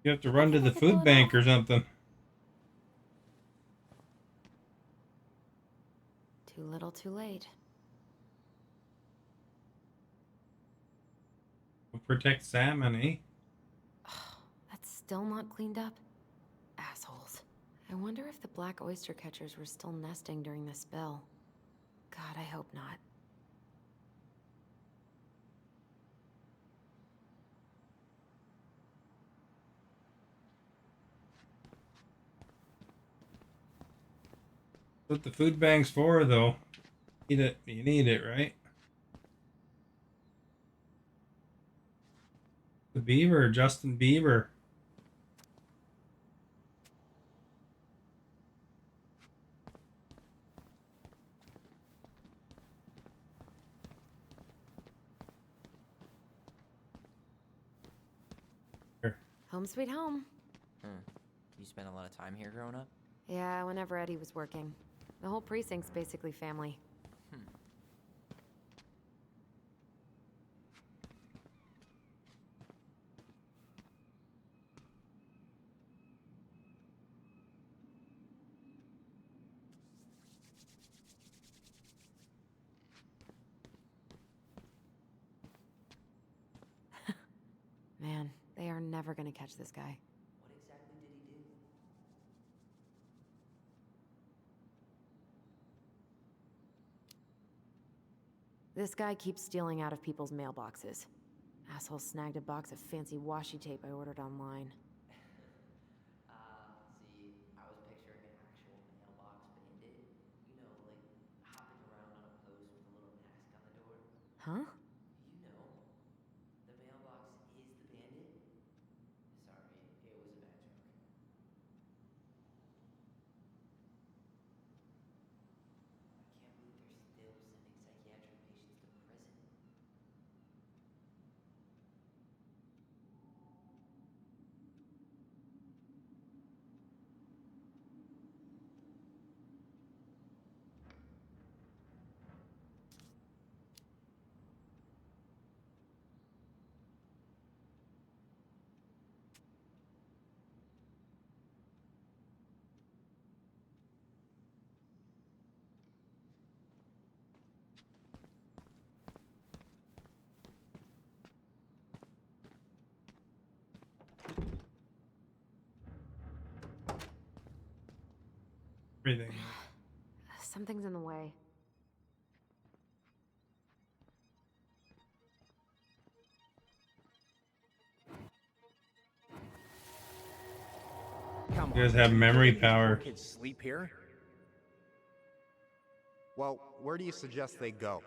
You have to run to think I the could pull food it bank off. or something. Too little, too late. Protect salmon, eh? That's still not cleaned up? Assholes. I wonder if the black oyster catchers were still nesting during the spill. God, I hope not. That's what the food bank's for, though. Eat it. You need it, right? The Beaver, Justin Bieber. Home sweet home. You spent a lot of time here growing up? Yeah, whenever Eddie was working. The whole precinct's basically family. Man, they are never gonna catch this guy. What exactly did he do? This guy keeps stealing out of people's mailboxes. Asshole snagged a box of fancy washi tape I ordered online. See, I was picturing an actual mailbox bandit. You know, like hopping around on a post with a little mask on the door. Huh? You know, the mailbox is the bandit. Sorry, it was a bad joke. I can't believe they're still sending psychiatric patients to prison. Everything. Something's in the way. Come You guys on, have you memory think these poor power. Kids sleep here? Well, where do you suggest they go?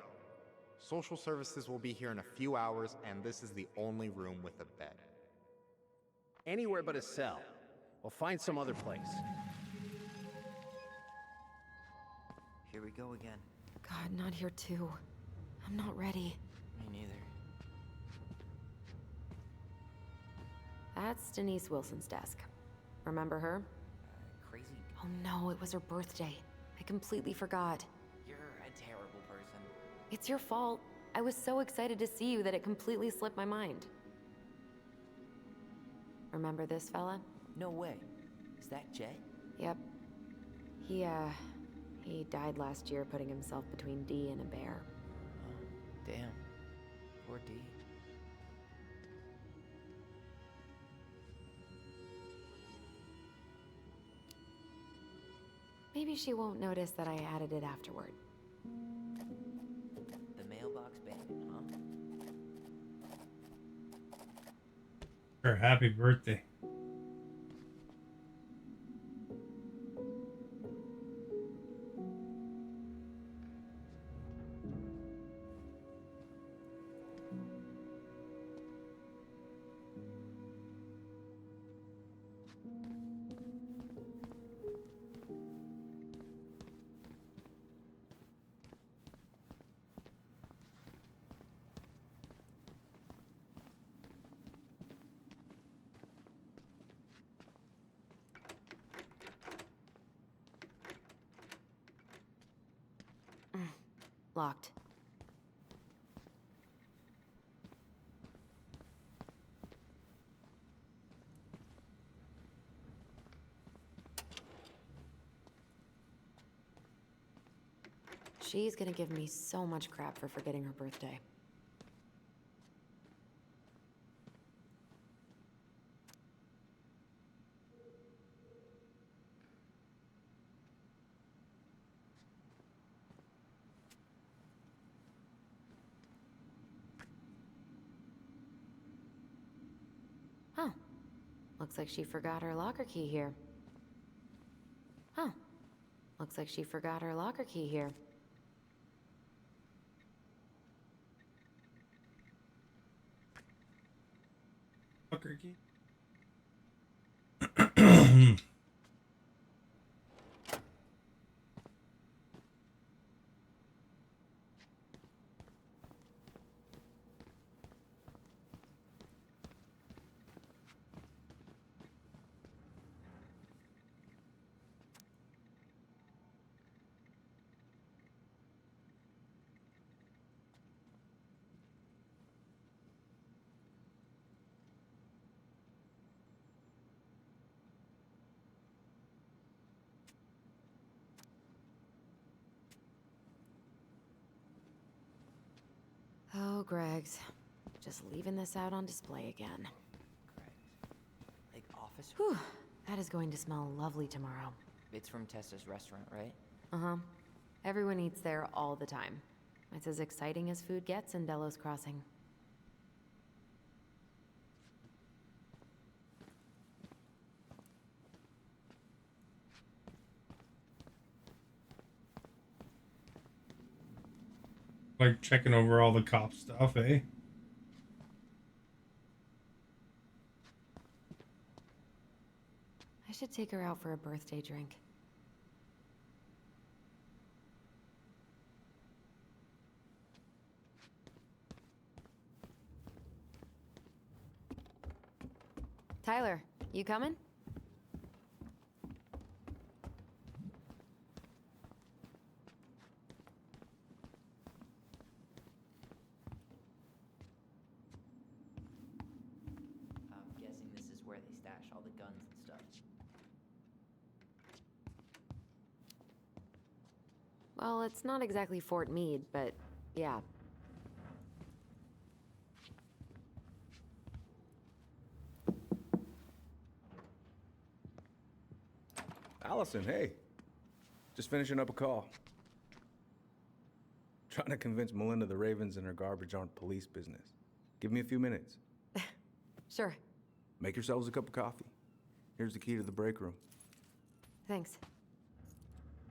Social services will be here in a few hours, and this is the only room with a bed. Anywhere but a cell. We'll find some other place. Here we go again. God, not here too. I'm not ready. Me neither. That's Denise Wilson's desk. Remember her? Crazy. Oh no, it was her birthday. I completely forgot. You're a terrible person. It's your fault. I was so excited to see you that it completely slipped my mind. Remember this fella? No way. Is that Jet? Yep. He died last year putting himself between D and a bear. Damn. Poor D. Maybe she won't notice that I added it afterward. The mailbox bandit, huh? Her happy birthday. Locked. She's gonna give me so much crap for forgetting her birthday. Huh. Looks like she forgot her locker key here. Huh. Looks like she forgot her locker key here. Fucker key. Oh, Greg's. Just leaving this out on display again. Greg. Like officer? Whew. That is going to smell lovely tomorrow. It's from Tessa's restaurant, right? Uh-huh. Everyone eats there all the time. It's as exciting as food gets in Delos Crossing. Like checking over all the cop stuff, eh? I should take her out for a birthday drink. Tyler, you coming? I'm guessing this is where they stash all the guns and stuff. Well, it's not exactly Fort Meade, but yeah. Allison, hey. Just finishing up a call. Trying to convince Melinda the Ravens and her garbage aren't police business. Give me a few minutes. Sure. Make yourselves a cup of coffee. Here's the key to the break room. Thanks.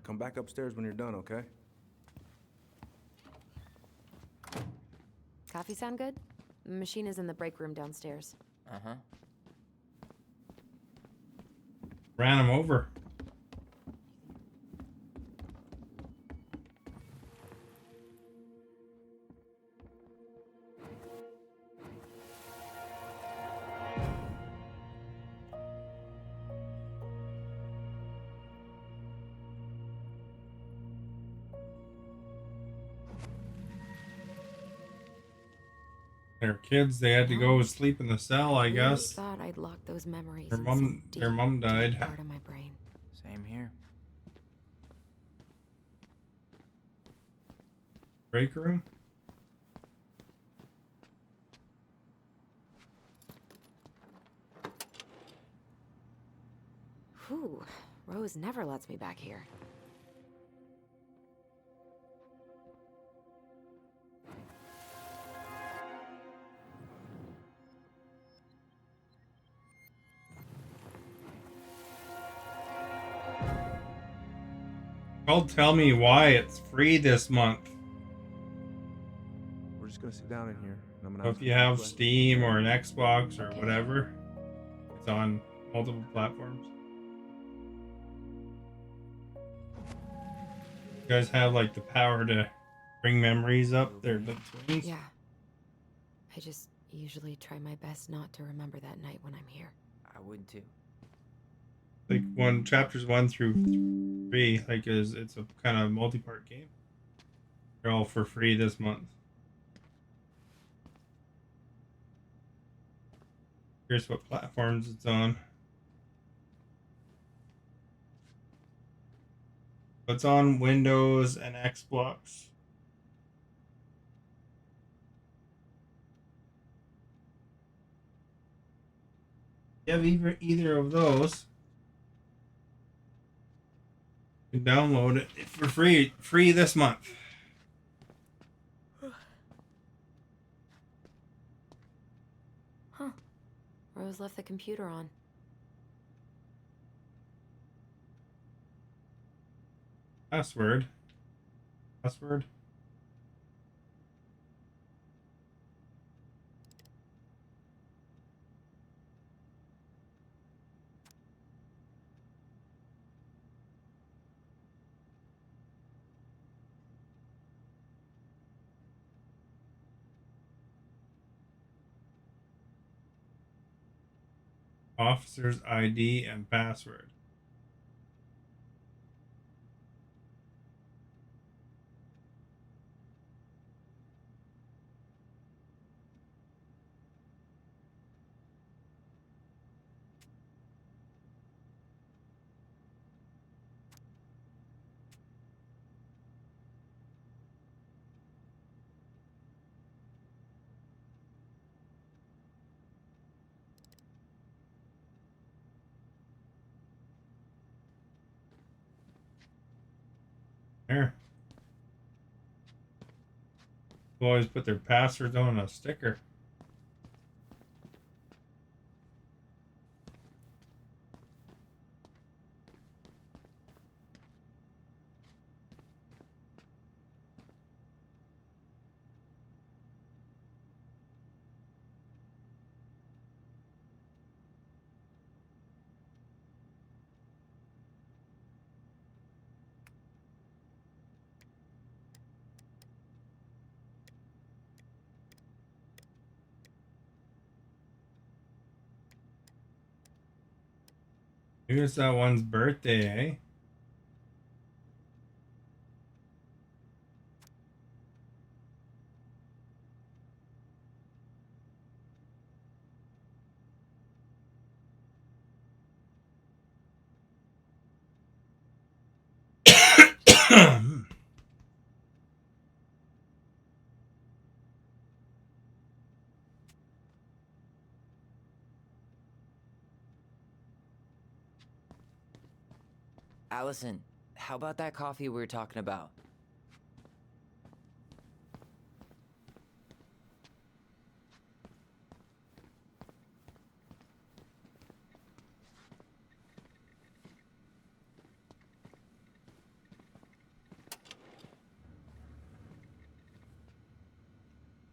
Come back upstairs when you're done, okay? Coffee sound good? The machine is in the break room downstairs. Uh-huh. Ran him over. Their kids, they had to go sleep in the cell, I guess. Thought I'd lock those memories. Their in mom, some their mom deep died. part of my brain. Same here. Break room. Whew. Rose never lets me back here. Called Tell Me Why. It's free this month. We're just gonna sit down in here. And I'm gonna So ask if you a few have questions. Steam or an Xbox or whatever, it's on multiple platforms. You guys have like the power to bring memories up. They're the twins. Yeah. I just usually try my best not to remember that night when I'm here. I would too. Like chapters 1 through 3, like it's a kind of multi-part game. They're all for free this month. Here's what platforms it's on. It's on Windows and Xbox. If you have either of those, you can download it for free this month. Huh. Rose left the computer on. Password. Officer's ID and password. There. People always put their passwords on a sticker. Maybe it's that one's birthday, eh? Allison, how about that coffee we were talking about?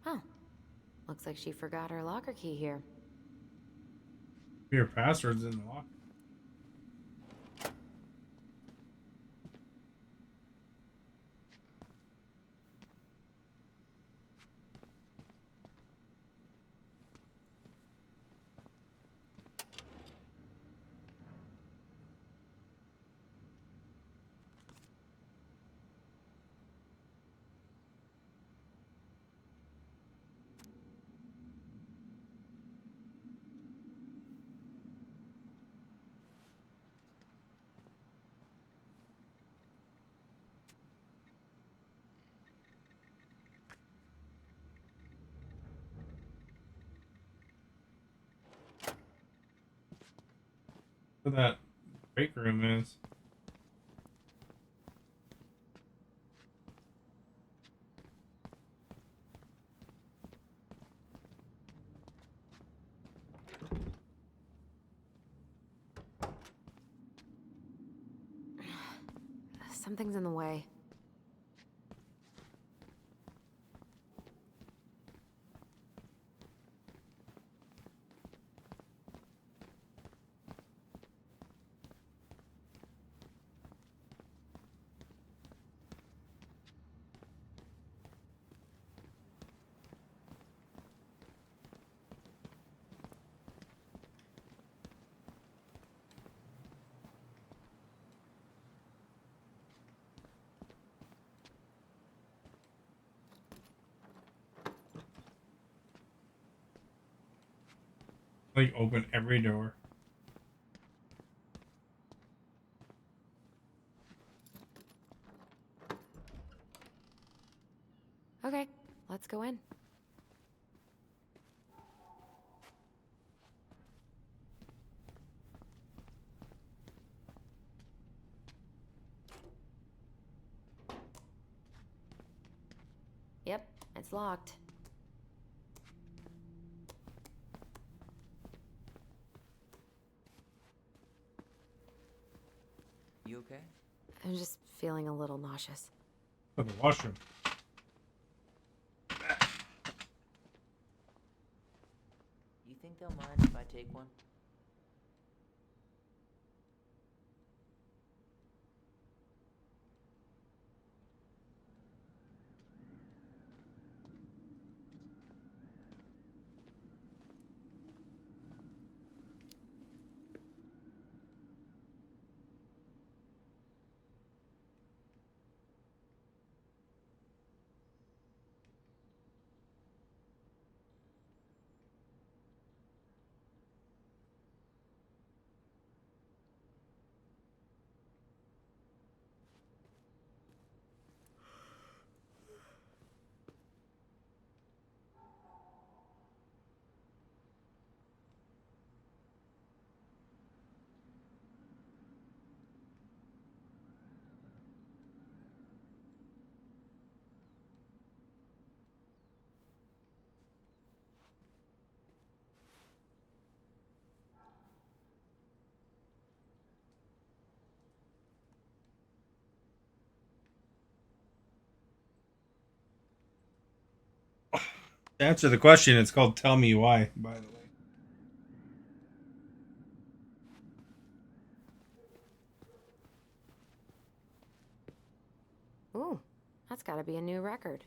Oh. Looks like she forgot her locker key here. Your password's in the lock. Where that break room is. Something's in the way. Like open every door. Okay, let's go in. Yep, it's locked. You okay? I'm just feeling a little nauseous. For the washroom. You think they'll mind if I take one? To answer the question, it's called Tell Me Why, by the way. Ooh, that's gotta be a new record.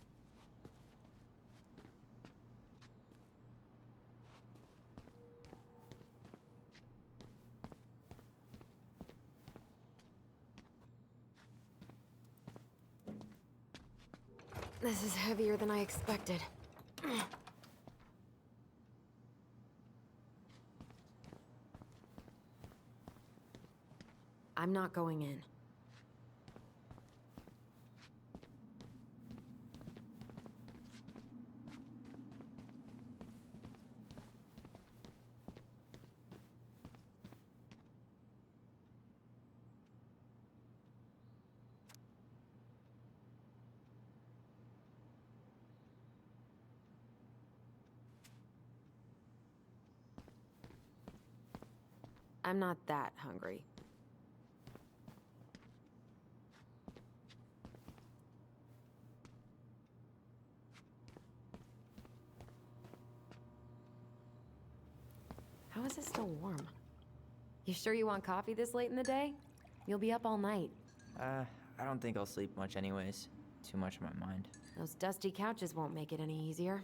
This is heavier than I expected. I'm not going in. I'm not that hungry. How is it still warm? You sure you want coffee this late in the day? You'll be up all night. I don't think I'll sleep much anyways. Too much on my mind. Those dusty couches won't make it any easier.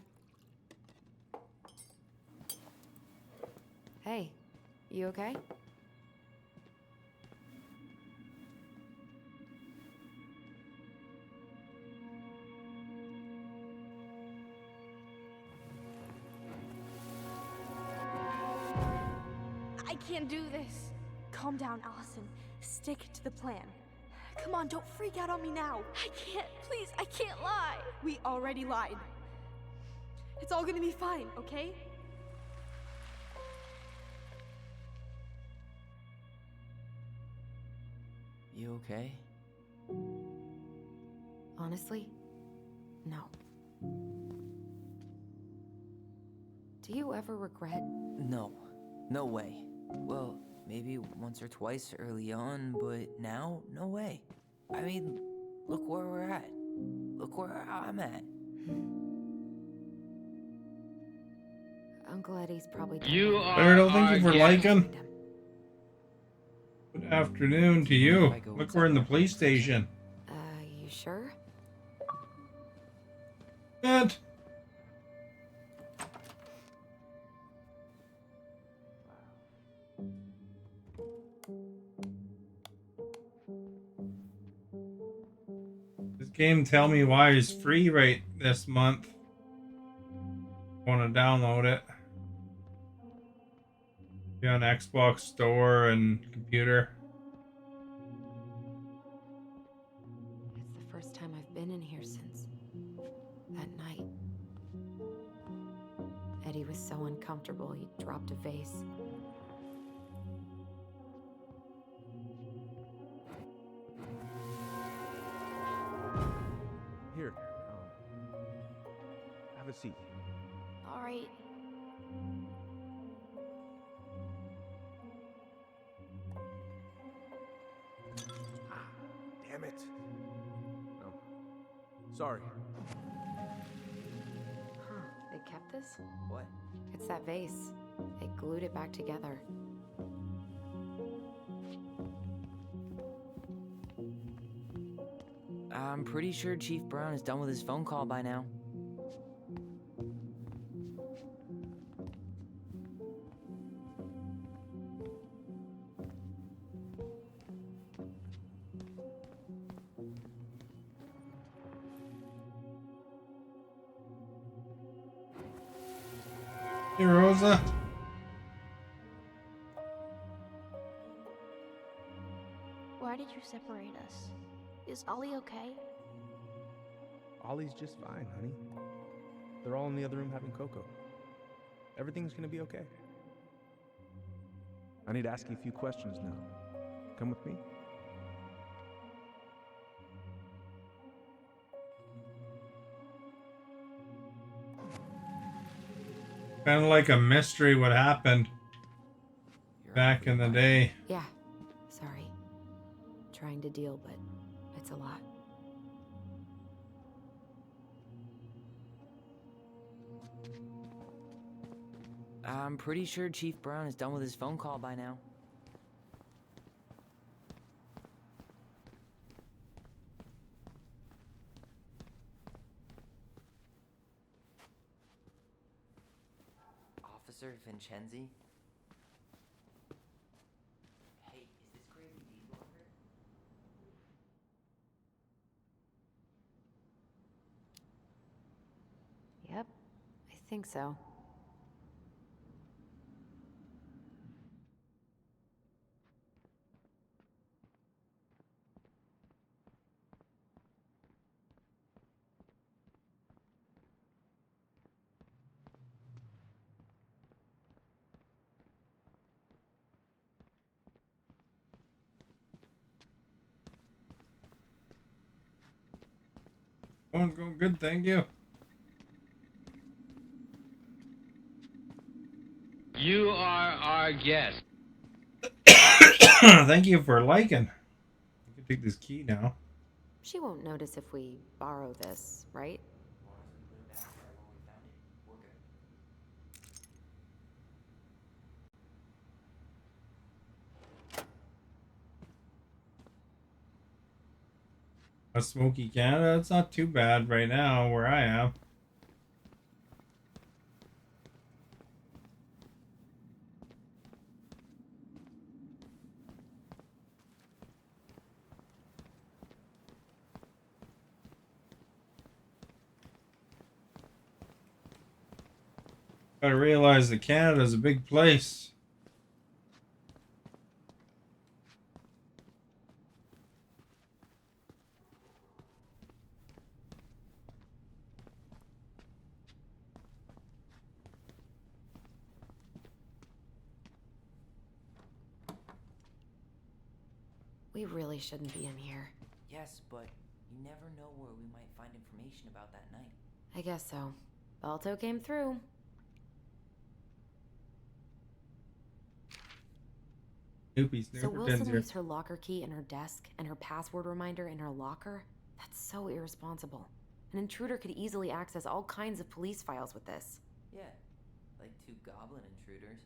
Hey, you okay? I can't do this. Calm down, Allison. Stick to the plan. Come on, don't freak out on me now. I can't. Please, I can't lie. We already lied. It's all gonna be fine, okay? You okay? Honestly, no. Do you ever regret? No. No way. Well, maybe once or twice early on, but now, no way. I mean, look where we're at. Look where I'm at. Uncle Eddie's probably... You I don't thank you for guest. liking. Good afternoon to you. Look, we're in the police station. You sure? And this game, Tell Me Why, is free right this month. Want to download it? Be on Xbox Store and computer. It's the first time I've been in here since that night. Eddie was so uncomfortable, he dropped a vase. Here, have a seat. Alright. Damn it. No. Sorry. Huh, they kept this? What? It's that vase. They glued it back together. I'm pretty sure Chief Brown is done with his phone call by now. Hey, Rosa. Why did you separate us? Is Ollie okay? Ollie's just fine, honey. They're all in the other room having cocoa. Everything's gonna be okay. I need to ask you a few questions now. Come with me? Kind of like a mystery what happened back in the day. Yeah, sorry. Trying to deal, but it's a lot. I'm pretty sure Chief Brown is done with his phone call by now. Officer Vincenzi? Hey, is this Crazy D longer? Yep, I think so. Going good, thank you. You are our guest. Thank you for liking. You can take this key now. She won't notice if we borrow this, right? A smoky Canada. It's not too bad right now where I am. Gotta realize that Canada's a big place. We really shouldn't be in here. Yes, but you never know where we might find information about that night. I guess so. Balto came through. Snoopy So Snooperton's Wilson here. leaves her locker key in her desk and her password reminder in her locker? That's so irresponsible. An intruder could easily access all kinds of police files with this. Yeah, like 2 goblin intruders.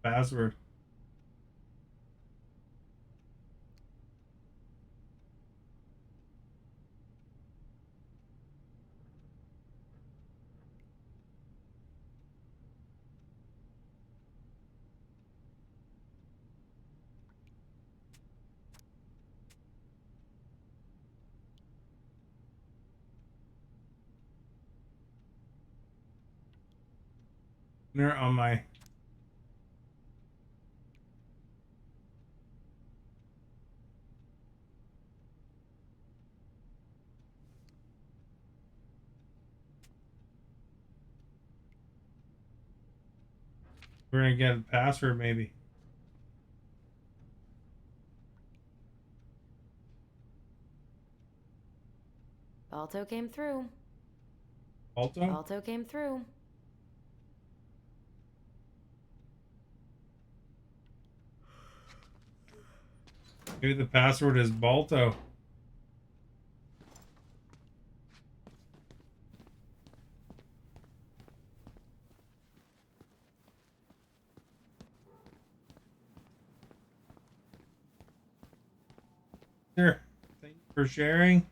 Password. They're on my. We're gonna get a password maybe. Balto came through. Balto? Balto came through. Maybe the password is Balto. Here. Thank you for sharing.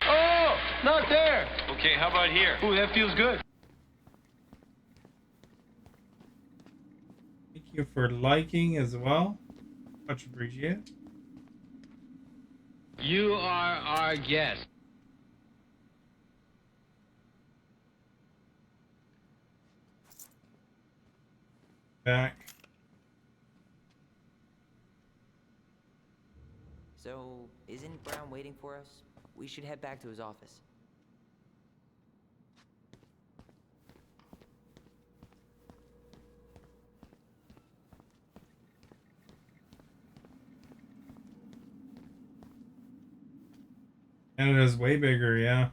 Oh, not there. Okay, how about here? Ooh, that feels good. Thank you for liking as well. Much appreciated. You are our guest. Back. So, isn't Brown waiting for us? We should head back to his office. Canada's way bigger, yeah.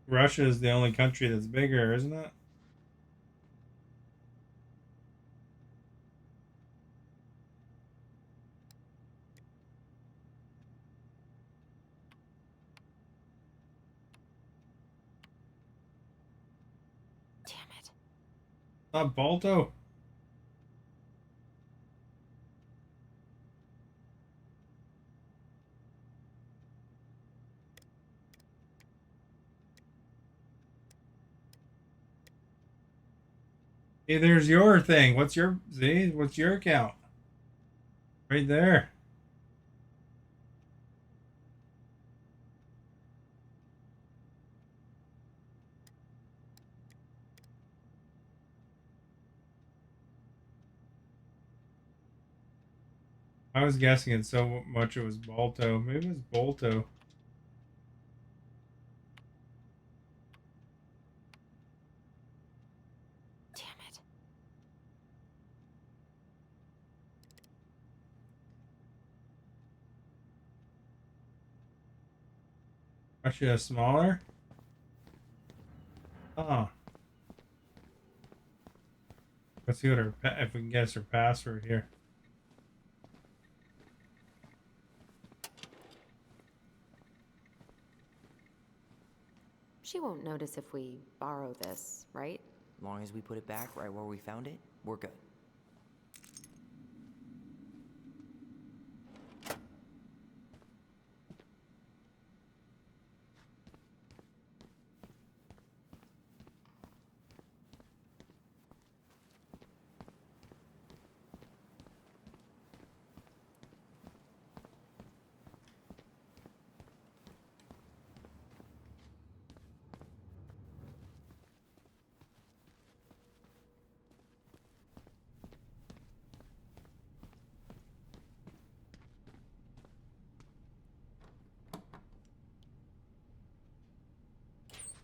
Russia is the only country that's bigger, isn't it? Damn it. Not Balto. Hey, there's your thing. What's your account? Right there. I was guessing it so much it was Balto. Maybe it was Balto. Damn it. Russia is smaller. Oh. Let's see what if we can guess her password here. She won't notice if we borrow this, right? Long as we put it back right where we found it, we're good.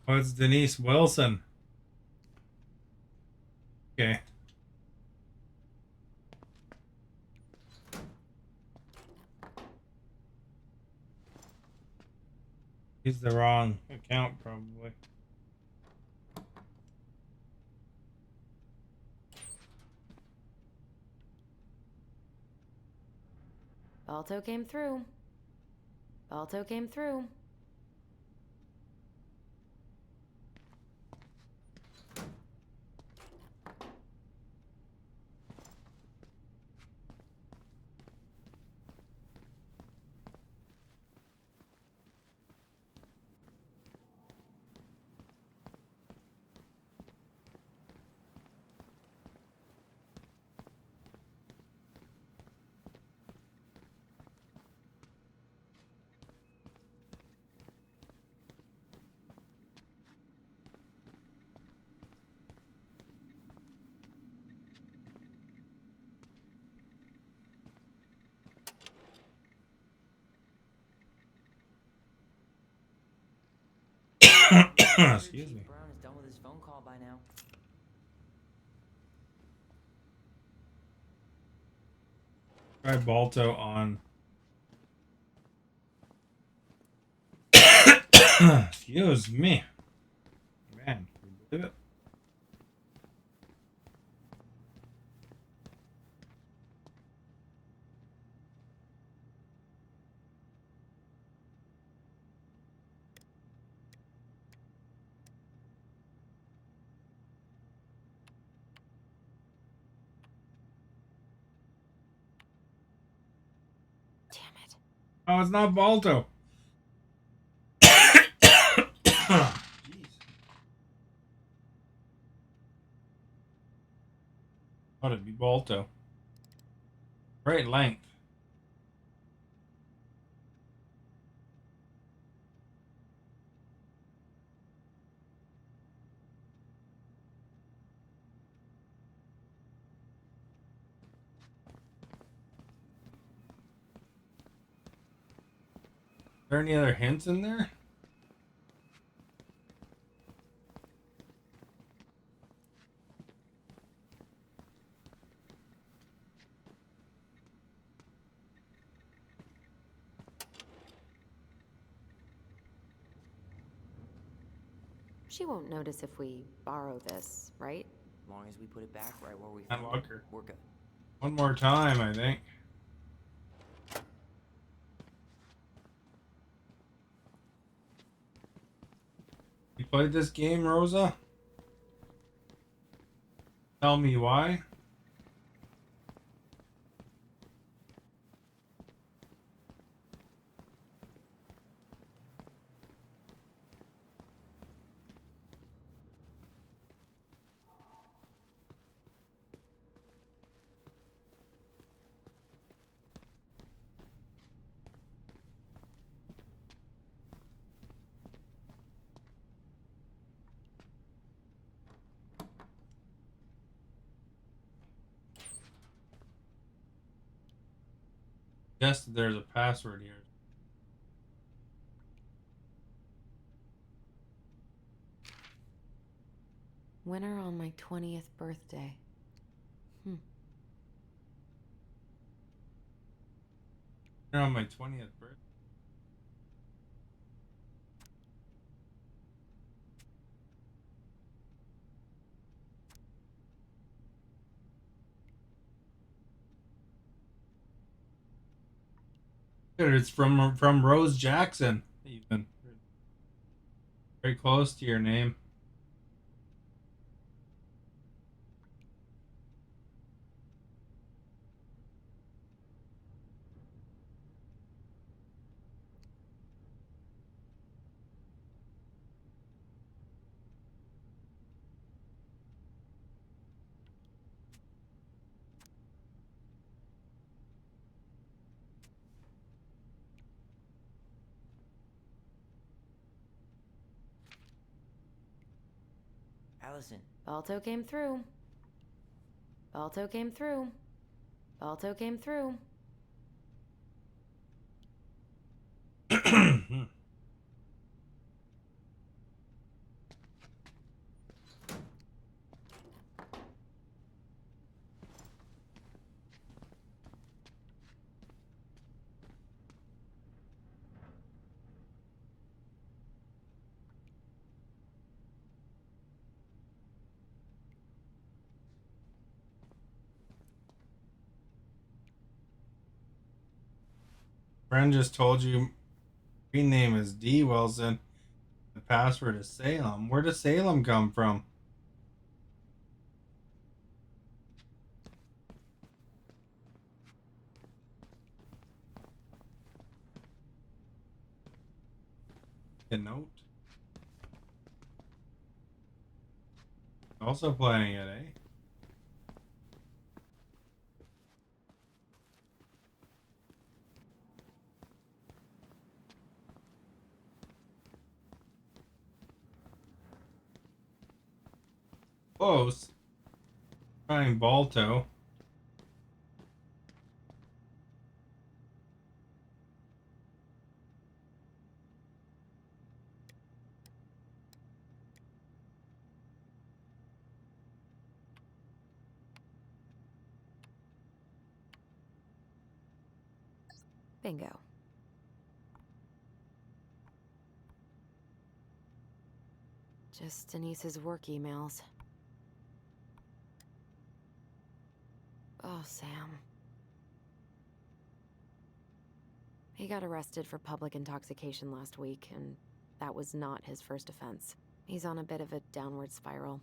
Oh, it's Denise Wilson. Okay. He's the wrong account, probably. Balto came through. Balto came through. Excuse me. Brown is done with his phone call by now. Try Balto on. Excuse me. Man, can you believe it? Damn it. Oh, it's not Balto. Jeez. Thought it'd be Balto. Great length. Are there any other hints in there? She won't notice if we borrow this, right? As long as we put it back right where we That found it, locker. we're good. One more time, I think. You played this game, Rosa? Tell me why. Guess that there's a password here. Winner on my 20th birthday. On my 20th birthday. It's from Rose Jackson. Even very close to your name. Allison. Balto came through. Balto came through. Balto came through. Friend just told you screen name is D. Wilson. The password is Salem. Where does Salem come from? A note. Also playing it, eh? Close. Trying Balto. Bingo. Just Denise's work emails. Oh, Sam. He got arrested for public intoxication last week, and that was not his first offense. He's on a bit of a downward spiral.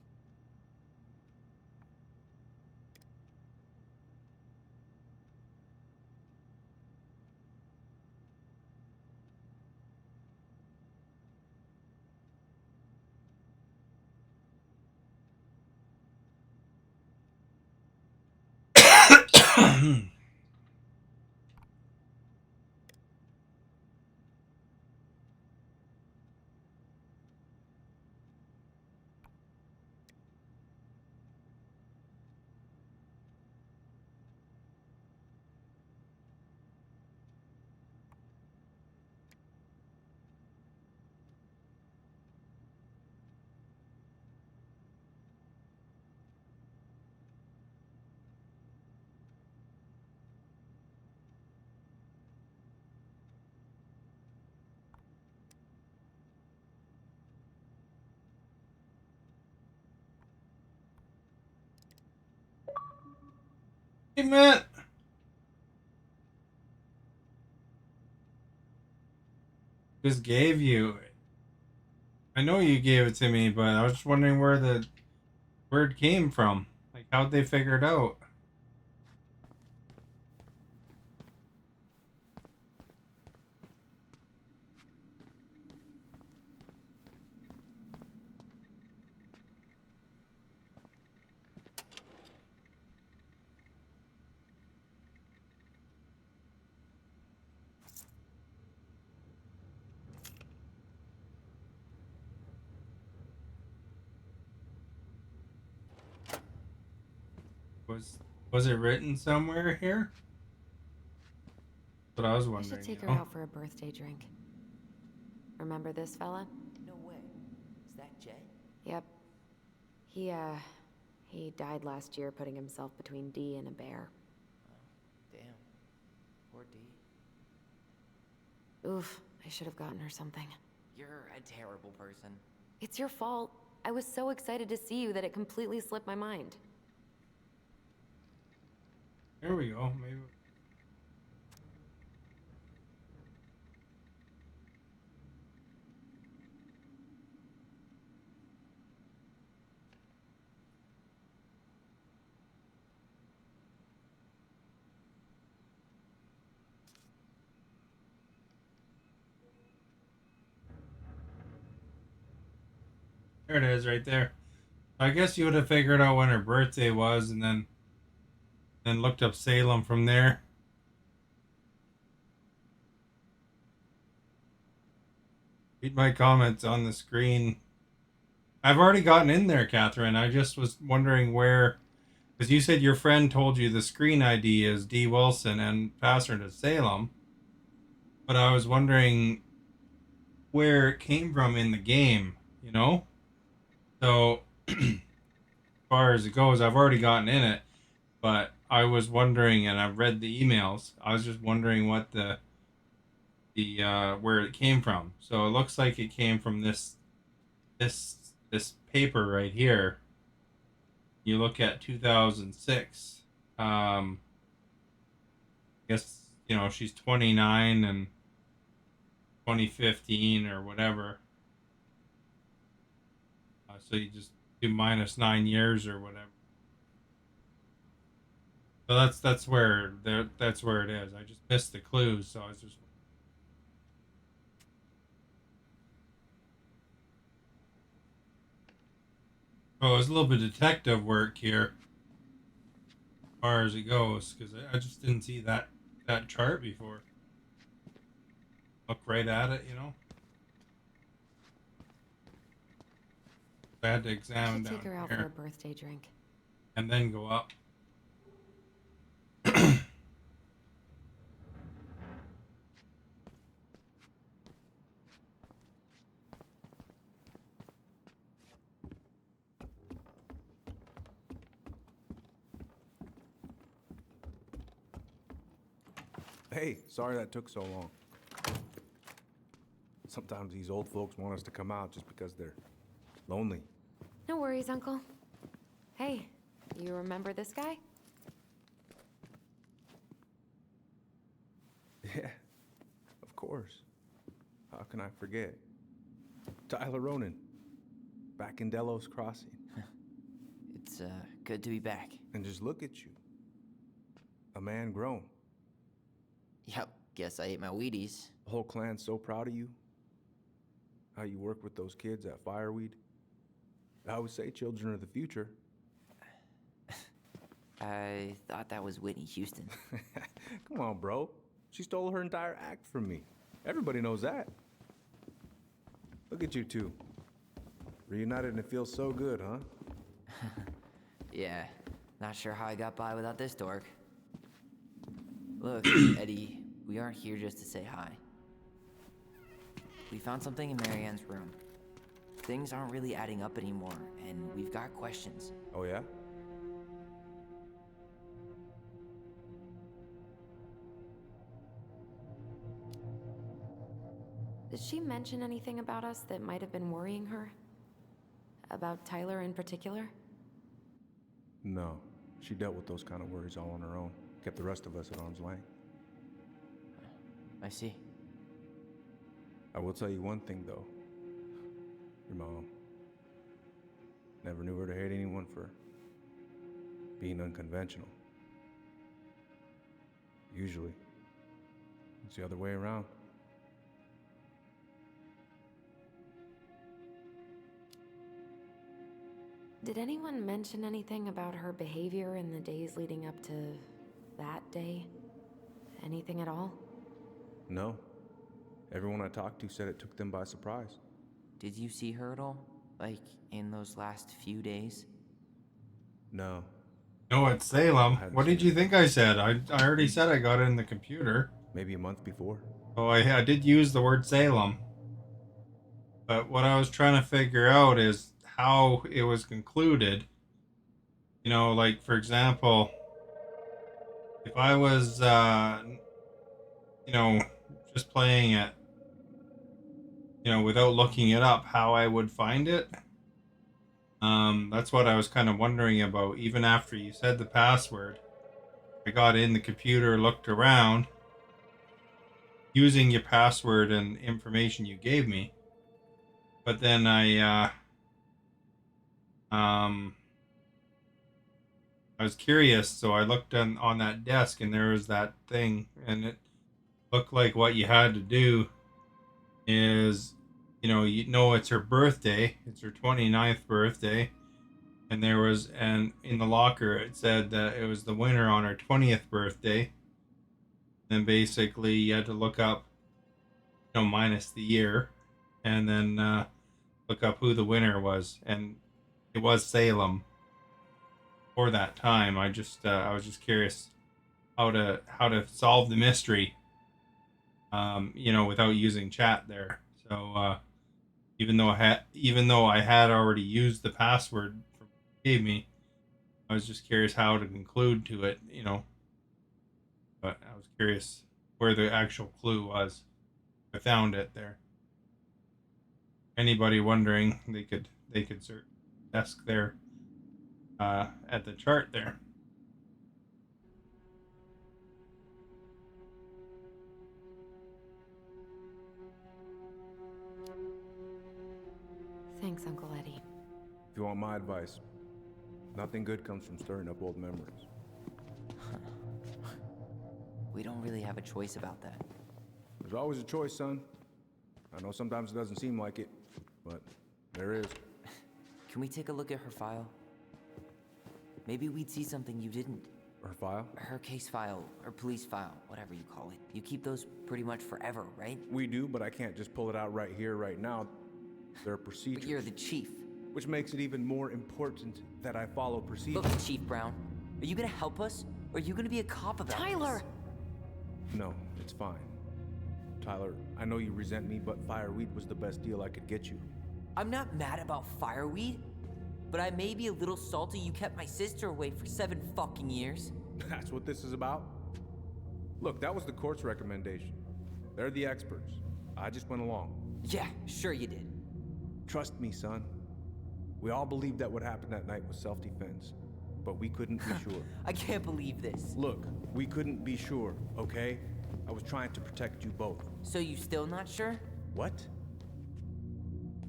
Hey, Matt. Just gave you. I know you gave it to me, but I was just wondering where the word came from. Like, how'd they figure it out? Was it written somewhere here? That's what I was I wondering. should take you her know? out for a birthday drink. Remember this fella? No way. Is that Jay? Yep. He died last year putting himself between Dee and a bear. Damn. Poor D. Oof, I should have gotten her something. You're a terrible person. It's your fault. I was so excited to see you that it completely slipped my mind. There we go. Maybe. There it is, right there. I guess you would have figured out when her birthday was, and then looked up Salem from there. Read my comments on the screen. I've already gotten in there, Catherine. I just was wondering where, because you said your friend told you the screen ID is D. Wilson and password is Salem. But I was wondering where it came from in the game, you know? So, as far as it goes, I've already gotten in it. But I was wondering, and I've read the emails. I was just wondering what the where it came from. So it looks like it came from this paper right here. You look at 2006. I guess she's 29 and 2015 or whatever. So you just do minus 9 years or whatever. So that's where it is. I just missed the clues, so I was just. Oh, it's a little bit of detective work here, as far as it goes, because I just didn't see that chart before. Look right at it, I had to examine down take her out here for a birthday drink. and then go up. Hey, sorry that took so long. Sometimes these old folks want us to come out just because they're lonely. No worries, Uncle. Hey, you remember this guy? Yeah, of course. How can I forget? Tyler Ronan, back in Delos Crossing. It's good to be back. And just look at you. A man grown. Yep, guess I ate my Wheaties. The whole clan's so proud of you. How you work with those kids at Fireweed. I would say children are the future. I thought that was Whitney Houston. Come on, bro. She stole her entire act from me. Everybody knows that. Look at you two. Reunited and it feels so good, huh? Yeah, not sure how I got by without this dork. Look, Eddie, we aren't here just to say hi. We found something in Marianne's room. Things aren't really adding up anymore, and we've got questions. Oh, yeah? Did she mention anything about us that might have been worrying her? About Tyler in particular? No. She dealt with those kind of worries all on her own. Kept the rest of us at arm's length. I see. I will tell you one thing, though. Your mom. Never knew her to hate anyone for being unconventional. Usually, it's the other way around. Did anyone mention anything about her behavior in the days leading up to that day? Anything at all? No. Everyone I talked to said it took them by surprise. Did you see her at all? Like, in those last few days? No. No, it's Salem. What did you think I said? I already said I got it in the computer. Maybe a month before. Oh, I did use the word Salem. But what I was trying to figure out is how it was concluded. You know, like, for example, if I was, you know, just playing it, you know, without looking it up, how I would find it. That's what I was kind of wondering about. Even after you said the password, I got in the computer, looked around, using your password and information you gave me. But then I was curious, so I looked on that desk, and there was that thing, and it looked like what you had to do is, you know it's her birthday. It's her 29th birthday. And there was, and in the locker, it said that it was the winner on her 20th birthday. Then basically you had to look up, you know, minus the year, and then look up who the winner was. And it was Salem for that time. I was just curious how to solve the mystery, you know, without using chat there. So even though I had already used the password you gave me, I was just curious how to conclude to it, you know. But I was curious where the actual clue was. I found it there. Anybody wondering, they could search desk there at the chart there. Thanks, Uncle Eddie. If you want my advice, nothing good comes from stirring up old memories. We don't really have a choice about that. There's always a choice, son. I know sometimes it doesn't seem like it, but there is. Can we take a look at her file? Maybe we'd see something you didn't. Her file? Her case file, or police file, whatever you call it. You keep those pretty much forever, right? We do, but I can't just pull it out right here, right now. There are procedures. But you're the chief. Which makes it even more important that I follow procedures. Look, Chief Brown, are you gonna help us? Or are you gonna be a cop about Tyler! this? No, it's fine. Tyler, I know you resent me, but Fireweed was the best deal I could get you. I'm not mad about Fireweed, but I may be a little salty you kept my sister away for 7 fucking years. That's what this is about? Look, that was the court's recommendation. They're the experts. I just went along. Yeah, sure you did. Trust me, son. We all believed that what happened that night was self-defense, but we couldn't be sure. I can't believe this. Look, we couldn't be sure, okay? I was trying to protect you both. So you still not sure? What?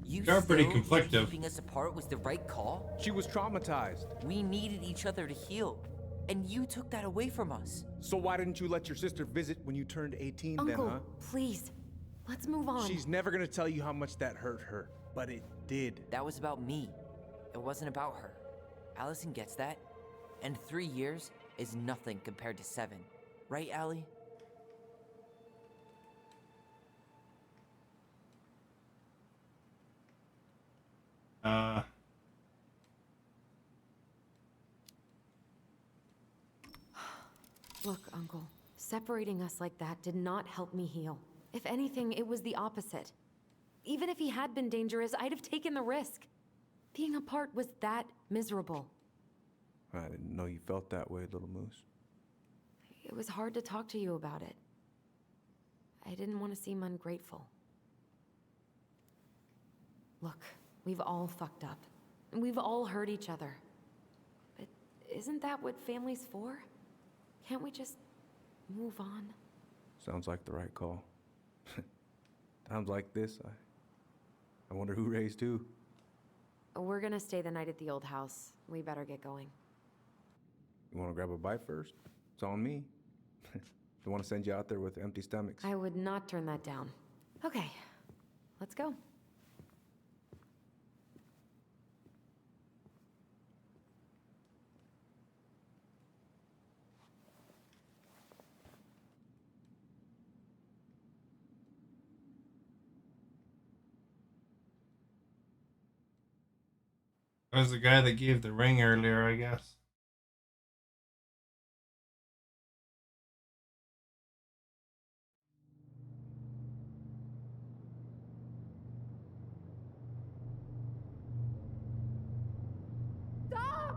You You're pretty still conflictive. think keeping us apart was the right call? She was traumatized. We needed each other to heal, and you took that away from us. So why didn't you let your sister visit when you turned 18 Uncle, then, huh? please. Let's move on. She's never gonna tell you how much that hurt her, but it did. That was about me. It wasn't about her. Allison gets that. And 3 years is nothing compared to 7. Right, Allie? Look, Uncle, separating us like that did not help me heal. If anything, it was the opposite. Even if he had been dangerous, I'd have taken the risk. Being apart was that miserable. I didn't know you felt that way, little moose. It was hard to talk to you about it. I didn't want to seem ungrateful. Look, we've all fucked up. And we've all hurt each other. But isn't that what family's for? Can't we just move on? Sounds like the right call. Times like this, I wonder who raised who. We're gonna stay the night at the old house. We better get going. You wanna grab a bite first? It's on me. Don't wanna send you out there with empty stomachs. I would not turn that down. Okay, let's go. That was the guy that gave the ring earlier, I guess. Stop!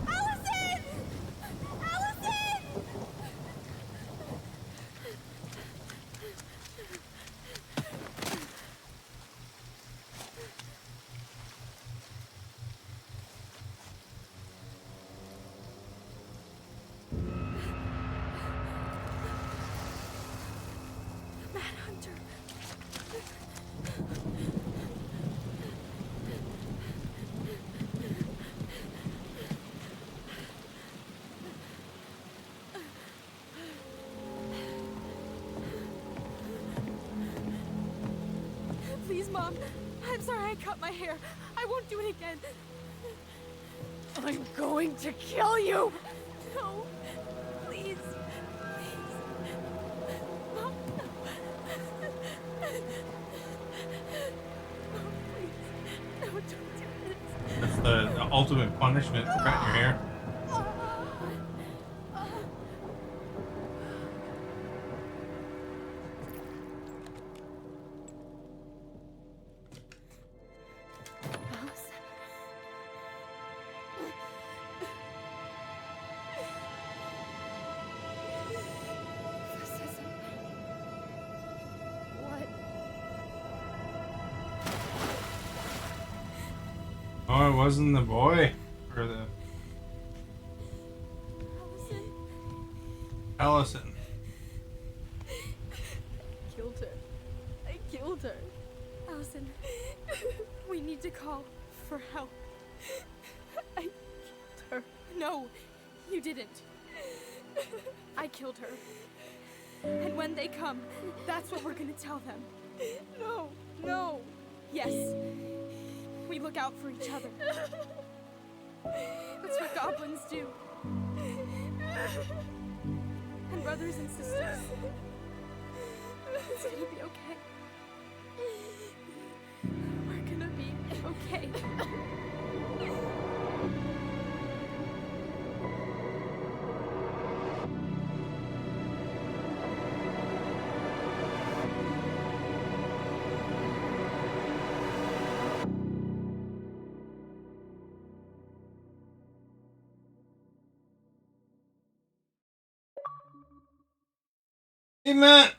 Allison! Allison! Manhunter. Please, Mom. I'm sorry I cut my hair. I won't do it again. I'm going to kill you! No. Please. Please. Mom, no. Mom, please. No, don't do this. That's the ultimate punishment for cutting your hair. Allison. This isn't... What? Oh, it wasn't the boy. Or the Allison Allison. killed her. I killed her. Allison, we need to call for help. I killed her. No, you didn't. I killed her. And when they come, that's what we're gonna tell them. No, no. Yes. We look out for each other. That's what goblins do. And brothers and sisters. It's gonna be okay. We're gonna be okay. Hey, Matt.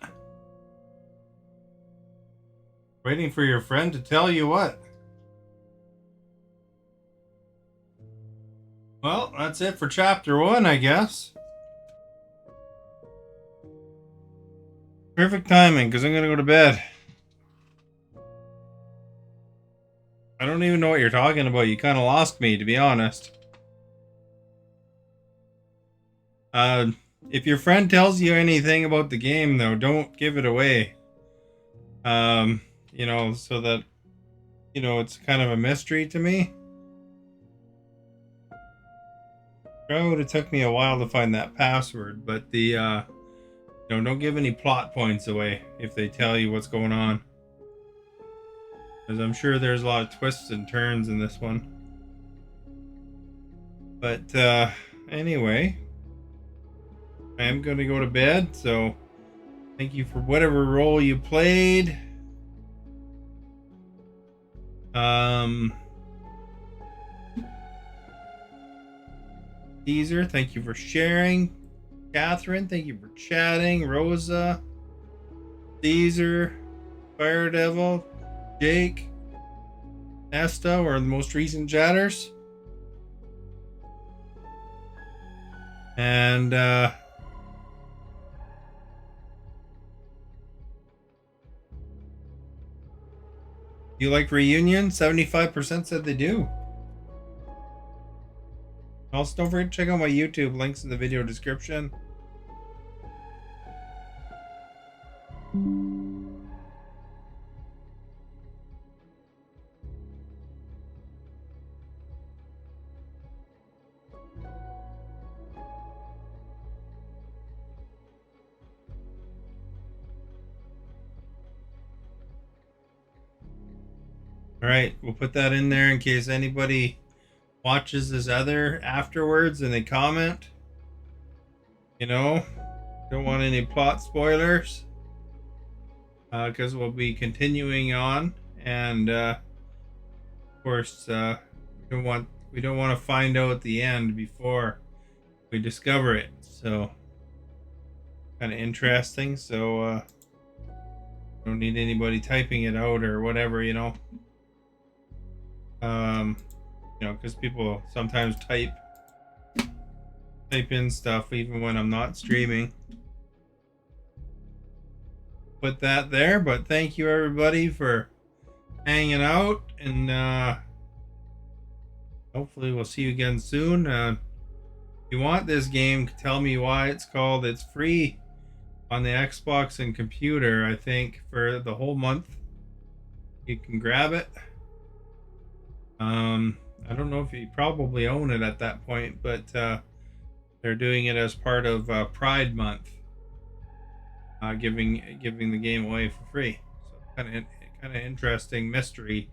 Waiting for your friend to tell you what? Well, that's it for chapter 1, I guess. Perfect timing, because I'm going to go to bed. I don't even know what you're talking about. You kind of lost me, to be honest. If your friend tells you anything about the game, though, don't give it away. You know, so that, you know, it's kind of a mystery to me. It would have took me a while to find that password, but the, you know, don't give any plot points away if they tell you what's going on. Because I'm sure there's a lot of twists and turns in this one. But, anyway, I am going to go to bed, so thank you for whatever role you played. Caesar, thank you for sharing. Catherine, thank you for chatting. Rosa, Caesar, Fire Devil, Jake, Nesta were the most recent chatters. And you like Reunion? 75% said they do. Also, don't forget to check out my YouTube. Links in the video description. Alright, we'll put that in there in case anybody watches this other afterwards and they comment. You know, don't want any plot spoilers. Because we'll be continuing on, and of course, we don't want to find out at the end before we discover it. So, kind of interesting. So, don't need anybody typing it out or whatever, you know. You know, because people sometimes type in stuff even when I'm not streaming. Put that there, but thank you everybody for hanging out, and hopefully we'll see you again soon. If you want this game, tell me why it's called. It's free on the Xbox and computer, I think, for the whole month. You can grab it. I don't know if you probably own it at that point, but they're doing it as part of Pride Month. Giving the game away for free. So kind of interesting mystery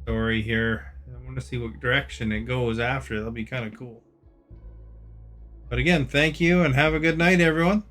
story here. I want to see what direction it goes after. That'll be kind of cool. But again, thank you and have a good night, everyone.